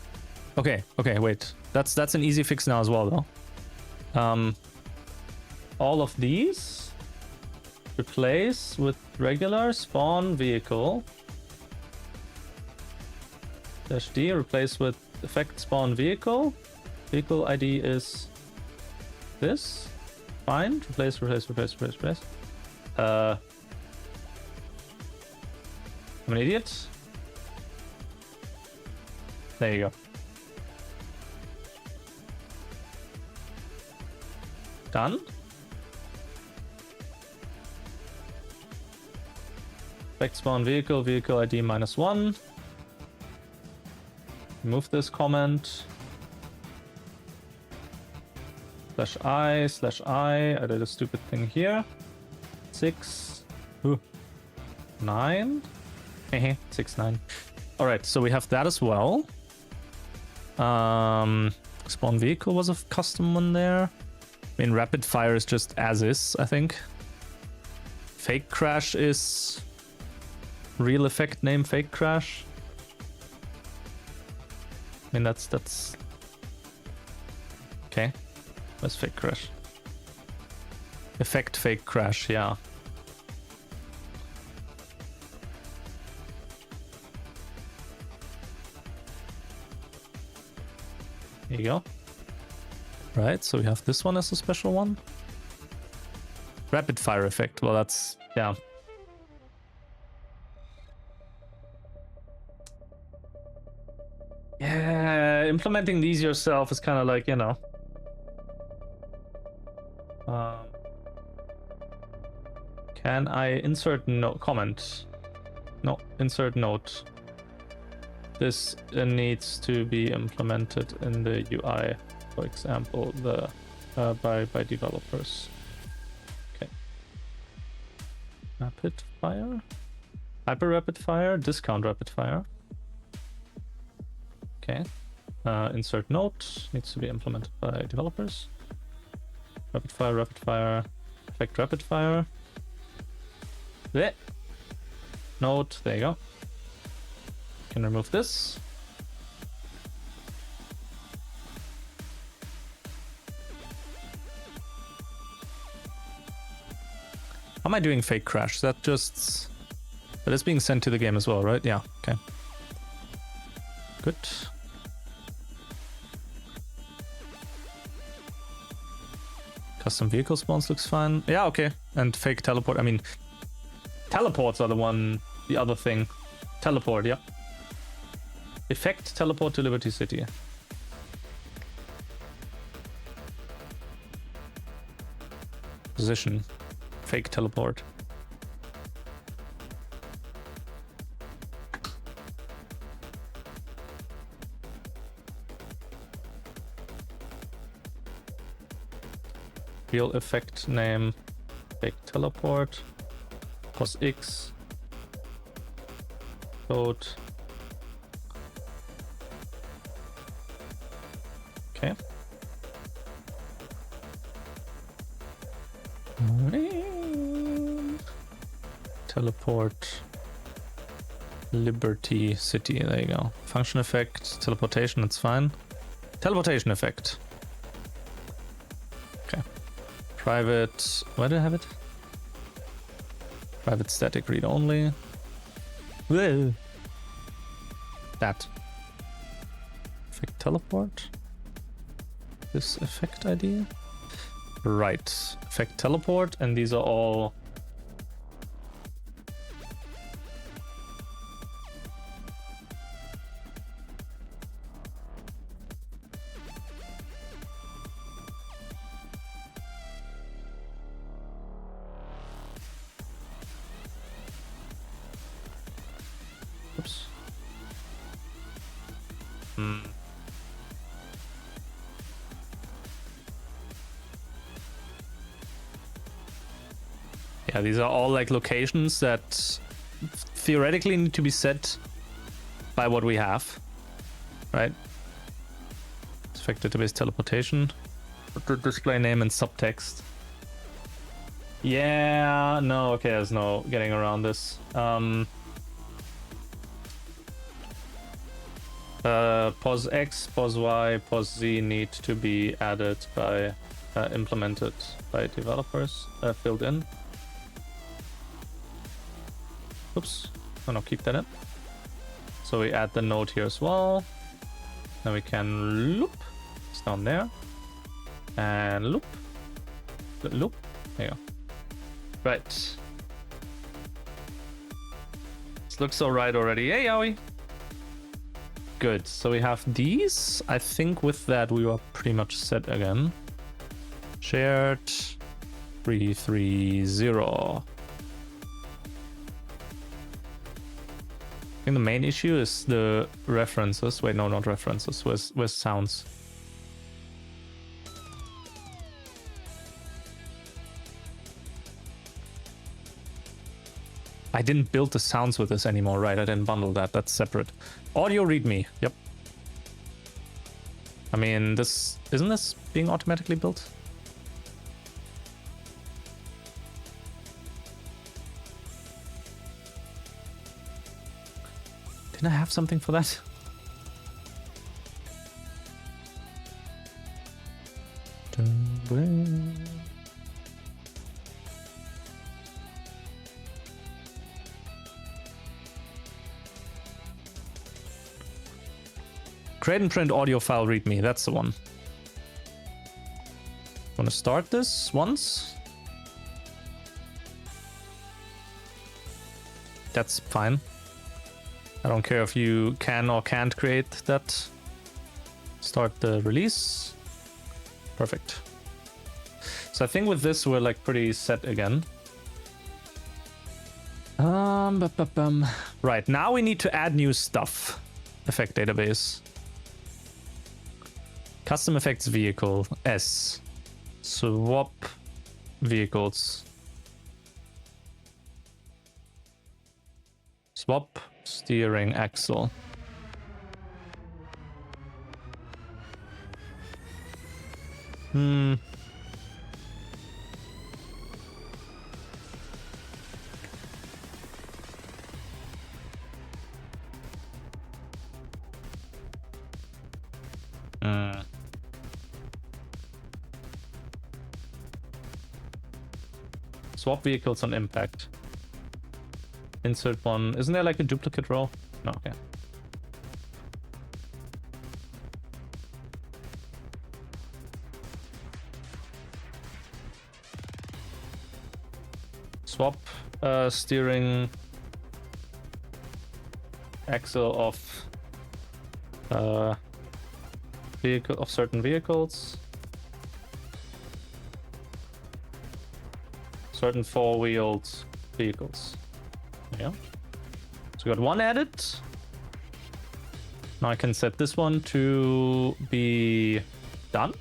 Okay, wait. That's an easy fix now as well though. All of these replace with regular spawn vehicle. -D replace with effect spawn vehicle. Vehicle ID is this. Find. Replace. I'm an idiot. There you go. Done. Effect spawn vehicle. Vehicle ID -1. Remove this comment. /I. I did a stupid thing here. 6. 9. 6, 9. Alright, so we have that as well. Spawn vehicle was a custom one there. I mean, rapid fire is just as is, I think. Fake crash is real effect name fake crash. I mean, that's okay. Where's fake crash? Effect fake crash, yeah. There you go. Right, so we have this one as a special one. Rapid fire effect. Well, that's, yeah. Yeah, implementing these yourself is kind of like, you know. Can I insert note comment? No, insert note. This needs to be implemented in the UI, for example, the by developers. Okay. Rapid fire, hyper rapid fire, discount rapid fire. Okay. Insert note needs to be implemented by developers. Rapid fire, effect rapid fire. There. Note, there you go. Can remove this. How am I doing fake crash? Is that just... But it's being sent to the game as well, right? Yeah, okay. Good. Custom vehicle spawns looks fine. Yeah, okay. And fake teleport. I mean, teleports are the other thing. Teleport, yeah. Effect teleport to Liberty City. Position. Fake teleport. Real effect name. Fake teleport. Pos X. Code. Okay. Teleport Liberty City. There you go. Function effect, teleportation, it's fine. Teleportation effect. Okay. Private. Where do I have it? Private static read only. Whoa. That. Effect teleport. This effect ID. Right. Effect teleport, and these are all. Oops. Yeah, these are all like locations that theoretically need to be set by what we have, right? Effect database teleportation, display name and subtext. Yeah, no, okay, there's no getting around this. Pos X, pos Y, pos Z need to be added by, implemented by developers, filled in. Oops, oh no, keep that in. So we add the node here as well. Then we can loop, it's down there. And loop, loop, there you go. Right. This looks alright already. Hey, Yowie. Good, so we have these. I think with that we are pretty much set again. Shared 330. I think the main issue is the references. Wait, no, not references. Where's sounds? I didn't build the sounds with this anymore, right? I didn't bundle that. That's separate. Audio readme. Yep. I mean, this isn't this being automatically built? Didn't I have something for that? Create and print audio file readme. That's the one. Want to start this once? That's fine. I don't care if you can or can't create that. Start the release. Perfect. So I think with this we're like pretty set again. Right, now we need to add new stuff. Effect database. Custom effects vehicle. S. Swap vehicles. Swap steering axle. Swap vehicles on impact. Insert one. Isn't there like a duplicate row? No, okay. Swap steering axle of vehicle of certain vehicles. Certain four-wheeled vehicles. Yeah. So we got one added. Now I can set this one to be done.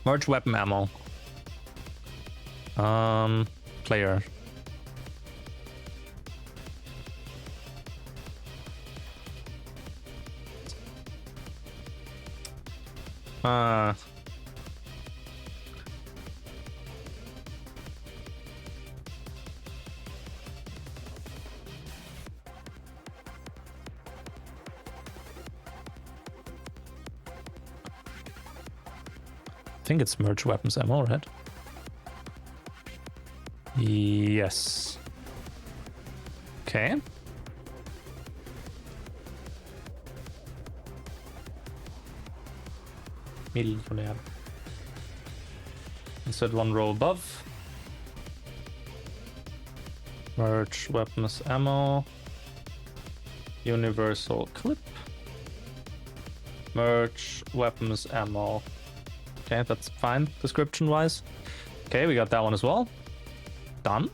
Merge weapon ammo. Player. I think it's merge weapons ammo, right? Yes. Okay. Insert one row above. Merge weapons ammo. Universal clip. Merge weapons ammo. Okay, that's fine description wise. Okay, we got that one as well. Done.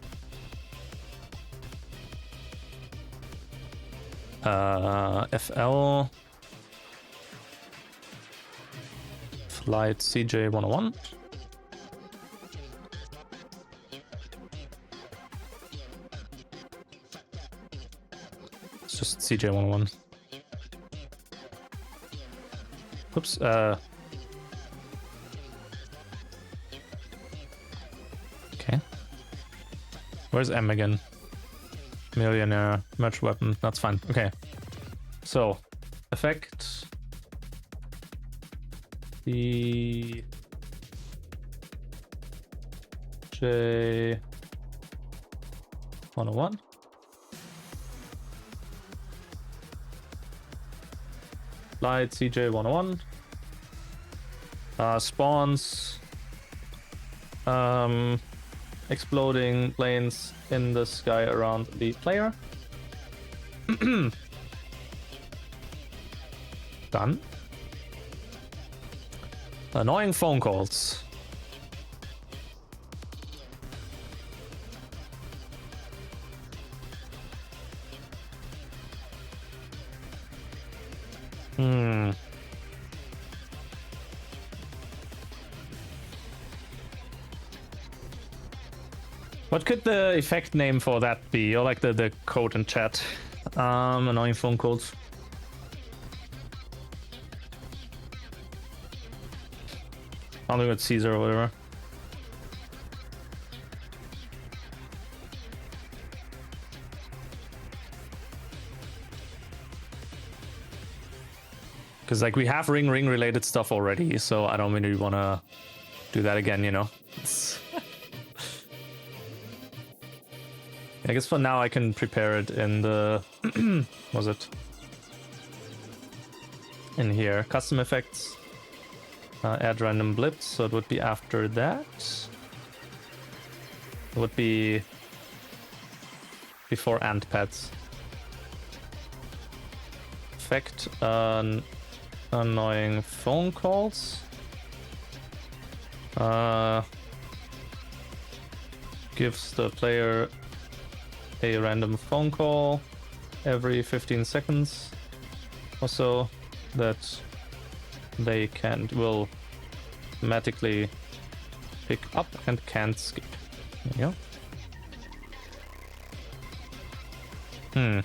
FL flight CJ101. It's just CJ101. Oops. Okay. Where's M again? Millionaire, merge weapon. That's fine. Okay. So, effect. The J 101. Light CJ 101. Spawns. Exploding planes in the sky around the player. Done. Annoying phone calls. What could the effect name for that be? Or like the code in chat. Annoying phone calls. Something with Caesar or whatever. Because like we have ring related stuff already, so I don't really want to do that again, you know. I guess for now I can prepare it in the was it in here. Custom effects. Add random blips, so it would be after that. It would be before ant pads. Effect annoying phone calls. Gives the player a random phone call every 15 seconds or so that they will automatically pick up and can't skip. There you go.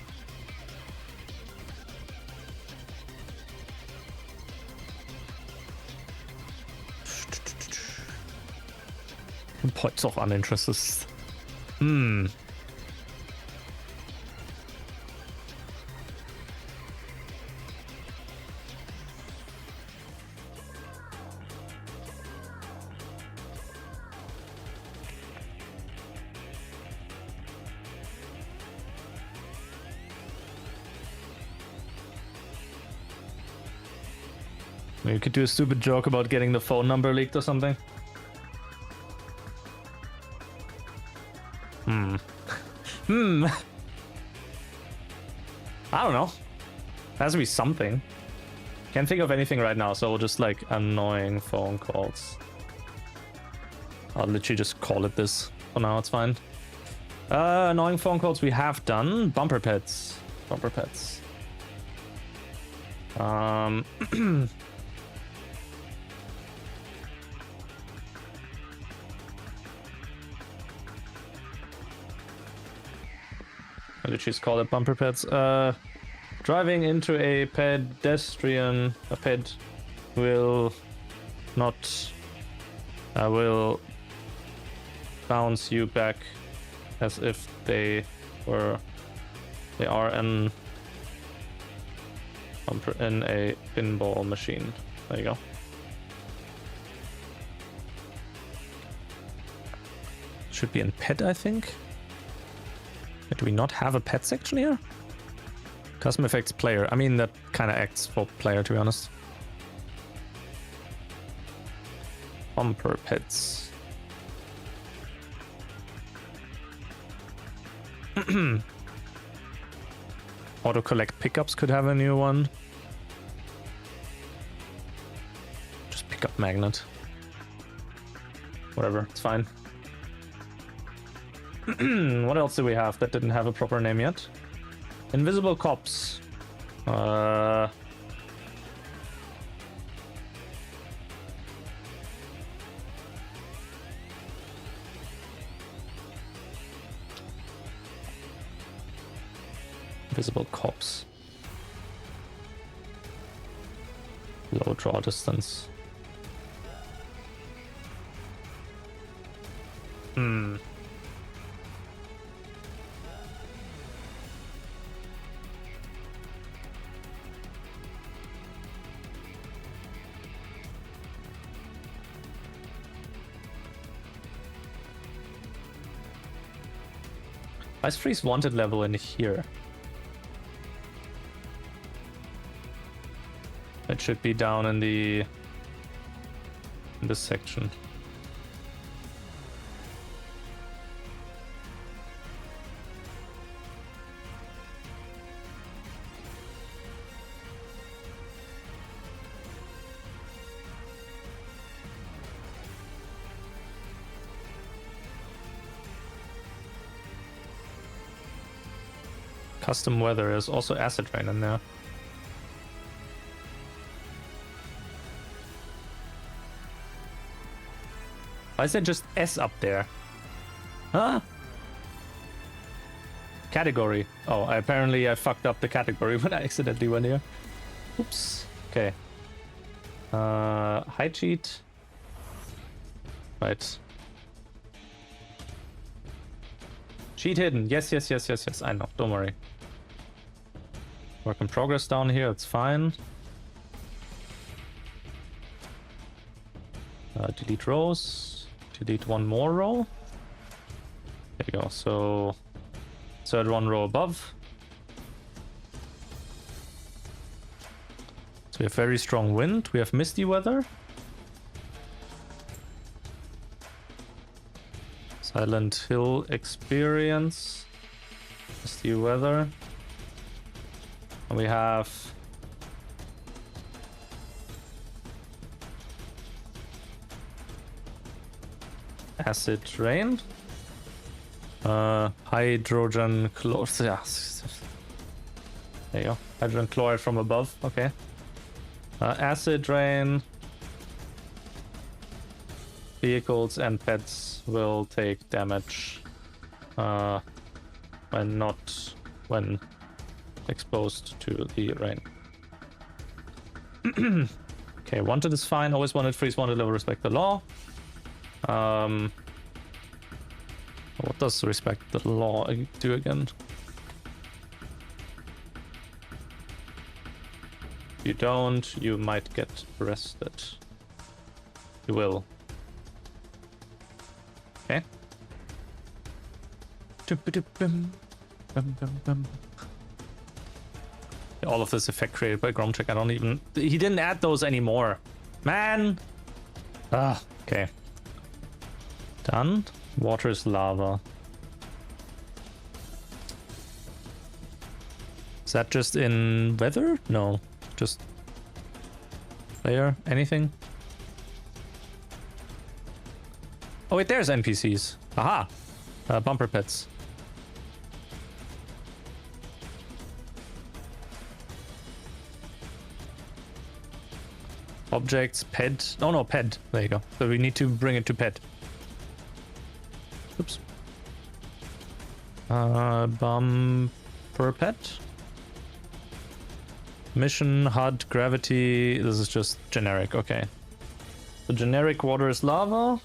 Points of uninterest. You could do a stupid joke about getting the phone number leaked or something. I don't know. Has to be something. Can't think of anything right now, so we'll just like annoying phone calls. I'll literally just call it this. For now, it's fine. Annoying phone calls we have done. Bumper pets. Bumper pets. What did she call it? Bumper pets. Driving into a pedestrian, a ped will not will bounce you back as if they are in a pinball machine. There you go. Should be in pet, I think. Do we not have a pet section here? Custom effects player. I mean, that kind of acts for player, to be honest. Bumper pets. Auto collect pickups could have a new one. Just pickup magnet. Whatever, it's fine. What else do we have that didn't have a proper name yet? Invisible cops. Invisible cops. Low draw distance. Ice Freeze wanted level in here. It should be down in this section. Custom weather is also acid rain in there. Why is there just S up there? Huh? Category. Oh, apparently I fucked up the category when I accidentally went here. Oops. Okay. High cheat. Right. Cheat hidden. Yes. I know. Don't worry. Work in progress down here. It's fine. Delete rows. Delete one more row. There you go. So, third one row above. Let's we have very strong wind. We have misty weather. Silent Hill experience. Misty weather. And we have acid rain. Hydrogen chloride. Yeah. There you go. Hydrogen chloride from above. Okay. Acid rain. Vehicles and pets will take damage when exposed to the rain. Okay, wanted is fine. Always wanted, freeze wanted, level respect the law. What does respect the law do again? If you don't, you might get arrested. You will. Okay. All of this effect created by Gromcheck. I don't even... He didn't add those anymore. Man! Ah, okay. Done. Water is lava. Is that just in weather? No. Just... player? Anything? Oh wait, there's NPCs. Aha! Bumper pets. Objects, pet. Oh no, pet. There you go. So we need to bring it to pet. Oops. Bumper pet. Mission, HUD, gravity. This is just generic. Okay. The generic water is lava.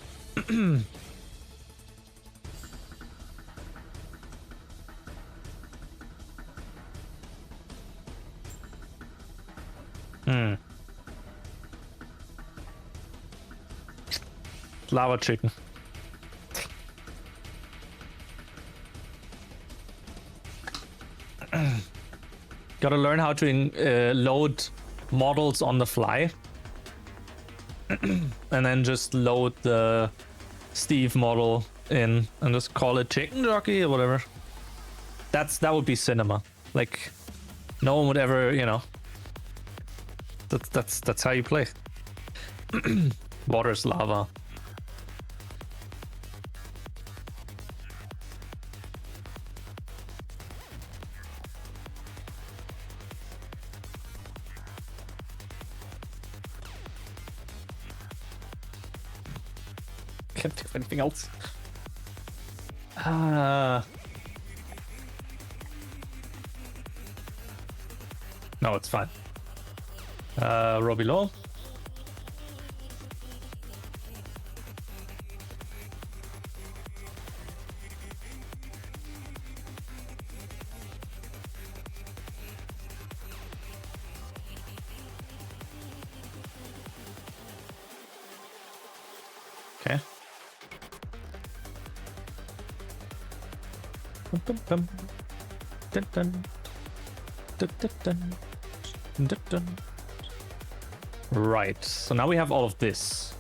Lava chicken. Gotta learn how to load models on the fly. And then just load the Steve model in and just call it chicken jockey or whatever. That would be cinema. Like no one would ever, you know. That's how you play. Water's lava. Can't think of anything else. No, it's fine. Row below. Okay. Dun, dun. Dun, dun, dun. Dun, dun. Right, so now we have all of this.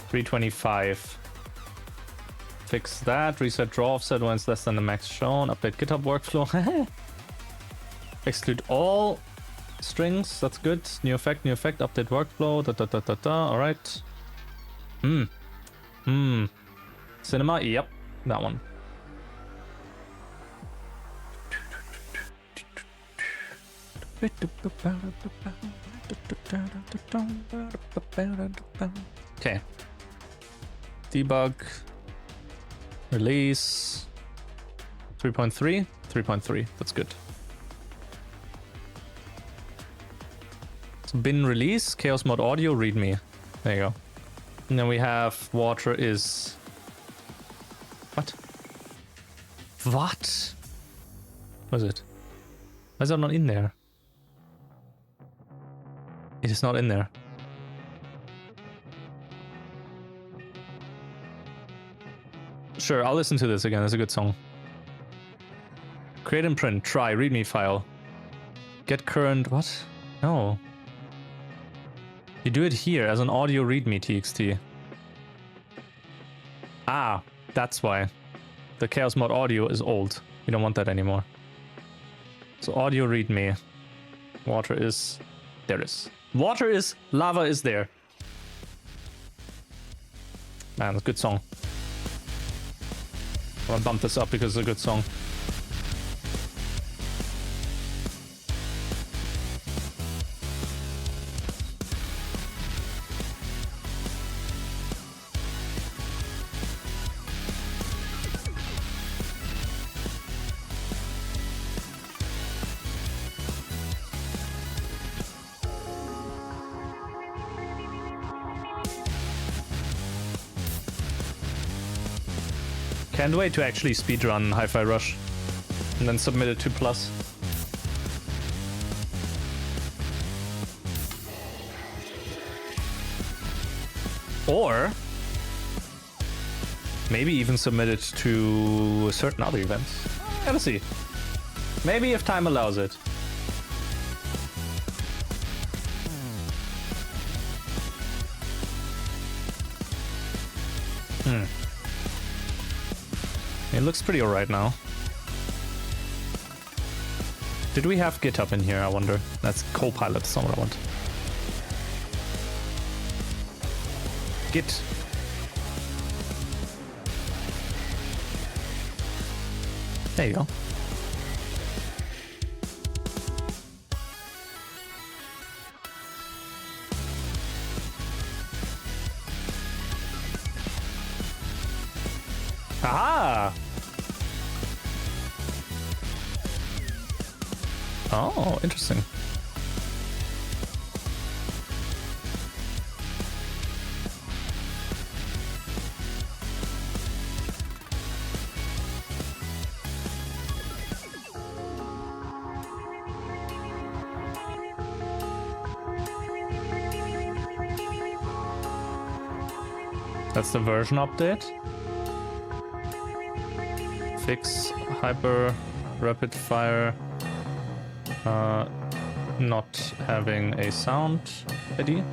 325. Fix that. Reset draw offset when it's less than the max shown. Update GitHub workflow. Exclude all strings. That's good. New effect. Update workflow. All right. Cinema. Yep, that one. Okay. Debug. Release. 3.3. 3.3. That's good. So bin release. Chaos mod audio. Readme. There you go. And then we have water is... What? What? What is it? Why is that not in there? It is not in there. Sure, I'll listen to this again. It's a good song. Create and print. Try. Readme file. Get current, what? No. You do it here as an audio readme txt. Ah, that's why. The Chaos Mod audio is old. You don't want that anymore. So audio readme. Water is... There is. Water is... Lava is there. Man, it's a good song. I want to bump this up because it's a good song. Can't wait to actually speedrun Hi-Fi Rush and then submit it to Plus. Or maybe even submit it to certain other events. Gotta see. Maybe if time allows it. It looks pretty alright now. Did we have GitHub in here, I wonder? That's Copilot, that's not what I want. Git. There you go. Aha! Oh, interesting. That's the version update. Fix hyper rapid fire not having a sound ID.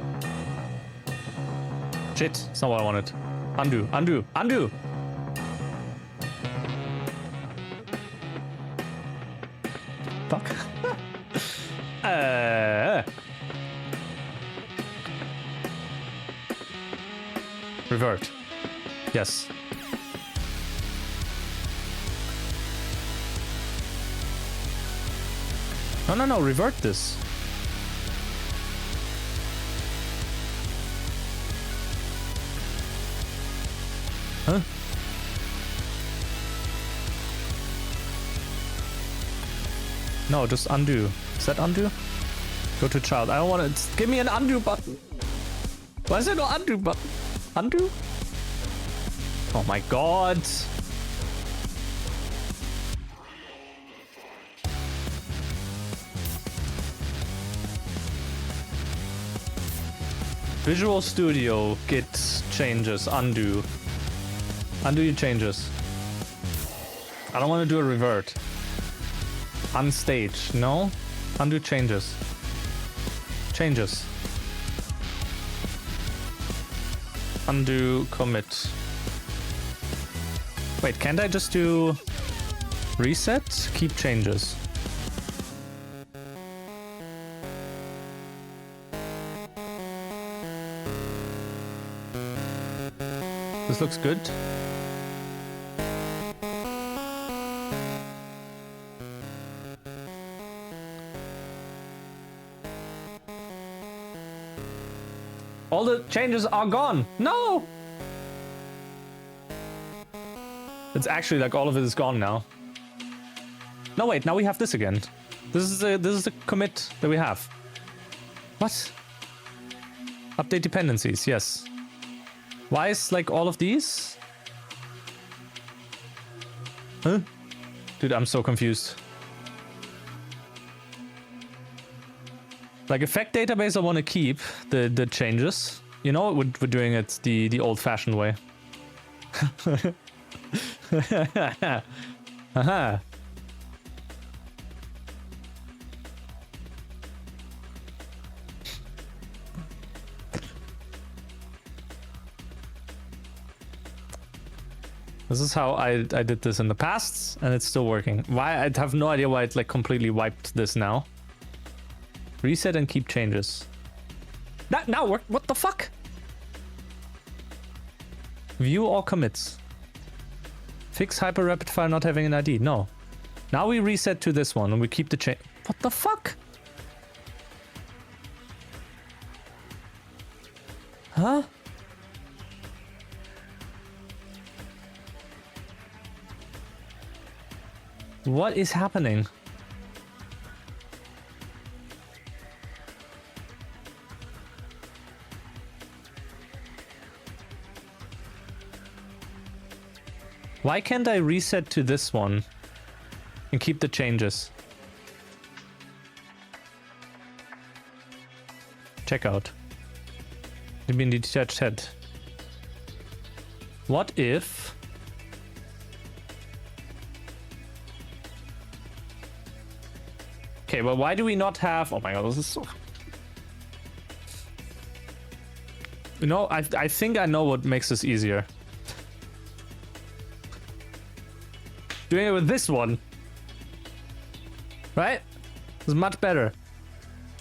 Shit, it's not what I wanted. Undo, undo, undo! Fuck. Revert. Yes. No, revert this. Huh? No, just undo. Is that undo? Go to child. I don't want to... Give me an undo button. Why is there no undo button? Undo? Oh my god. Visual Studio, git changes, undo. Undo your changes. I don't want to do a revert. Unstage, no? Undo changes. Changes. Undo commit. Wait, can't I just do reset? Keep changes. This looks good. All the changes are gone. No! It's actually like all of it is gone now. No, wait, now we have this again. This is the commit that we have. What? Update dependencies, yes. Why is like all of these? Huh? Dude, I'm so confused. Like effect database I want to keep the changes. You know, we're doing it the old-fashioned way. Aha. This is how I did this in the past, and it's still working. Why? I have no idea why it like completely wiped this now. Reset and keep changes. That now work. What the fuck? View all commits. Fix hyper rapid fire not having an ID. No. Now we reset to this one and we keep the change. What the fuck? Huh? What is happening? Why can't I reset to this one and keep the changes? Checkout. You mean the detached head? What if... Okay, well, why do we not have... Oh my god, this is so... You know, I think I know what makes this easier. Doing it with this one. Right? It's much better.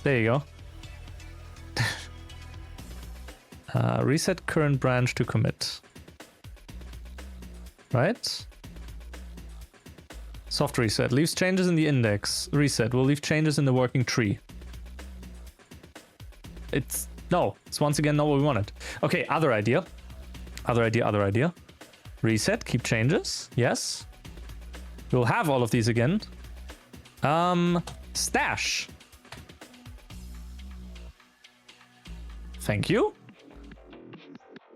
There you go. Reset current branch to commit. Right? Soft reset. Leaves changes in the index. Reset. Will leave changes in the working tree. It's... No. It's once again not what we wanted. Okay, other idea. Other idea. Reset. Keep changes. Yes. We'll have all of these again. Stash. Thank you.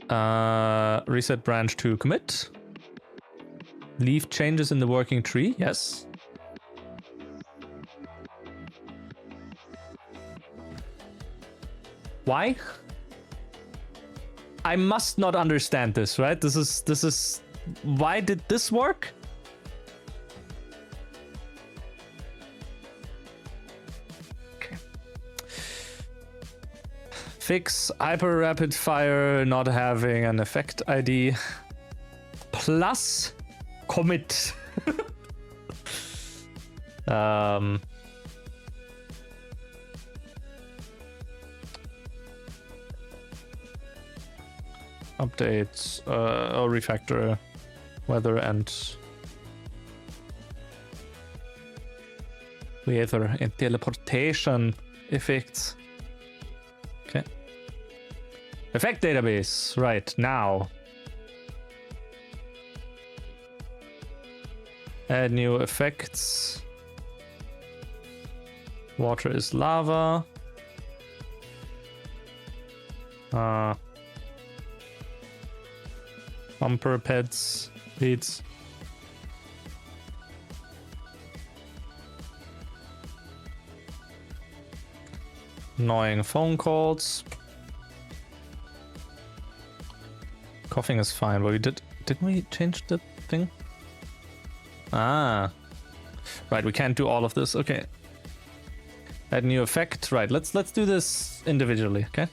Reset branch to commit. Leave changes in the working tree. Yes. Why? I must not understand this, right? This is why did this work? Okay. Fix hyper rapid fire not having an effect ID plus commit. Updates or refactor weather and weather and teleportation effects. Okay. Effect database right now. Add new effects. Water is lava. Bumper pads, leads. Annoying phone calls. Coughing is fine, but didn't we change the thing? Ah. Right, we can't do all of this. Okay. Add new effect. Right, let's do this individually, okay?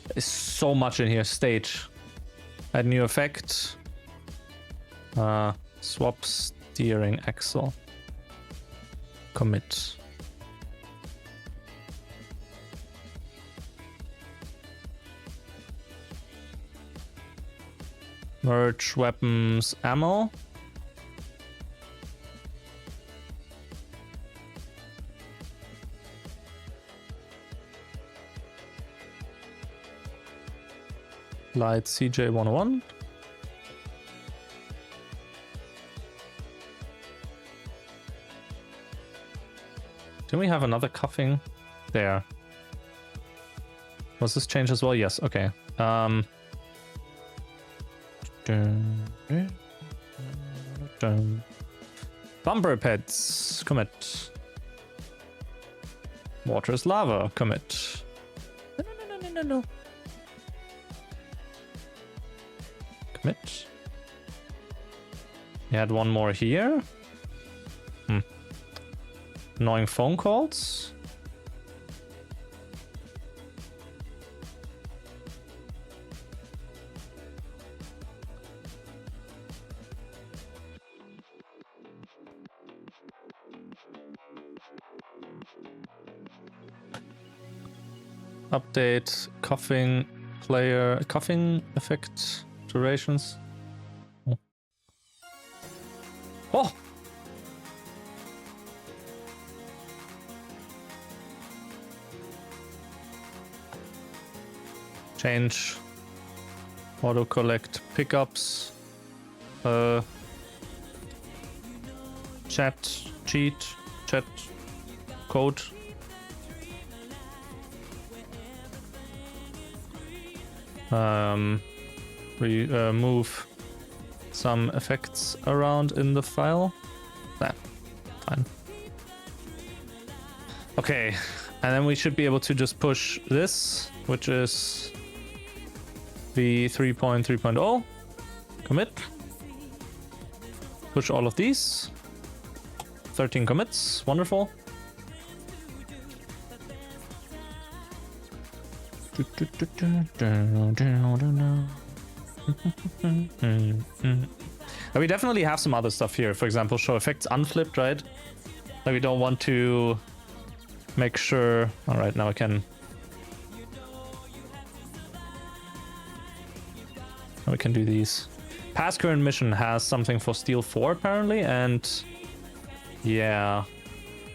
There's so much in here. Stage. Add new effect. Swap steering axle. Commit. Merge weapons ammo. Light CJ101. Do we have another cuffing? There. Was this changed as well? Yes, okay. Bumper pads, commit. Water is lava, commit. No. Commit. You had one more here. Annoying phone calls. update coughing effect durations. Oh! Change auto collect pickups. Chat code. Move some effects around in the file. Nah, fine. Okay, and then we should be able to just push this, which is the 3.3.0. Commit. Push all of these. 13 commits. Wonderful. We definitely have some other stuff here. For example, show effects unflipped, right? Like we don't want to make sure. All right, now I can. Now we can do these. Past current mission has something for Steel 4 apparently, and yeah,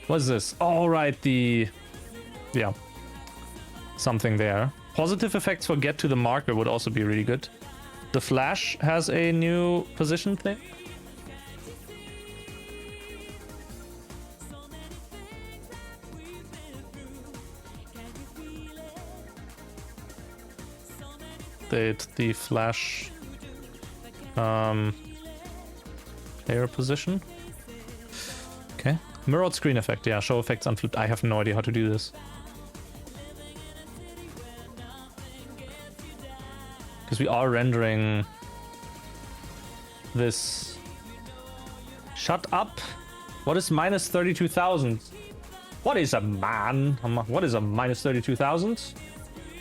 what's this? All right, yeah, something there. Positive effects for get to the marker would also be really good. The Flash has a new position thing. The Flash player position. Okay. Mirrored screen effect. Yeah, show effects unflipped. I have no idea how to do this. Because we are rendering this. Shut up. What is minus 32,000? What is a man? What is a minus 32,000?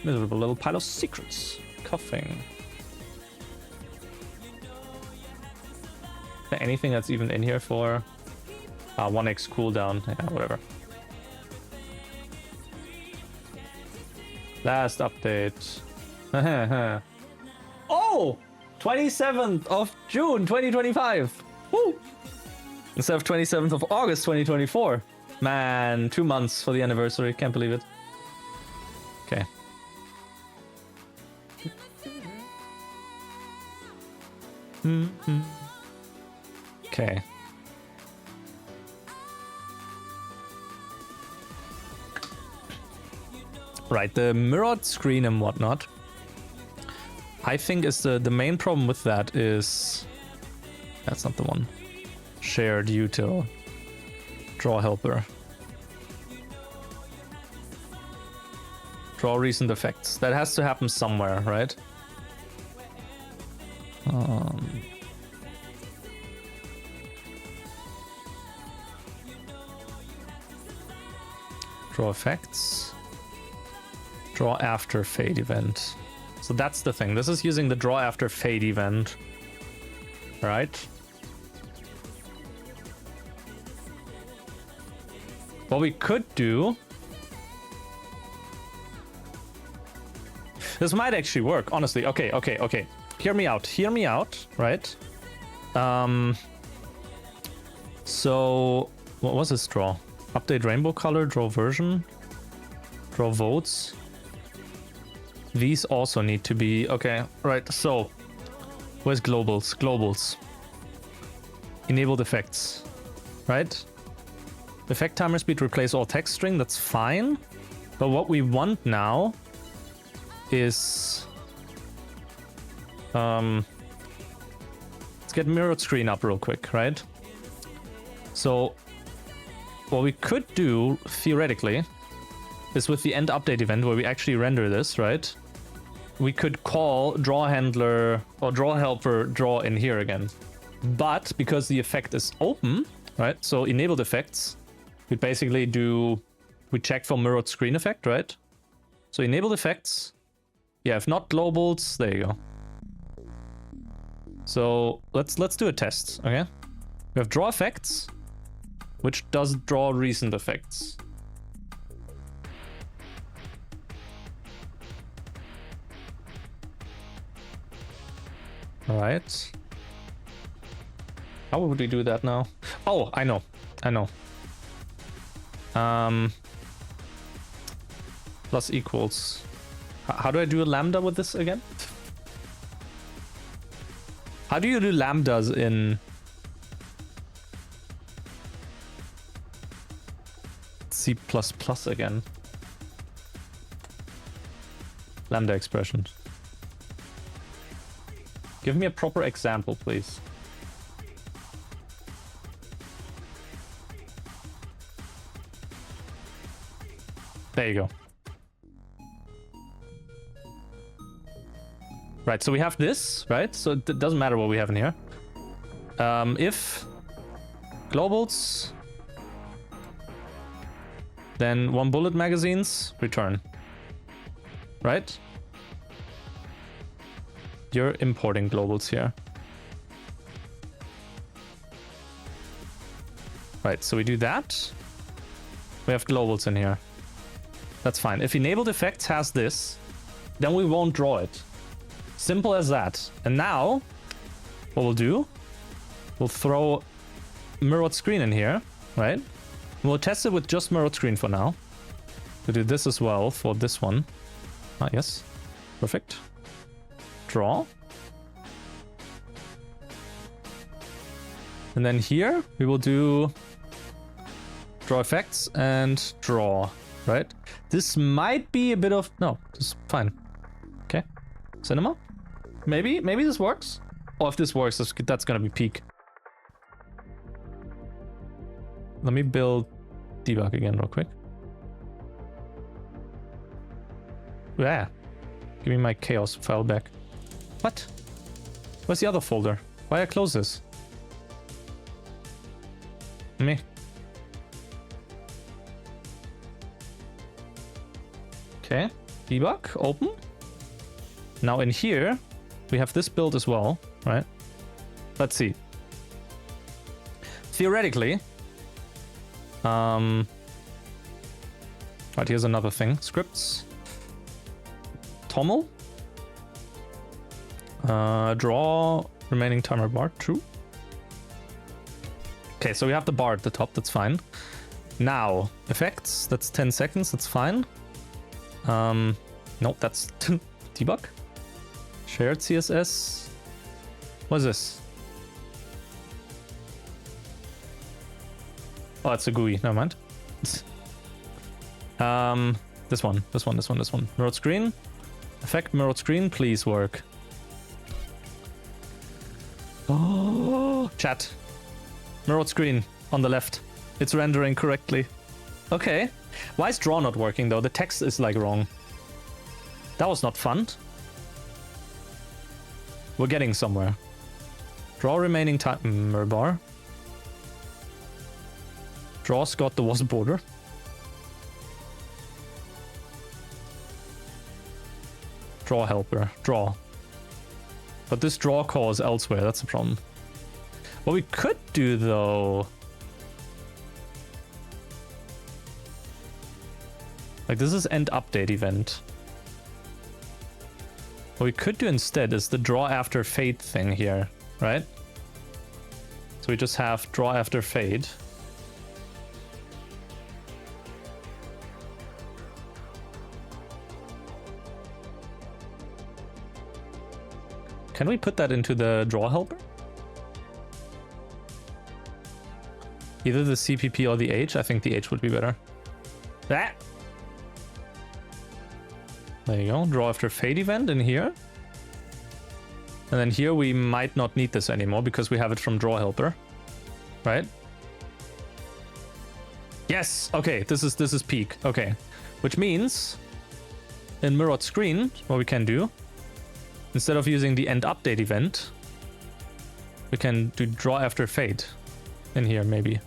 Miserable little pile of secrets. Coughing. Is there anything that's even in here for 1x cooldown? Yeah, whatever. Last update. Oh! 27th of June 2025. Woo! Instead of 27th of August 2024. Man, 2 months for the anniversary. Can't believe it. Okay. Okay. Right, the mirrored screen and whatnot. I think is the main problem with that is that's not the one. Shared util. Draw helper. Draw recent effects. That has to happen somewhere, right? Draw effects. Draw after fade event. So that's the thing. This is using the draw after fade event. Right? What we could do... This might actually work, honestly. Okay. Hear me out, right? So, what was this draw? Update rainbow color, draw version, draw votes. These also need to be, okay, right, so, where's globals? Globals. Enabled effects, right? Effect timer speed, replace all text string, that's fine. But what we want now is... let's get mirrored screen up real quick, right? So, what we could do, theoretically, is with the end update event where we actually render this, right? We could call draw handler or draw helper draw in here again. But because the effect is open, right? So enabled effects, we basically we check for mirrored screen effect, right? So enabled effects. Yeah, if not globals, there you go. So let's do a test, okay? We have draw effects, which does draw recent effects. All right. How would we do that now? Oh, I know. Plus equals. How do I do a lambda with this again? How do you do lambdas in C++ again? Lambda expressions. Give me a proper example, please. There you go. Right, so we have this, right? So it doesn't matter what we have in here. If globals, then 1 bullet magazines, return. Right? You're importing globals here. Right, so we do that. We have globals in here. That's fine. If enabled effects has this, then we won't draw it. Simple as that. And now, what we'll do, we'll throw mirrored screen in here, right? We'll test it with just mirrored screen for now. We'll do this as well for this one. Ah, yes. Perfect. Draw. And then here, we will do draw effects and draw, right? This might be a bit of... No, this is fine. Okay. Cinema? Maybe this works. Or if this works, that's gonna be peak. Let me build debug again real quick. Yeah. Give me my chaos file back. What? Where's the other folder? Why I close this? Me. Okay. Debug. Open. Now in here, we have this build as well, right? Let's see. Theoretically, right, here's another thing. Scripts. Tommel. Draw remaining timer bar. True. Okay, so we have the bar at the top. That's fine. Now, effects. That's 10 seconds. That's fine. Nope, that's debug. Shared CSS. What is this? Oh, it's a GUI. Never mind. This one. Mirrored screen. Effect mirrored screen, please work. Oh, chat. Mirrored screen on the left. It's rendering correctly. Okay. Why is draw not working though? The text is like wrong. That was not fun. We're getting somewhere. Draw remaining timer bar. Draw's got the wasp border. Draw helper. Draw. But this draw call is elsewhere. That's the problem. What we could do though... Like this is end update event. What we could do instead is the draw after fade thing here, right? So we just have draw after fade. Can we put that into the draw helper? Either the CPP or the H. I think the H would be better. Ah! There you go. Draw after fade event in here. And then here we might not need this anymore because we have it from draw helper. Right? Yes! Okay, this is peak. Okay. Which means in mirrored screen, what we can do, instead of using the end update event, we can do draw after fade in here maybe.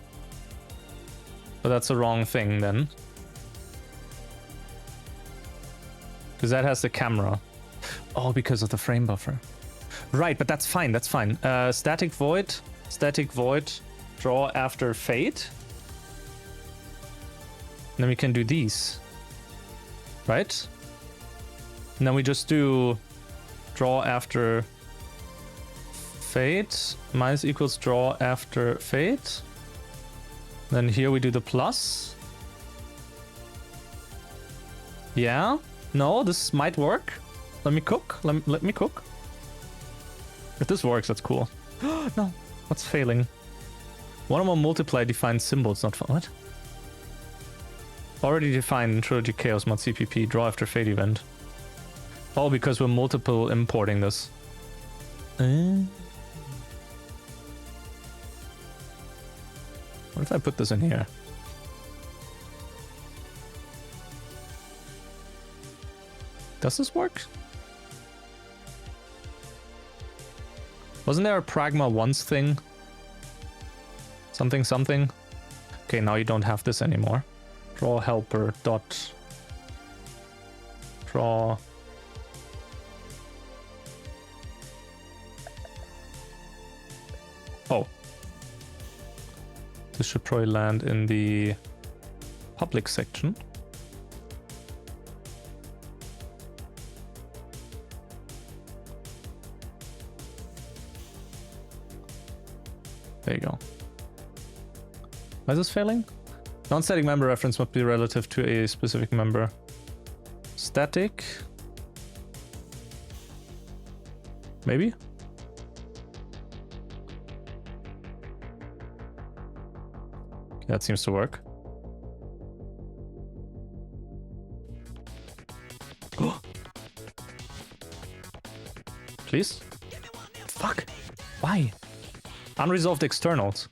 But that's the wrong thing then. Because that has the camera. Oh, because of the frame buffer. Right, but that's fine, that's fine. Static void, draw after fade. And then we can do these. Right? And then we just do draw after fade minus equals draw after fade. Then here we do the plus. Yeah. No, this might work. Let me cook. Let me cook. If this works, that's cool. No, what's failing? One or more multiply defined symbols, not fun. What? Already defined in Trilogy Chaos mod CPP, draw after fade event. Oh, because we're multiple importing this. What if I put this in here? Does this work? Wasn't there a Pragma once thing? Something something? Okay, now you don't have this anymore. Draw helper dot draw. Oh. This should probably land in the public section. There you go. Why is this failing? Non-static member reference must be relative to a specific member. Static. Maybe? Okay, that seems to work. Please? Fuck! Why? Unresolved externals.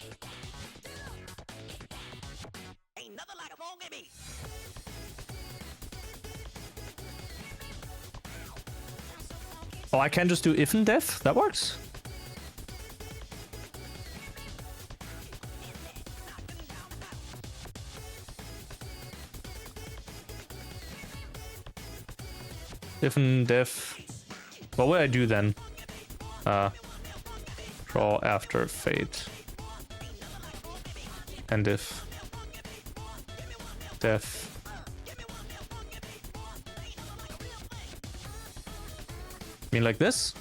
Oh, I can just do if and def? That works? If and def. What would I do then? Draw after fade. And if def. Mean like this?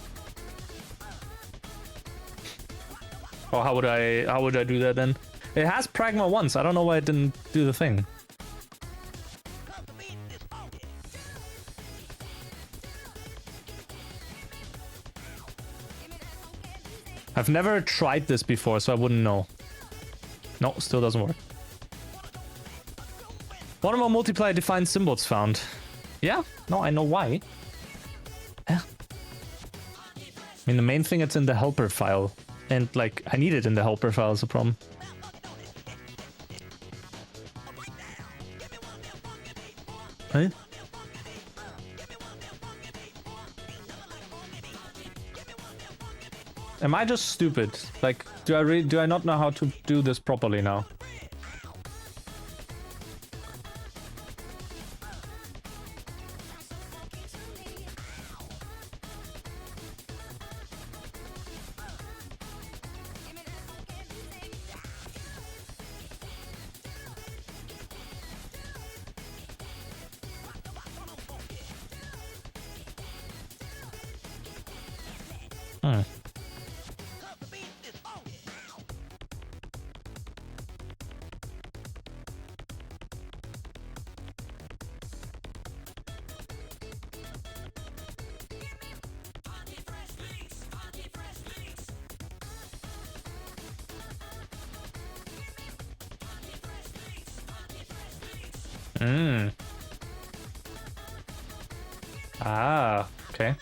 Or how would I do that then? It has Pragma once. I don't know why it didn't do the thing. I've never tried this before, so I wouldn't know. No, still doesn't work. One or more multiply defined symbols found. Yeah? No, I know why. Yeah. I mean, the main thing, it's in the helper file. And, like, I need it in the helper file is a problem. Huh? Am I just stupid? Like, do I not know how to do this properly now? Ah, okay.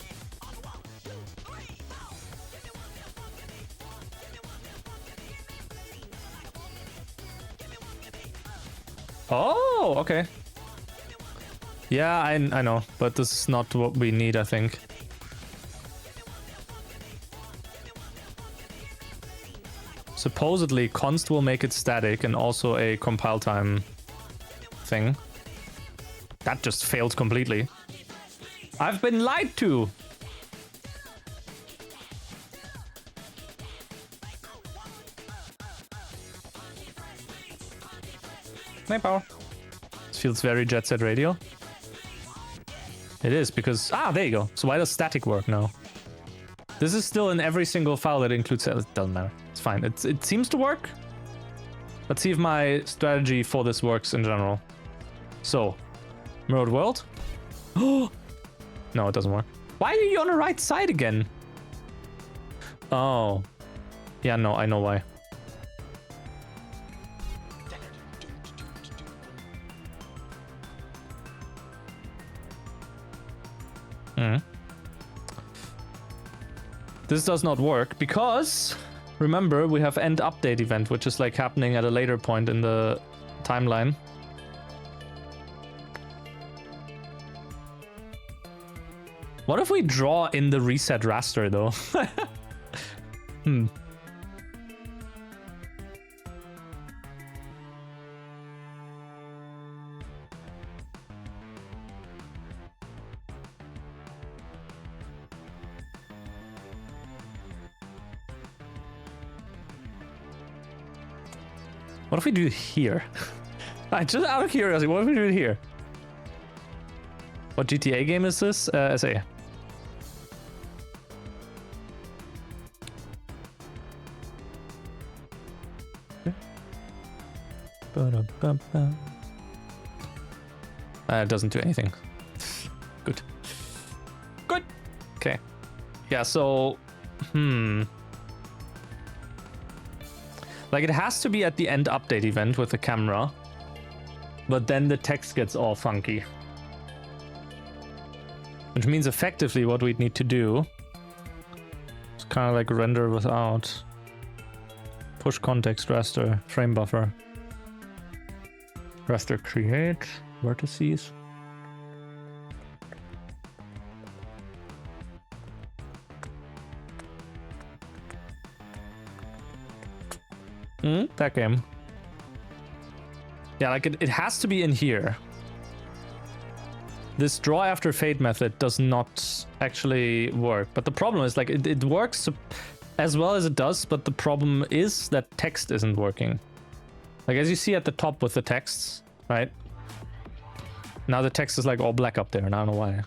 Oh, okay. Yeah, I know, but this is not what we need, I think. Supposedly, const will make it static and also a compile time thing. That just failed completely. I've been lied to! Hey, power. This feels very Jet Set Radio. It is, because... Ah, there you go. So why does static work now? This is still in every single file that includes it. Doesn't matter. It's fine. It seems to work. Let's see if my strategy for this works in general. So, mirrored world. Oh, no, it doesn't work. Why are you on the right side again? Oh, yeah, no, I know why. This does not work because, remember, we have end update event, which is like happening at a later point in the timeline. What if we draw in the reset raster though? What if we do it here? Just out of curiosity, what if we do it here? What GTA game is this? SA. It doesn't do anything. Good. Good. Okay. Yeah, so... Like, it has to be at the end update event with the camera. But then the text gets all funky. Which means effectively what we'd need to do is kind of like render without. Push context raster, frame buffer. Raster create, vertices. That game. Yeah, like it has to be in here. This draw after fade method does not actually work. But the problem is, like, it works as well as it does, but the problem is that text isn't working. Like, as you see at the top with the texts, right? Now the text is like all black up there, and I don't know why.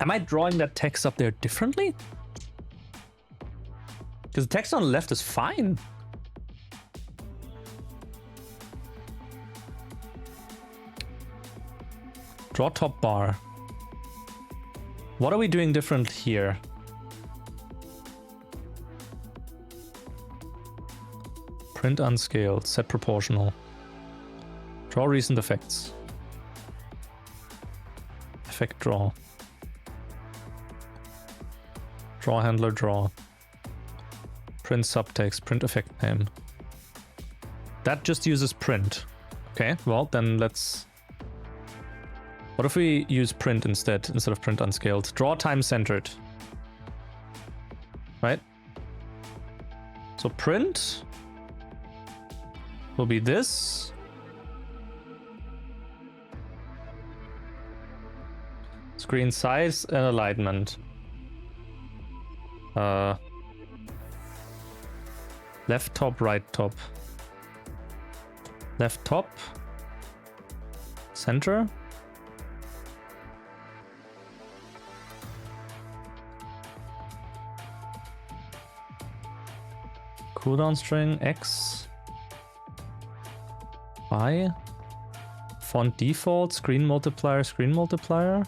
Am I drawing that text up there differently? Because the text on the left is fine. Draw top bar. What are we doing different here? Print unscaled, set proportional. Draw recent effects. Effect draw. Draw handler draw. Print subtext, print effect name. That just uses print. Okay, well then let's... What if we use print instead of print unscaled? Draw time centered. Right? So print will be this. Screen size and alignment. Left top, right top. Left top. Center. Cooldown string X. Y. Font default, screen multiplier, screen multiplier.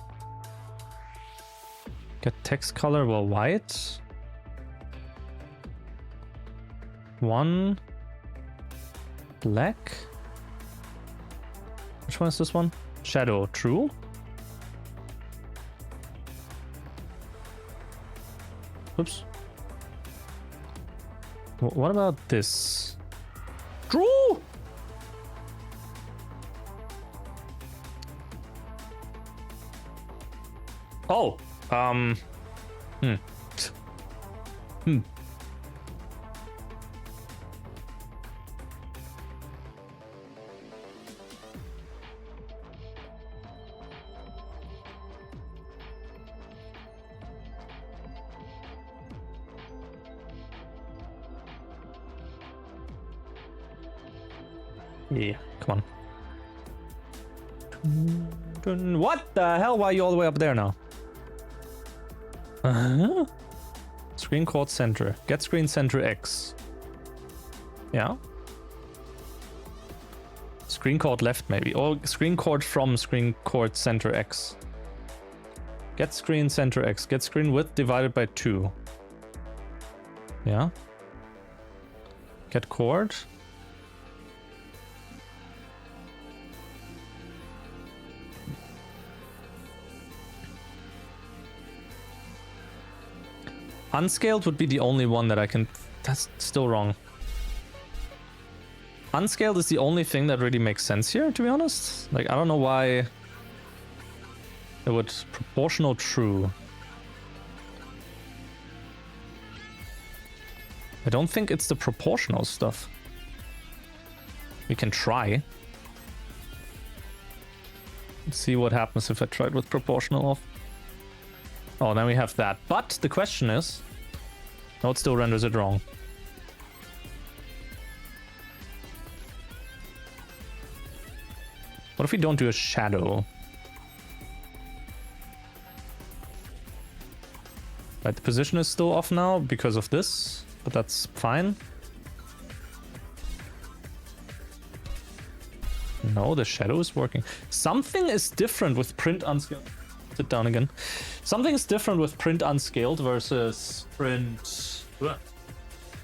Get text color, well, white. 1 black. Which one is this one? Shadow, true. Oops. What about this? True. Oh, Yeah, come on. What the hell? Why are you all the way up there now? Screen chord center. Get screen center X. Yeah. Screen chord left maybe. Or screen chord from screen chord center X. Get screen center X. Get screen width divided by 2. Yeah. Get chord. Unscaled would be the only one that I can... That's still wrong. Unscaled is the only thing that really makes sense here, to be honest. Like, I don't know why it would... Proportional true. I don't think it's the proportional stuff. We can try. Let's see what happens if I try it with proportional off. Oh, then we have that. But the question is... No, it still renders it wrong. What if we don't do a shadow? Right, the position is still off now because of this, but that's fine. No, the shadow is working. Something is different with print unscaled. Sit down again. Something is different with print unscaled versus print...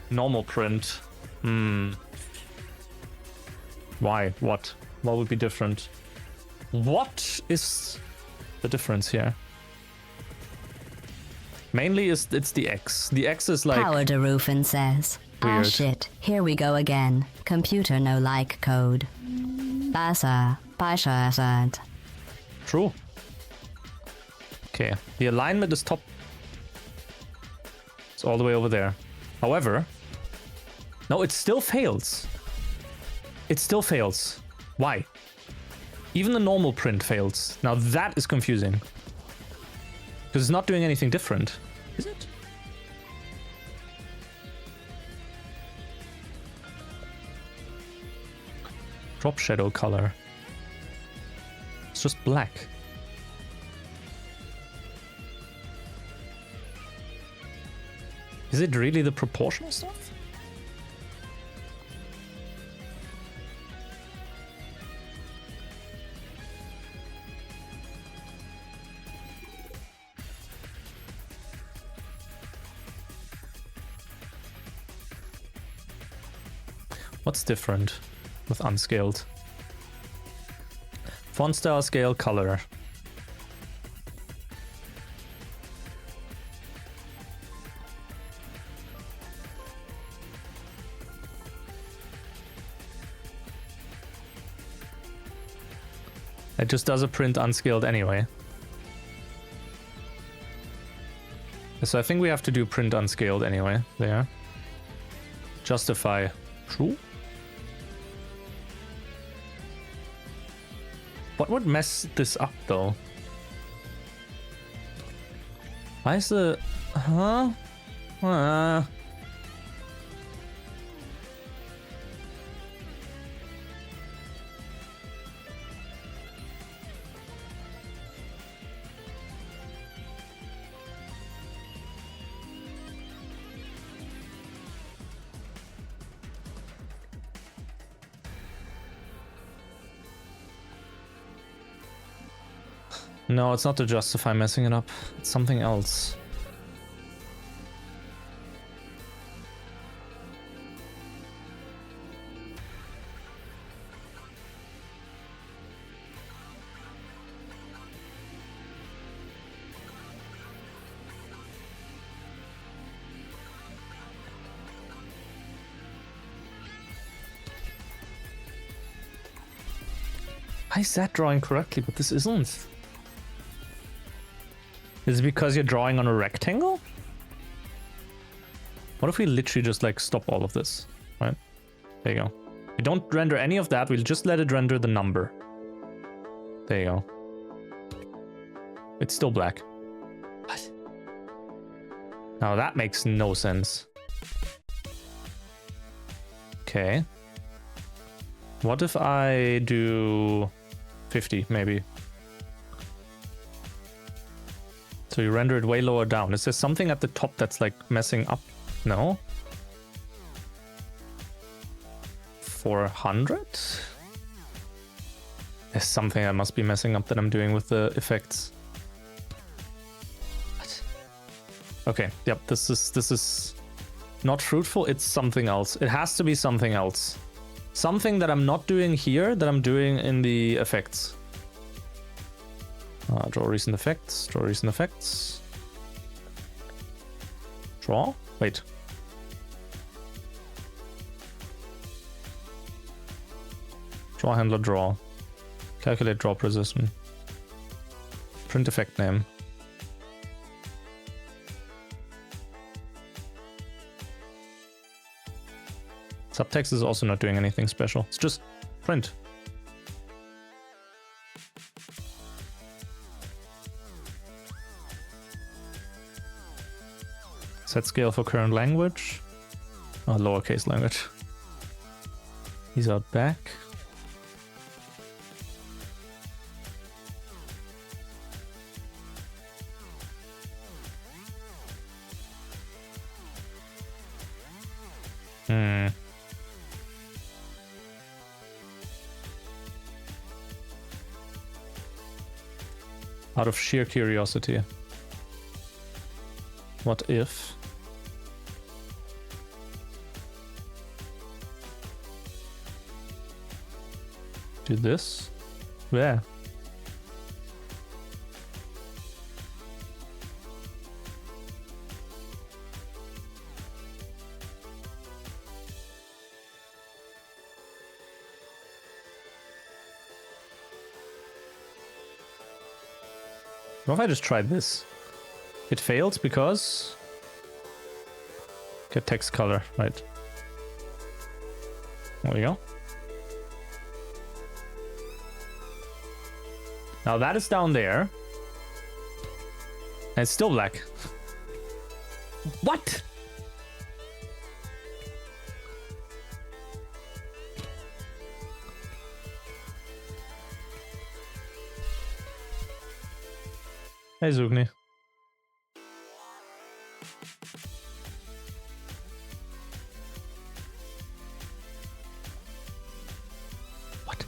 normal print. Why? What? What would be different? What is the difference here? Mainly it's the X. The X is like... Howard Arufin says, "Ah Weird. shit, here we go again. Computer no like code. Basa, Basha. True. Okay, the alignment is top. It's all the way over there. However, no, it still fails. It still fails. Why? Even the normal print fails. Now that is confusing. Because it's not doing anything different. Is it? Drop shadow color. It's just black. Is it really the proportional stuff? What's different with unscaled? Font style, scale, color. It just does a print unscaled anyway. So I think we have to do print unscaled anyway. There. Justify. True. What would mess this up though? Why is the... Huh? No, it's not to justify messing it up. It's something else. Why is that drawing correctly, but this isn't? Is it because you're drawing on a rectangle? What if we literally just like stop all of this, right? There you go. We don't render any of that, we'll just let it render the number. There you go. It's still black. What? Now that makes no sense. Okay. What if I do 50 maybe? So you render it way lower down. Is there something at the top that's like messing up? No. 400? There's something that must be messing up that I'm doing with the effects. What? Okay, yep, this is not fruitful. It's something else. It has to be something else. Something that I'm not doing here that I'm doing in the effects. Draw recent effects. Draw recent effects. Draw? Wait. Draw handler draw. Calculate draw precision. Print effect name. Subtext is also not doing anything special. It's just print. Set scale for current language. Oh, lowercase language. He's out back. Out of sheer curiosity. What if... do this? Where? What if I just tried this? It failed because... get text color, right. There we go. Now that is down there. And it's still black. What? Hey, Zugni. What?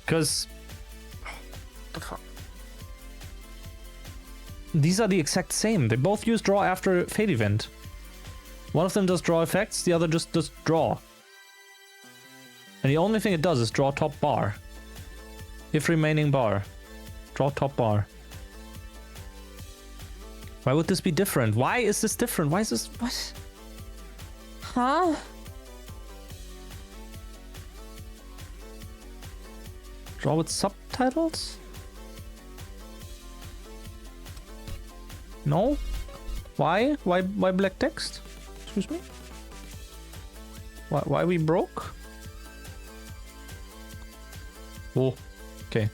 Because... these are the exact same. They both use draw after fade event. One of them does draw effects, the other just does draw. And the only thing it does is draw top bar. If remaining bar. Draw top bar. Why would this be different? Why is this different? Why is this... what? Huh? Draw with subtitles? No? Why? Why black text? Excuse me? Why we broke? Oh, okay.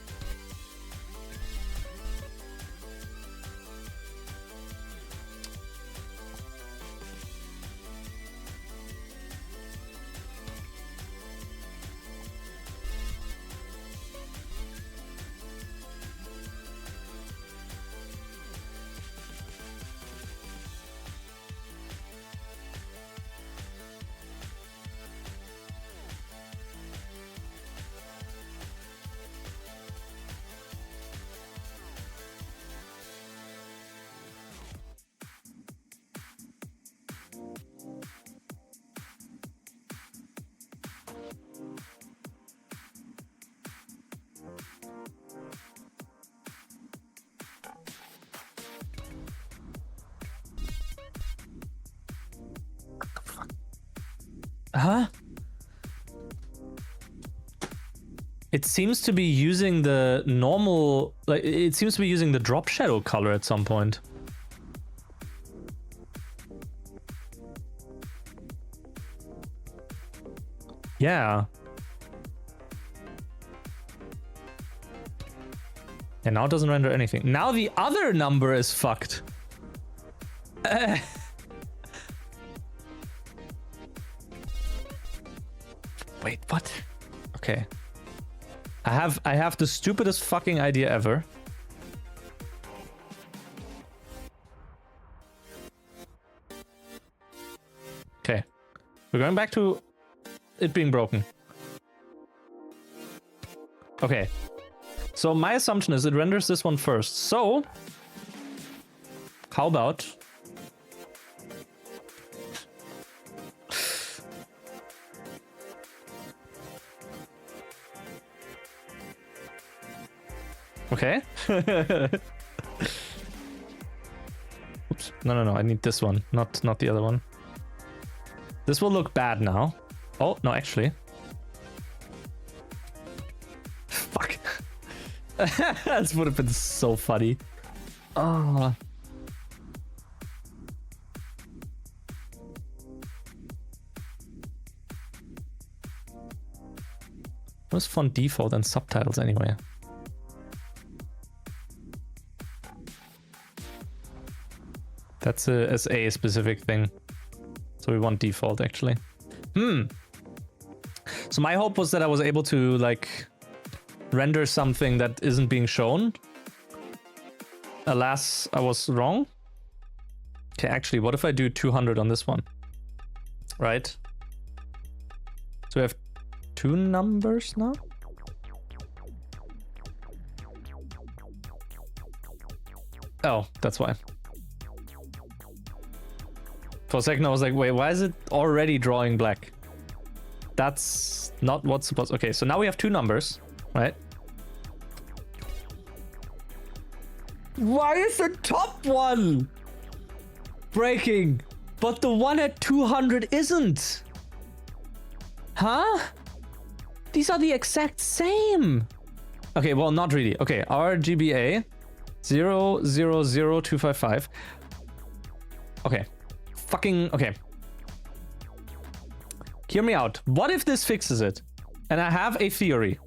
Huh? It seems to be using the normal, like, it seems to be using the drop shadow color at some point. Yeah. And now it doesn't render anything. Now the other number is fucked. Wait, what? Okay. I have the stupidest fucking idea ever. Okay. We're going back to it being broken. Okay. So my assumption is it renders this one first. So how about okay. Oops. No. I need this one, not the other one. This will look bad now. Oh, no, actually. Fuck. That would have been so funny. Oh. What's font default and subtitles anyway? That's a SA specific thing. So we want default actually. So my hope was that I was able to like render something that isn't being shown. Alas, I was wrong. Okay, actually, what if I do 200 on this one? Right? So we have two numbers now? Oh, that's why. For a second I was like, wait, why is it already drawing black? That's not what's supposed... Okay, so now we have two numbers, right? Why is the top one breaking, but the one at 200 isn't? Huh? These are the exact same. Okay, well, not really. Okay, RGBA 000255. Okay. Fucking... Okay. Hear me out. What if this fixes it? And I have a theory.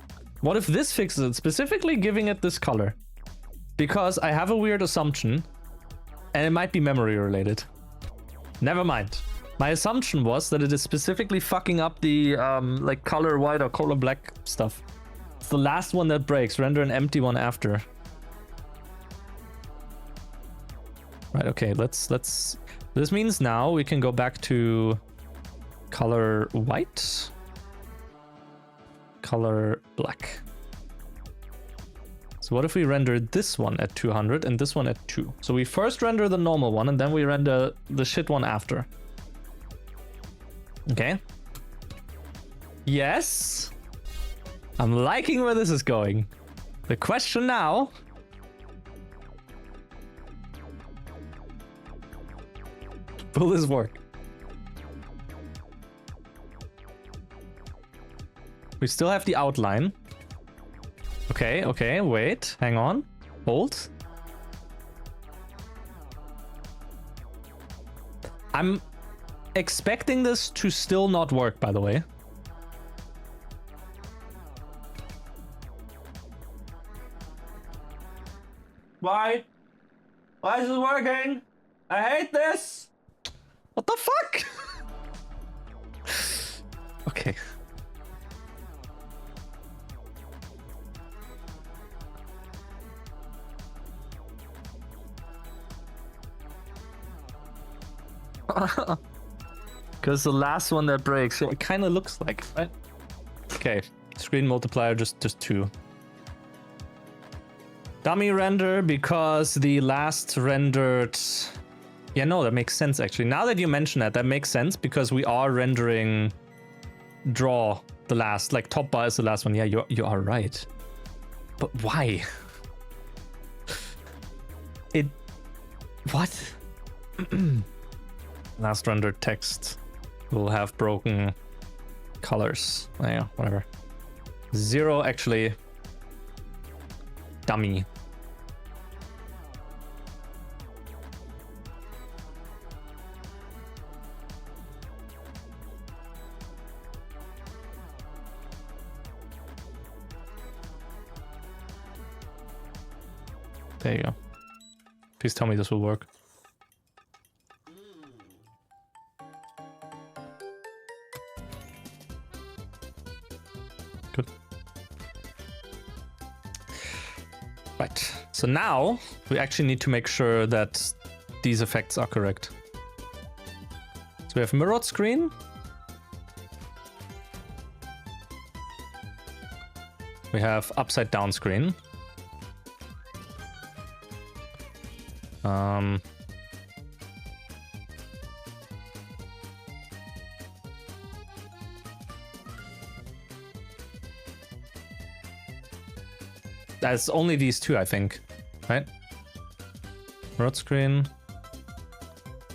What if this fixes it, specifically giving it this color? Because I have a weird assumption, and it might be memory related. Never mind. My assumption was that it is specifically fucking up the like color white or color black stuff. It's the last one that breaks. Render an empty one after. Right, okay, let's... This means now we can go back to color white, color black. So what if we render this one at 200 and this one at 2? So we first render the normal one and then we render the shit one after. Okay. Yes. I'm liking where this is going. The question now... Will this work? We still have the outline. Okay, wait, hang on. Hold. I'm expecting this to still not work, by the way. Why? Why is this working? I hate this! What the fuck? Okay. Because the last one that breaks, so it kind of looks like, right? Okay, screen multiplier just 2. Dummy render because the last rendered... Yeah, no, that makes sense actually. Now that you mention that makes sense because we are rendering draw the last, like top bar is the last one. Yeah, you are right. But why? It... What? Last rendered text will have broken colors. Yeah, whatever. 0 actually. Dummy. There you go. Please tell me this will work. Good. Right. So now we actually need to make sure that these effects are correct. So we have mirrored screen. We have upside down screen. That's only these two, I think, right? Mirrored screen.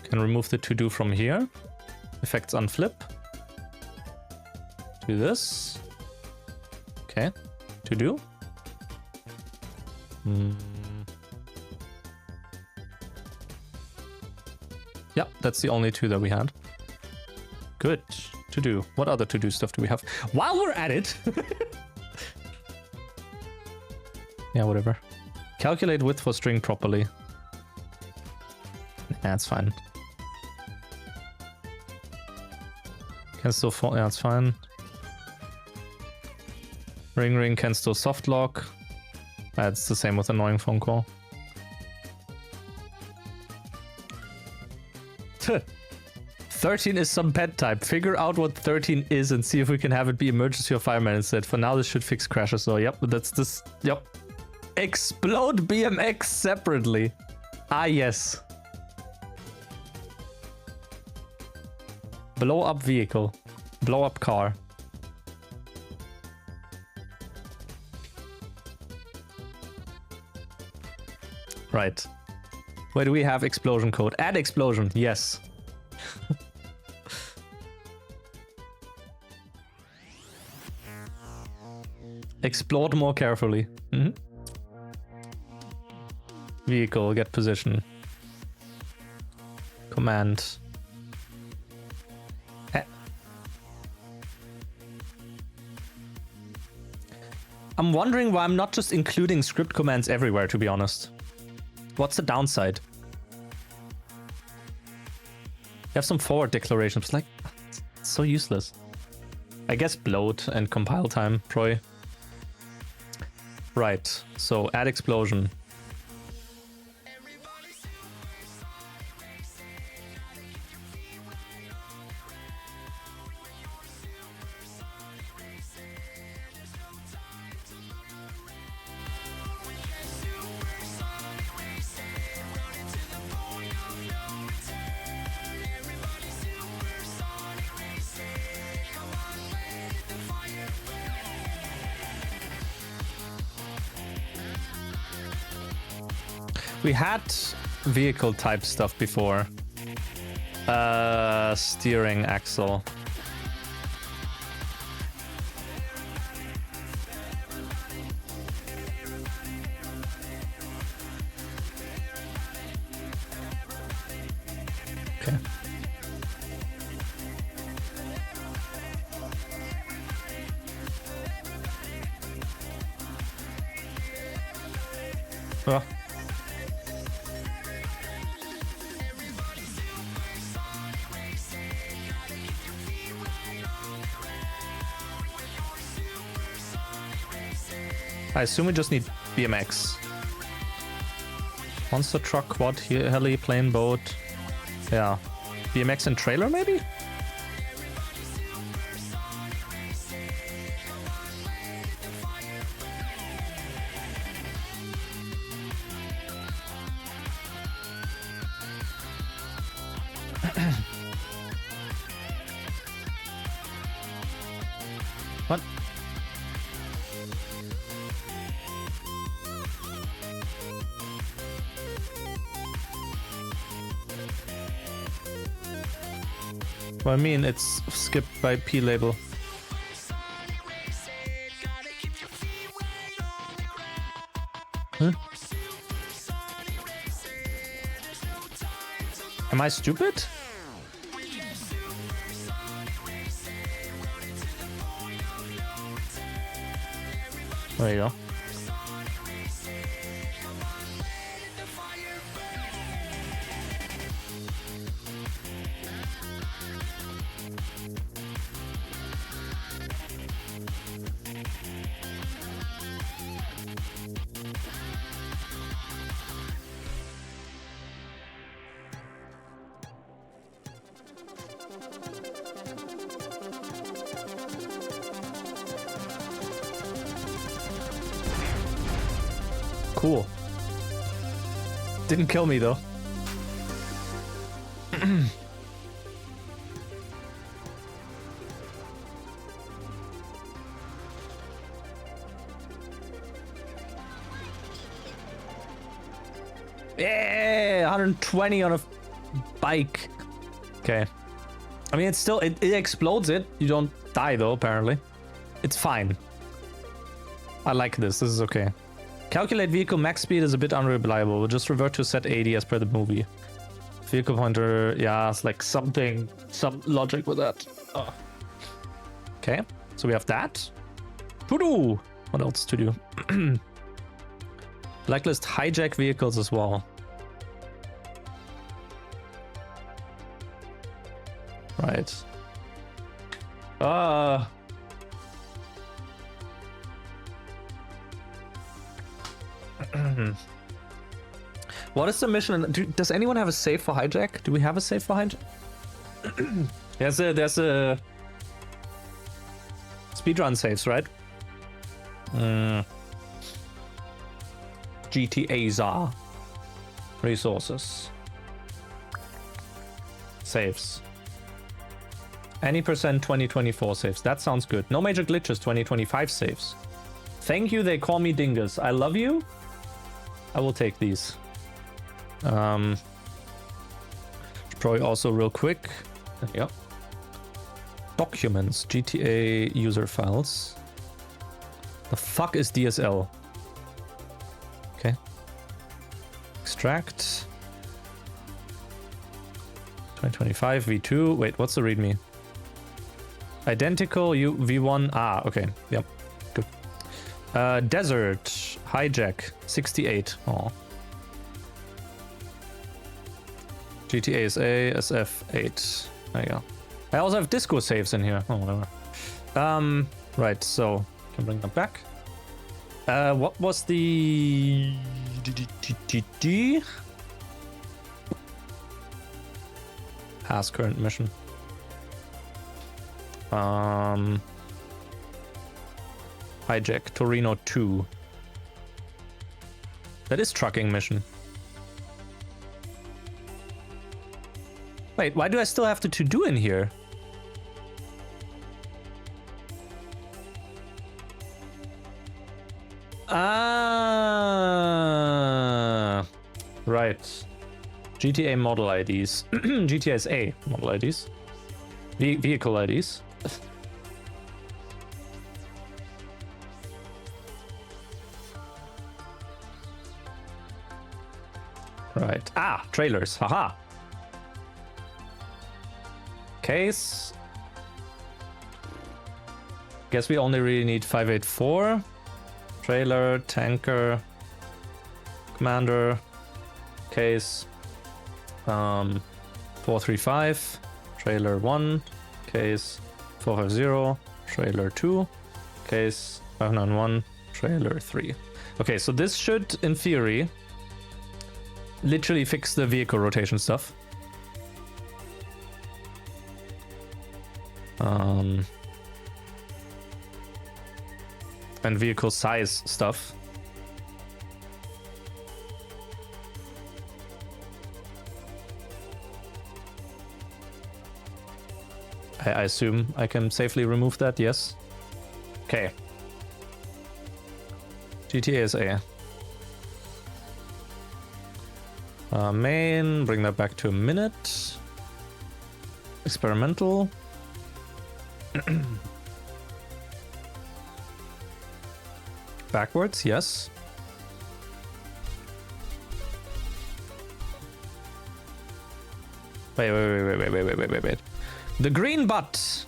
Can remove the to-do from here. Effects on flip. Do this. Okay. To-do. Yep, that's the only two that we had. Good. To-do. What other to-do stuff do we have? While we're at it... Yeah, whatever. Calculate width for string properly. That's fine. Can still fall. Yeah, that's fine. Ring can still soft lock. That's the same with annoying phone call. 13 is some pet type. Figure out what 13 is and see if we can have it be emergency or fireman instead. For now, this should fix crashes. So, yep, that's this. Yep. Explode BMX separately. Ah, yes. Blow up vehicle. Blow up car. Right. Where do we have explosion code? Add explosion. Yes. Explode more carefully. Vehicle, get position. Command. I'm wondering why I'm not just including script commands everywhere, to be honest. What's the downside? You have some forward declarations, but like, it's so useless. I guess bloat and compile time, probably. Right, so add explosion. We had vehicle type stuff before. Steering axle. Okay. Oh. I assume we just need BMX. Monster truck, quad, heli, plane, boat. Yeah. BMX and trailer, maybe? What? Well, I mean, it's skipped by P label. Huh? Am I stupid? There you go. Cool. Didn't kill me though. Yeah, 120 on a bike. Okay. I mean, it's still, it explodes it. You don't die though, apparently. It's fine. I like this. This is okay. Calculate vehicle max speed is a bit unreliable. We'll just revert to set 80 as per the movie. Vehicle pointer, yeah, it's like some logic with that. Oh. Okay, so we have that. To do. What else to do? Blacklist hijack vehicles as well. Right. What is the mission? Does anyone have a save for hijack? Do we have a save for hijack? there's a speedrun saves, right? GTAs are resources. Saves. Any percent 2024 saves. That sounds good. No major glitches 2025 saves. Thank you, they call me Dingus. I love you. I will take these. Probably also real quick. Yep. Documents. GTA user files. The fuck is DSL? Okay. Extract. 2025 V2. Wait, what's the readme? Identical V1. Ah, okay. Yep. Good. Desert. Hijack. 68. Oh. GTA SA SF8. There you go. I also have disco saves in here. Oh, whatever. Right, so can bring them back. What was the past current mission? Hijack Torino 2. That is trucking mission. Wait, why do I still have the to-do in here? Ah, right. GTA model IDs. GTA SA model IDs. Vehicle IDs. Right. Ah, trailers. Haha. Case. Guess we only really need 584. Trailer, tanker, commander, case, 435, trailer 1, case 450, trailer 2, case 591, trailer 3. Okay, so this should, in theory, literally fix the vehicle rotation stuff. And vehicle size stuff. I assume I can safely remove that, yes. Okay. GTA SA. Main, bring that back to a minute. Experimental. Backwards, yes. Wait. The green butt.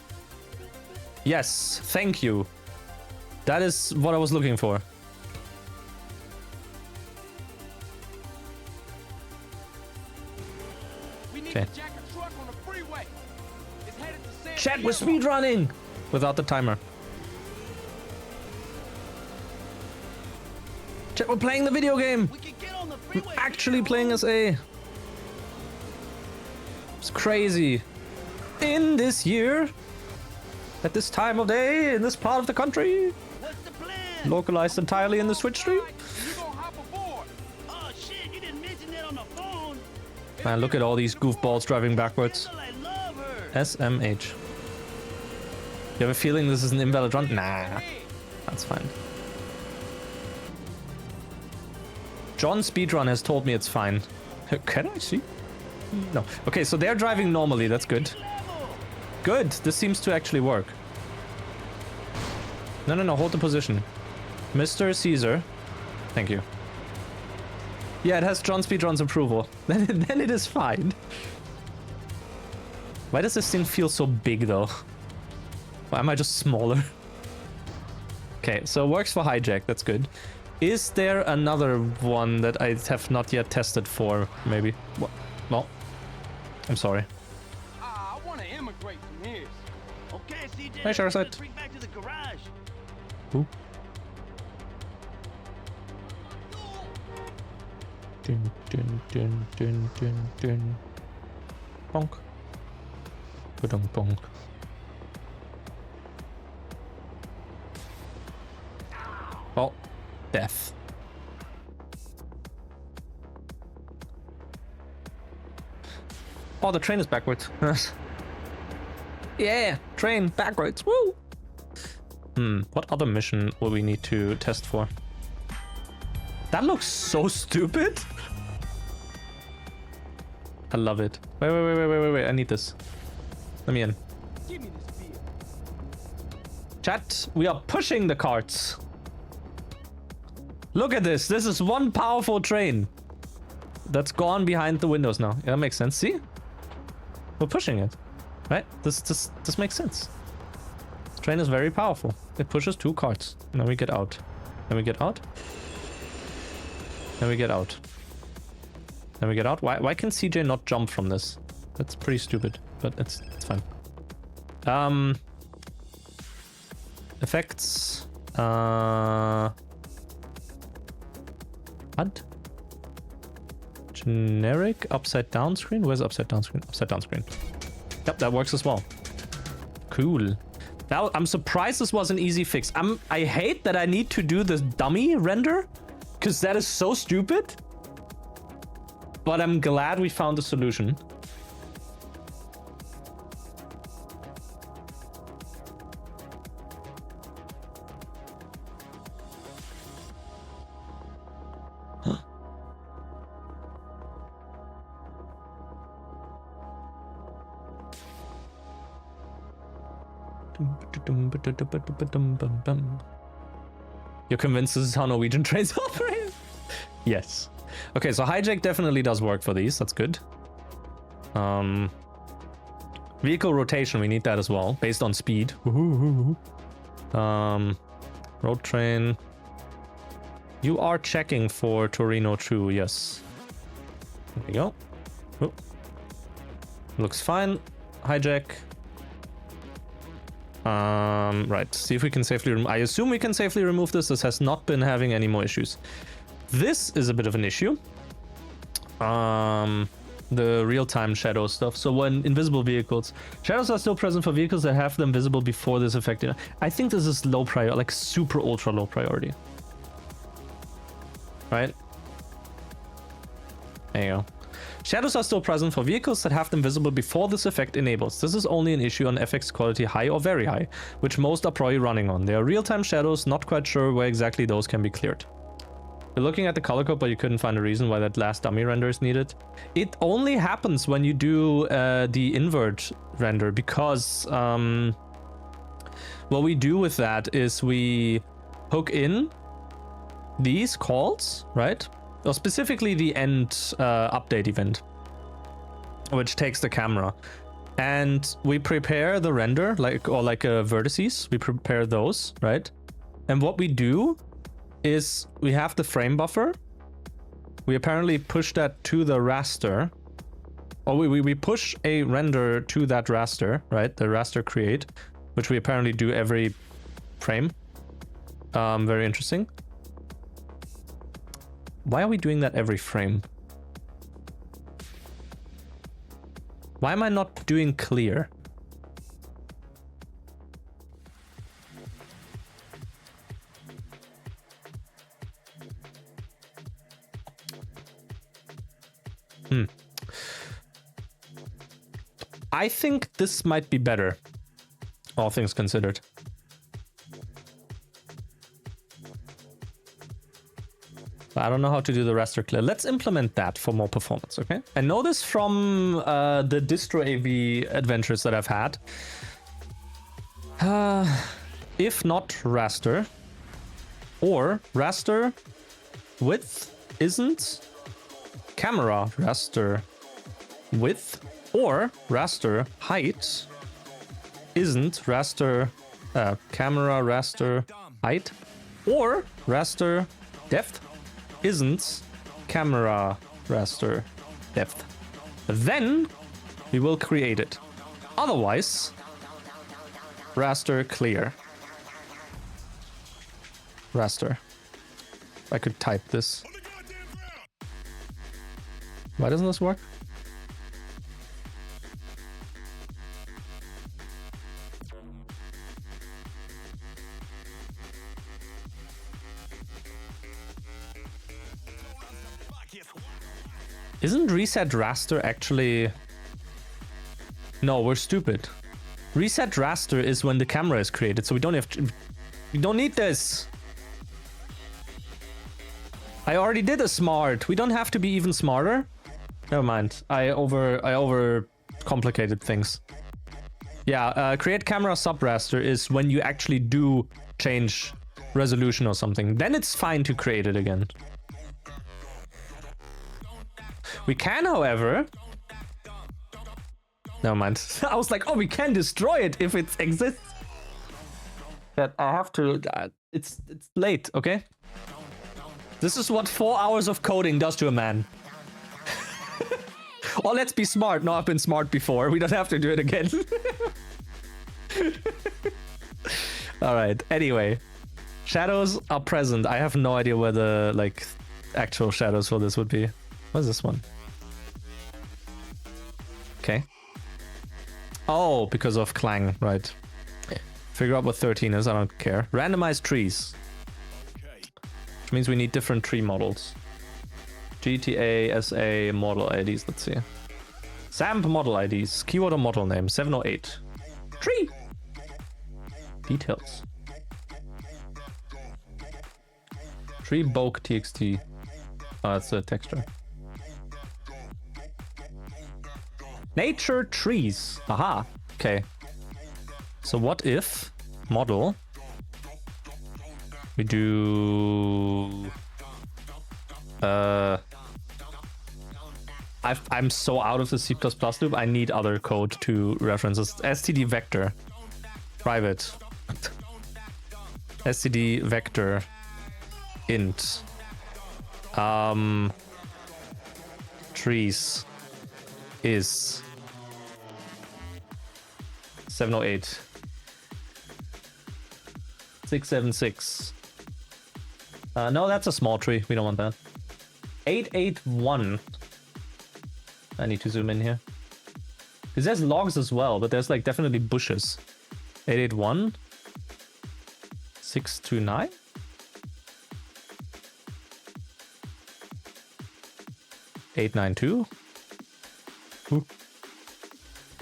Yes, thank you. That is what I was looking for. Okay. Chat, we're speedrunning without the timer. Chat, we're playing the video game. I'm actually playing as A. It's crazy. In this year, at this time of day, in this part of the country, localized entirely in the Switch stream. Man, look at all these goofballs driving backwards. SMH. You have a feeling this is an invalid run? Nah, that's fine. John Speedrun has told me it's fine. Can I see? No. Okay, so they're driving normally. That's good. Good. This seems to actually work. No. Hold the position. Mr. Caesar. Thank you. Yeah, it has John Speedrun's approval. Then it is fine. Why does this thing feel so big, though? Why am I just smaller? Okay, so it works for hijack. That's good. Is there another one that I have not yet tested for? Maybe. What? Well, I'm sorry. I want to immigrate from here. Okay, CJ. Hey, Sharasite. Bring back to the garage. Who? Dun, dun, dun, dun, dun, dun. Bonk. Ba-dum, bonk. Oh, death. Oh, the train is backwards. Yeah, train backwards. Woo! What other mission will we need to test for? That looks so stupid. I love it. Wait. I need this. Let me in. Give me this beer. Chat, we are pushing the carts. Look at this. This is one powerful train that's gone behind the windows now. Yeah, that makes sense. See? We're pushing it. Right? This makes sense. This train is very powerful. It pushes 2 carts. And then we get out. Then we get out. Then we get out. Then we get out. Why can CJ not jump from this? That's pretty stupid, but it's fine. Effects. What? Generic upside down screen? Where's upside down screen? Upside down screen. Yep, that works as well. Cool. Now I'm surprised this was an easy fix. I hate that I need to do this dummy render, because that is so stupid. But I'm glad we found a solution. You're convinced this is how Norwegian trains operate? Yes. Okay, so hijack definitely does work for these. That's good. Vehicle rotation, we need that as well, based on speed. Road train. You are checking for Torino True, yes. There you go. Oh. Looks fine. Hijack. Right, see if we can safely I assume we can safely remove this. This has not been having any more issues. This is a bit of an issue. The real-time shadow stuff. So when invisible vehicles, shadows are still present for vehicles that have them visible before this effect. I think this is low priority, like super ultra low priority. Right? There you go. Shadows are still present for vehicles that have them visible before this effect enables. This is only an issue on FX quality high or very high, which most are probably running on. They are real-time shadows, not quite sure where exactly those can be cleared. You're looking at the color code, but you couldn't find a reason why that last dummy render is needed. It only happens when you do the invert render, because what we do with that is we hook in these calls, right? Or specifically the end update event, which takes the camera, and we prepare the render, like vertices. We prepare those, right? And what we do is we have the frame buffer. We apparently push that to the raster, or we push a render to that raster, right? The raster create, which we apparently do every frame. Very interesting. Why are we doing that every frame? Why am I not doing clear? I think this might be better, all things considered. I don't know how to do the raster clear. Let's implement that for more performance, okay? I know this from the distro AV adventures that I've had. If not raster, or raster width isn't camera raster width, or raster height isn't raster camera raster height, or raster depth isn't camera raster depth. Then we will create it. Otherwise, raster clear. Raster. I could type this. Why doesn't this work? Isn't reset raster actually... No, we're stupid. Reset raster is when the camera is created, so we don't have to... We don't need this. I already did a smart. We don't have to be even smarter. Never mind. I over complicated things. Yeah, create camera sub raster is when you actually do change resolution or something. Then it's fine to create it again. We can, however... Never mind. I was like, oh, we can destroy it if it exists. But I have to... it's late, okay? This is what 4 hours of coding does to a man. Or let's be smart. No, I've been smart before. We don't have to do it again. Alright, anyway. Shadows are present. I have no idea where the, like, actual shadows for this would be. What is this one? Okay. Oh, because of Clang, right. Figure out what 13 is, I don't care. Randomize trees. Which means we need different tree models. GTA, SA, model IDs, let's see. SAMP model IDs, keyword or model name, 708. Tree! Details. Tree bulk txt. Oh, that's a texture. Nature trees. Aha. Okay. So what if model we do I'm so out of the C++ loop. I need other code to reference this. std vector private std vector int trees is 708 676. No, that's a small tree. We don't want that. 881. I need to zoom in here. Because there's logs as well, but there's like definitely bushes. 881. 629. 892.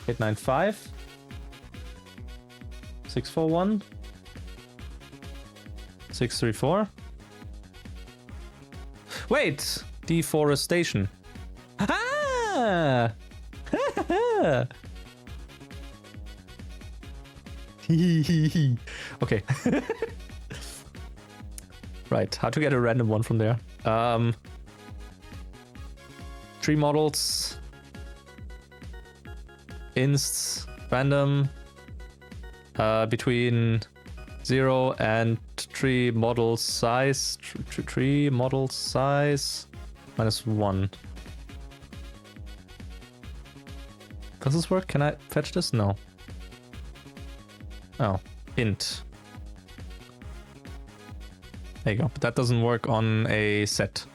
895. 641. 634. Wait! Deforestation. Ah! Okay. Right, how to get a random one from there. Tree models. Insts. Random. Between 0 and tree model size. Tree model size. -1. Does this work? Can I fetch this? No. Oh, int. There you go. But that doesn't work on a set.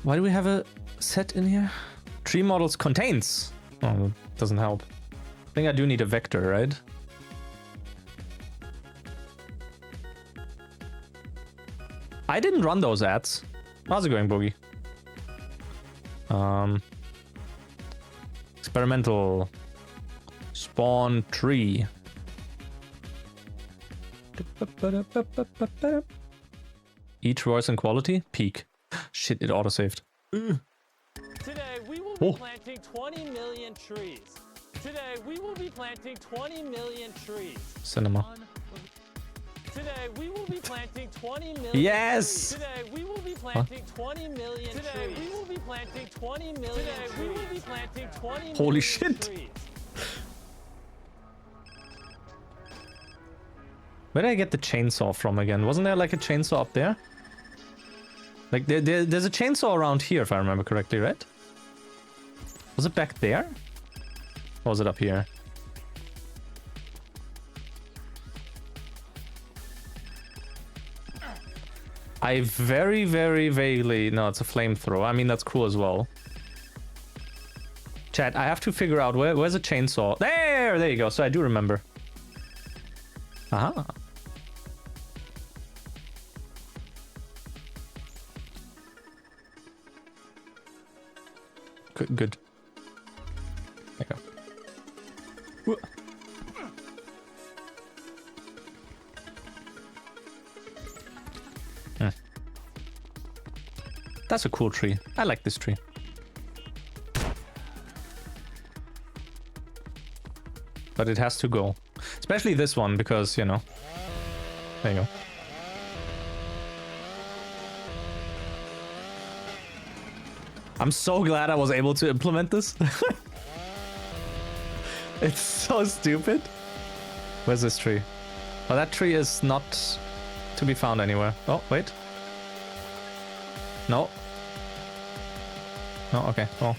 Why do we have a set in here? Tree models contains. Oh, that doesn't help. I think I do need a vector, right? I didn't run those ads. How's it going, Boogie? Experimental. Spawn tree. Each voice and quality? Peak. Shit, it auto-saved. Today we will be planting 20 million trees. Today we will be planting 20 million trees. Cinema. Today we will be planting 20 million Yes! trees. Today we will be planting 20 million trees. Today we will be planting 20 million trees. Today we will be planting 20 Holy million shit. trees. Where did I get the chainsaw from again? Wasn't there like a chainsaw up there? Like there's a chainsaw around here if I remember correctly, right? Was it back there? Or was it up here? I very, very vaguely... No, it's a flamethrower. I mean, that's cool as well. Chat, I have to figure out where's a chainsaw. There you go. So I do remember. Aha. Good. There you go. Whoa. That's a cool tree. I like this tree. But it has to go. Especially this one, because, you know. There you go. I'm so glad I was able to implement this. It's so stupid. Where's this tree? Oh, that tree is not to be found anywhere. Oh, wait. No. No, okay. Well.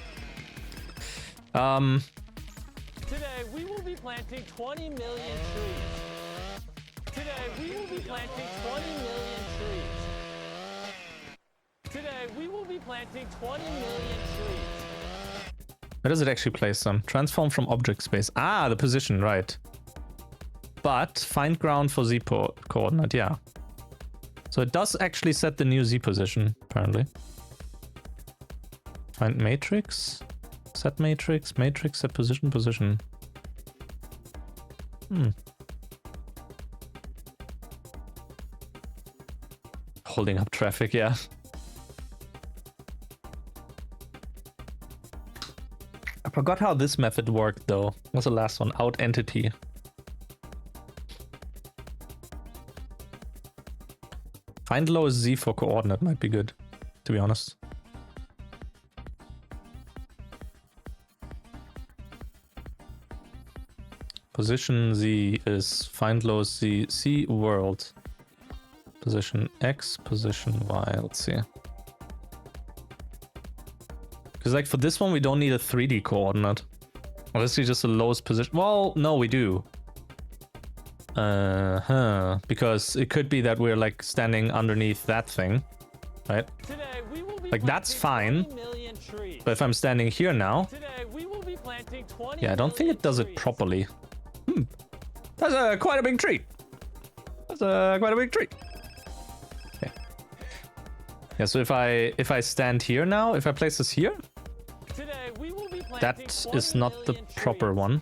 Today we will be planting 20 million trees. Today we will be planting 20 million trees. Today we will be planting 20 million trees. Where does it actually place them? Transform from object space. Ah, the position, right. But find ground for Z coordinate, yeah. So it does actually set the new Z position, apparently. Find matrix. Set matrix. Matrix, set position, position. Holding up traffic, yeah. I forgot how this method worked, though. What's the last one? Out entity. Find lowest Z for coordinate might be good, to be honest. Position Z is find lowest Z, C world. Position X, position Y, let's see. Because like for this one, we don't need a 3D coordinate. Or this is just the lowest position. Well, no, we do. Because it could be that we're like standing underneath that thing, right? Today we will be Like that's fine. 20 million trees. But if I'm standing here now, Today we will be planting 20 yeah, I don't think it does it properly. That's quite a big tree. That's quite a big tree. Okay. Yeah, so if I stand here now, if I place this here, Today we will be planting that 20 is not the million proper trees. one.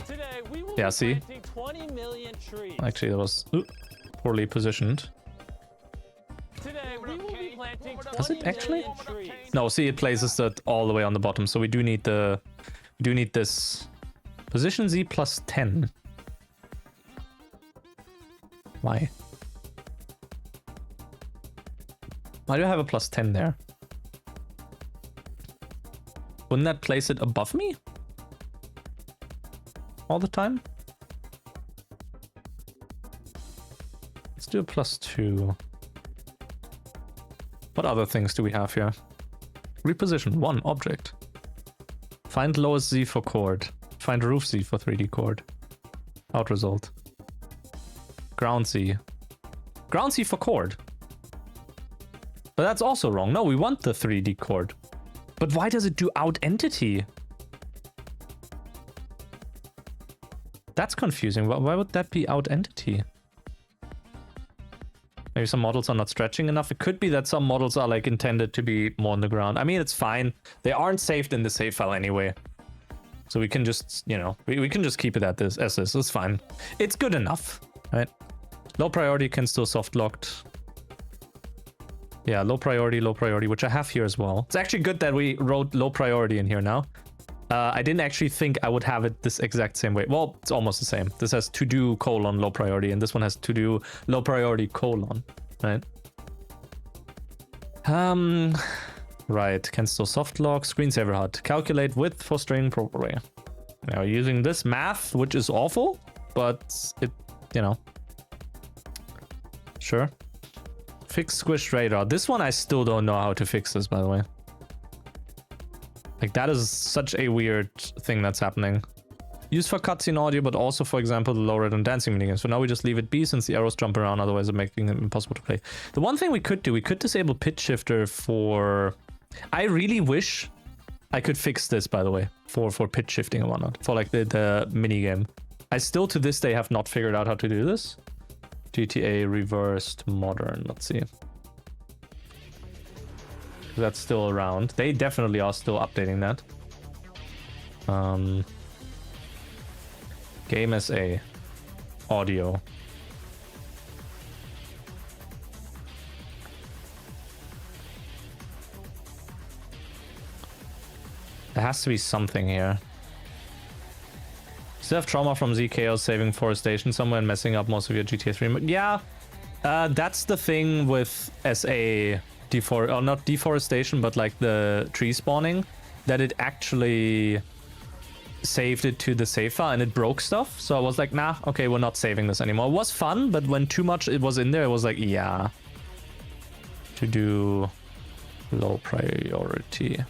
Today we will Yeah, be see? planting 20 million trees. Actually, that was poorly positioned. Today we will be planting 20 Does it actually? million trees. No, see, it places it all the way on the bottom, so we do need this position Z plus 10. Why? Why do I have a plus 10 there? Wouldn't that place it above me? All the time? Let's do a plus 2. What other things do we have here? Reposition 1 object. Find lowest Z for chord. Find roof Z for 3D chord. Out result. Ground Z. Ground Z for chord. But that's also wrong. No, we want the 3D chord. But why does it do out entity? That's confusing. Why would that be out entity? Maybe some models are not stretching enough. It could be that some models are like intended to be more on the ground. I mean, it's fine. They aren't saved in the save file anyway. So we can just, you know, we can just keep it at this as this. It's fine. It's good enough, right? Low priority can still soft locked. Yeah, low priority, which I have here as well. It's actually good that we wrote low priority in here now. I didn't actually think I would have it this exact same way. Well, it's almost the same. This has to do colon low priority, and this one has to do low priority colon, right? Right, can still soft lock, screensaver HUD. Calculate width for string properly. Now using this math, which is awful, but it, you know. Sure. Fix squished radar. This one I still don't know how to fix this, by the way. Like, that is such a weird thing that's happening. Used for cutscene audio, but also, for example, the low rate on dancing minigames. So now we just leave it be since the arrows jump around, otherwise it's making it impossible to play. The one thing we could do, we could disable pitch shifter for... I really wish I could fix this, by the way, for pitch shifting and whatnot, for like the minigame. I still, to this day, have not figured out how to do this. GTA reversed modern, let's see. That's still around. They definitely are still updating that. Game SA. Audio. There has to be something here. Still have trauma from ZKO saving forestation somewhere and messing up most of your GTA 3. Yeah, that's the thing with SA or not deforestation, but like the tree spawning, that it actually saved it to the save file and it broke stuff. So I was like, nah, okay, we're not saving this anymore. It was fun, but when too much it was in there, it was like, yeah. To do low priority.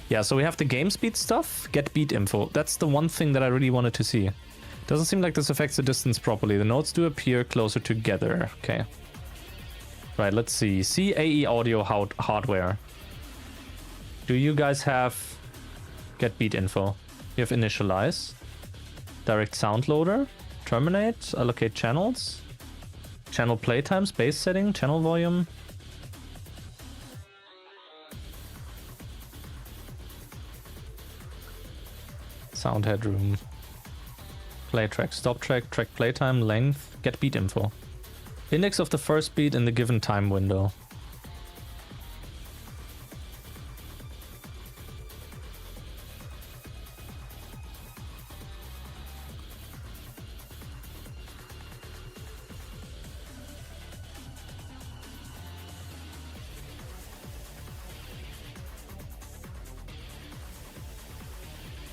Yeah, so we have the game speed stuff, get beat info. That's the one thing that I really wanted to see. Doesn't seem like this affects the distance properly. The nodes do appear closer together. Okay. Right, let's see. CAE audio hardware. Do you guys have get beat info? You have initialize. Direct sound loader. Terminate. Allocate channels. Channel playtimes. Base setting. Channel volume. Sound headroom. Play track, stop track, track playtime, length, get beat info. Index of the first beat in the given time window.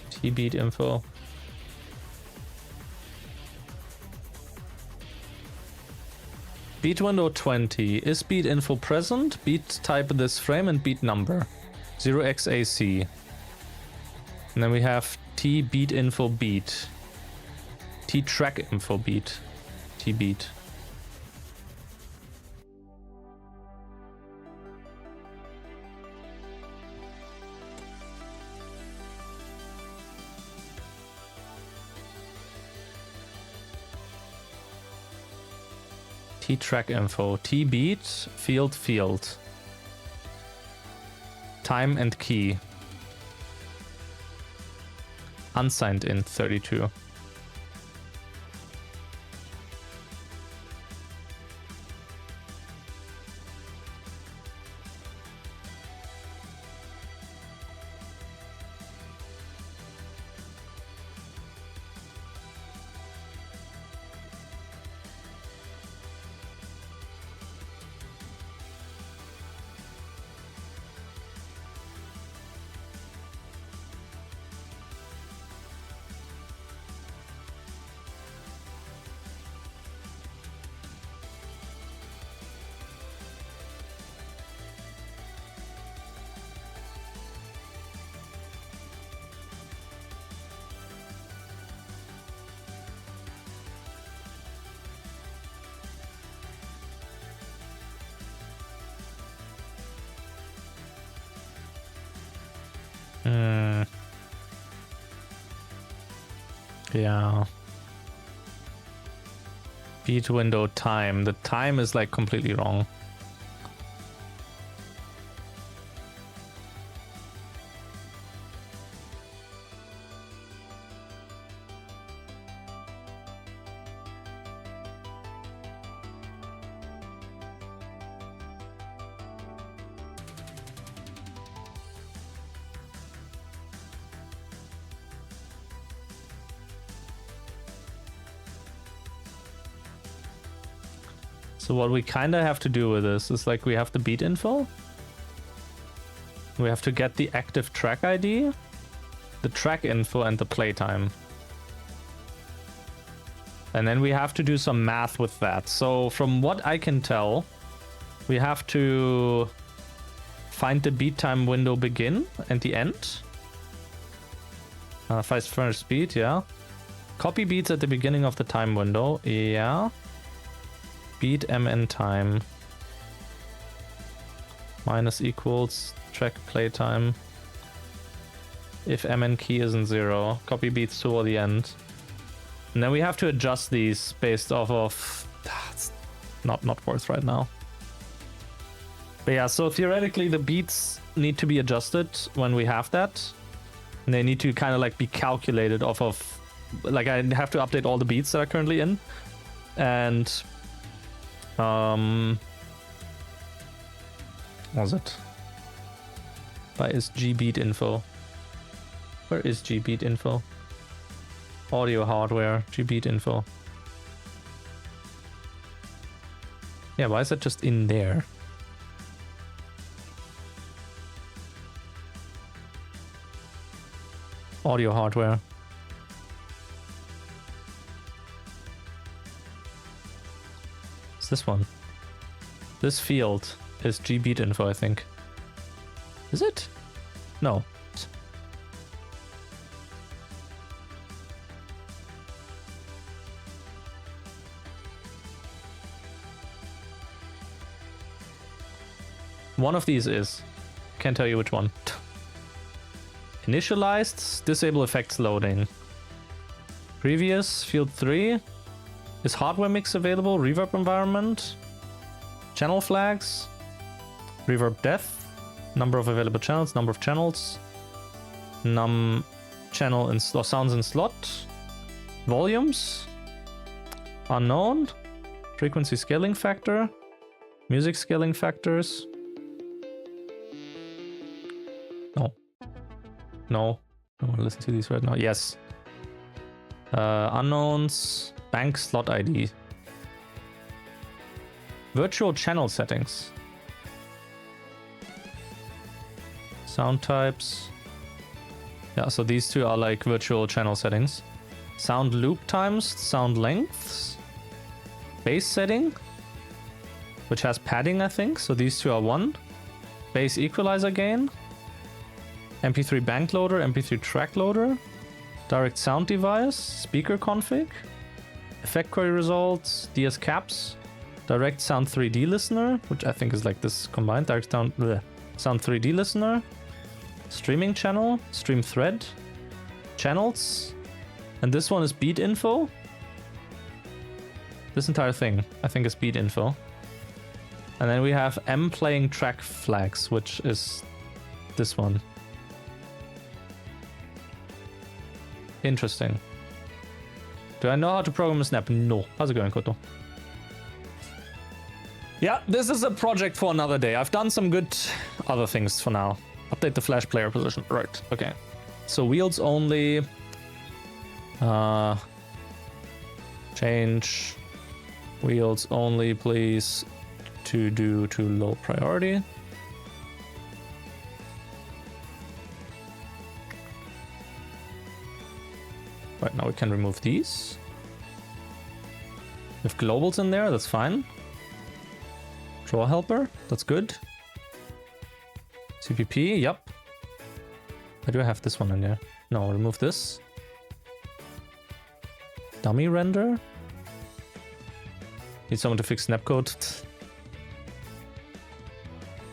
T-beat info. Beat window 20. Is beat info present? Beat type this frame and beat number. 0xAC. And then we have T beat info beat. T track info beat. T beat. T track info, T beat, field, time and key, unsigned in 32. Yeah. Beat window time. The time is like completely wrong. So what we kind of have to do with this is like we have the beat info. We have to get the active track ID, the track info, and the playtime. And then we have to do some math with that. So from what I can tell, we have to find the beat time window begin and the end. First beat, yeah. Copy beats at the beginning of the time window, yeah. Beat MN time minus equals track playtime. If MN key isn't 0, copy beats toward the end. And then we have to adjust these based off of... That's not worth right now. But yeah, so theoretically the beats need to be adjusted when we have that. And they need to kind of like be calculated off of... Like I have to update all the beats that are currently in. And... what was it? Where is gbeat info? Where is gbeat info? Audio hardware, gbeat info. Yeah, why is it just in there? Audio hardware. This one. This field is gbeat info, I think. Is it? No. One of these is. Can't tell you which one. Initialized, disable effects loading. Previous, field 3. Is hardware mix available? Reverb environment? Channel flags? Reverb depth? Number of available channels? Number of channels? Channel and sounds in slot? Volumes? Unknown? Frequency scaling factor? Music scaling factors? No. No. I want to listen to these right now. Yes. Unknowns. Bank slot ID. Virtual channel settings. Sound types. Yeah, so these two are like virtual channel settings. Sound loop times, sound lengths. Bass setting, which has padding, I think. So these two are 1. Bass equalizer gain. MP3 bank loader, MP3 track loader. Direct sound device, speaker config. Effect query results, DS caps, direct sound 3D listener, which I think is like this combined, direct sound 3D listener, streaming channel, stream thread, channels, and this one is beat info. This entire thing, I think, is beat info. And then we have M playing track flags, which is this one. Interesting. Do I know how to program a snap? No. How's it going, Koto? Yeah, this is a project for another day. I've done some good other things for now. Update the flash player position. Right, okay. So wheels only. Change wheels only, please, to do to low priority. Right, now we can remove these. With globals in there, that's fine. Draw helper, that's good. CPP, yep. Why do I have this one in there? No, remove this. Dummy render. Need someone to fix snapcode.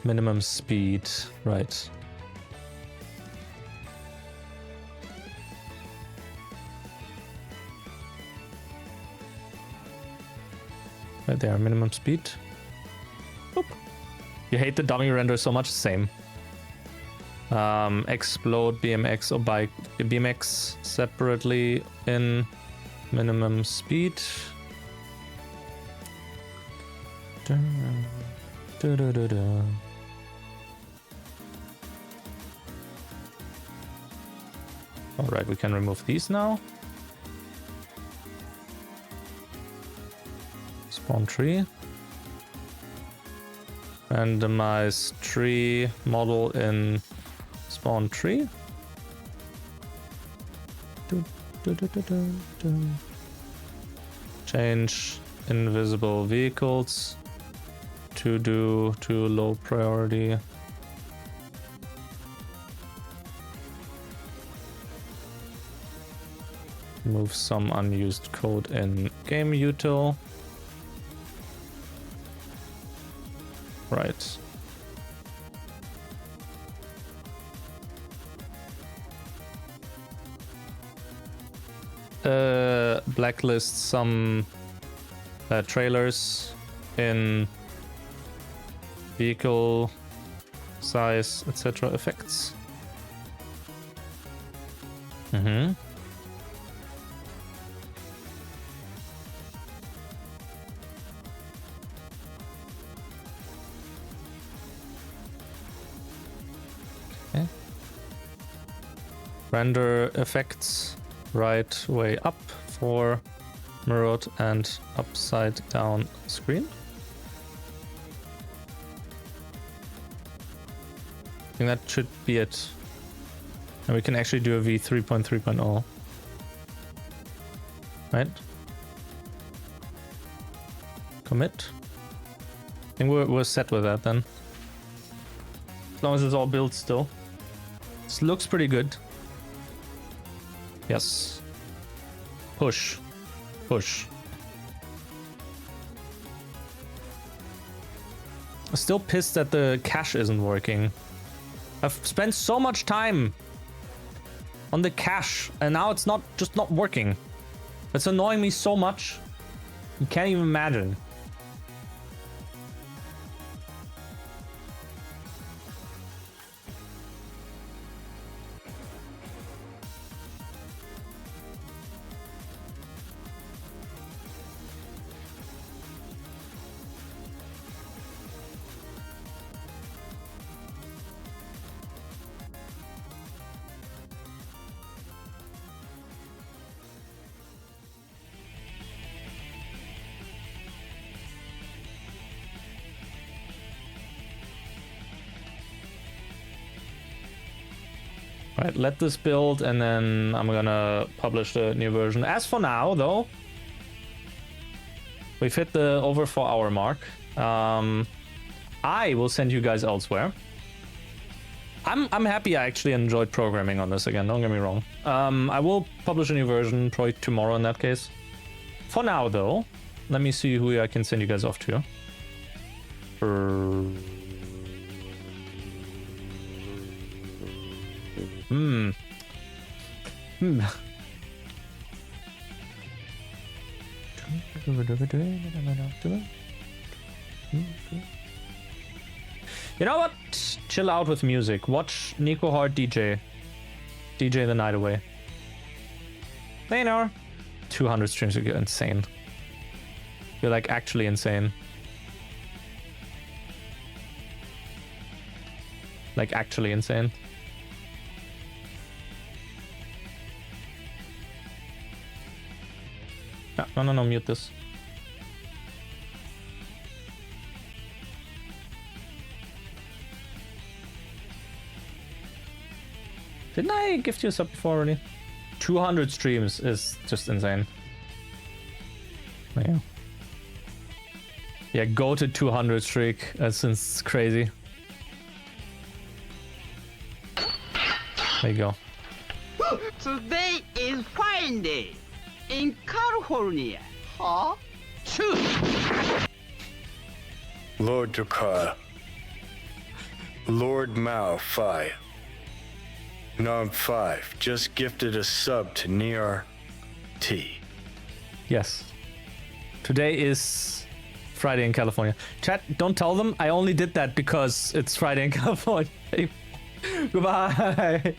Minimum speed, right. Right there, minimum speed. Boop. You hate the dummy render so much, same. Explode BMX or bike BMX separately in minimum speed. All right, we can remove these now. Spawn tree. Randomize tree model in spawn tree. Change invisible vehicles to low priority. Move some unused code in game util. Right. Blacklist some trailers in vehicle size, etc. effects. Okay. Render effects right way up for mirrored and upside down screen. I think that should be it. And we can actually do a v3.3.0. Right? Commit. I think we're set with that then. As long as it's all built still. This looks pretty good. Yes. Push. Push. I'm still pissed that the cache isn't working. I've spent so much time on the cache and now it's not working. It's annoying me so much. You can't even imagine. Right, let this build and then I'm gonna publish the new version. As for now, though, we've hit the over 4 hour mark. I will send you guys elsewhere. I'm happy I actually enjoyed programming on this again, don't get me wrong. I will publish a new version probably tomorrow in that case. For now, though, let me see who I can send you guys off to. You know what? Chill out with music. Watch Nico Hart DJ the night away. They know. 200 streams, you're insane. You're like actually insane. Like actually insane. No, mute this. Didn't I gift you a sub before already? 200 streams is just insane. Yeah. Yeah, go to 200 streak. That's crazy. There you go. Today is fine day in California. Huh? Lord Drakar. Lord Mao 5. Nom 5 just gifted a sub to Near T. Yes. Today is Friday in California. Chat, don't tell them. I only did that because it's Friday in California. Goodbye.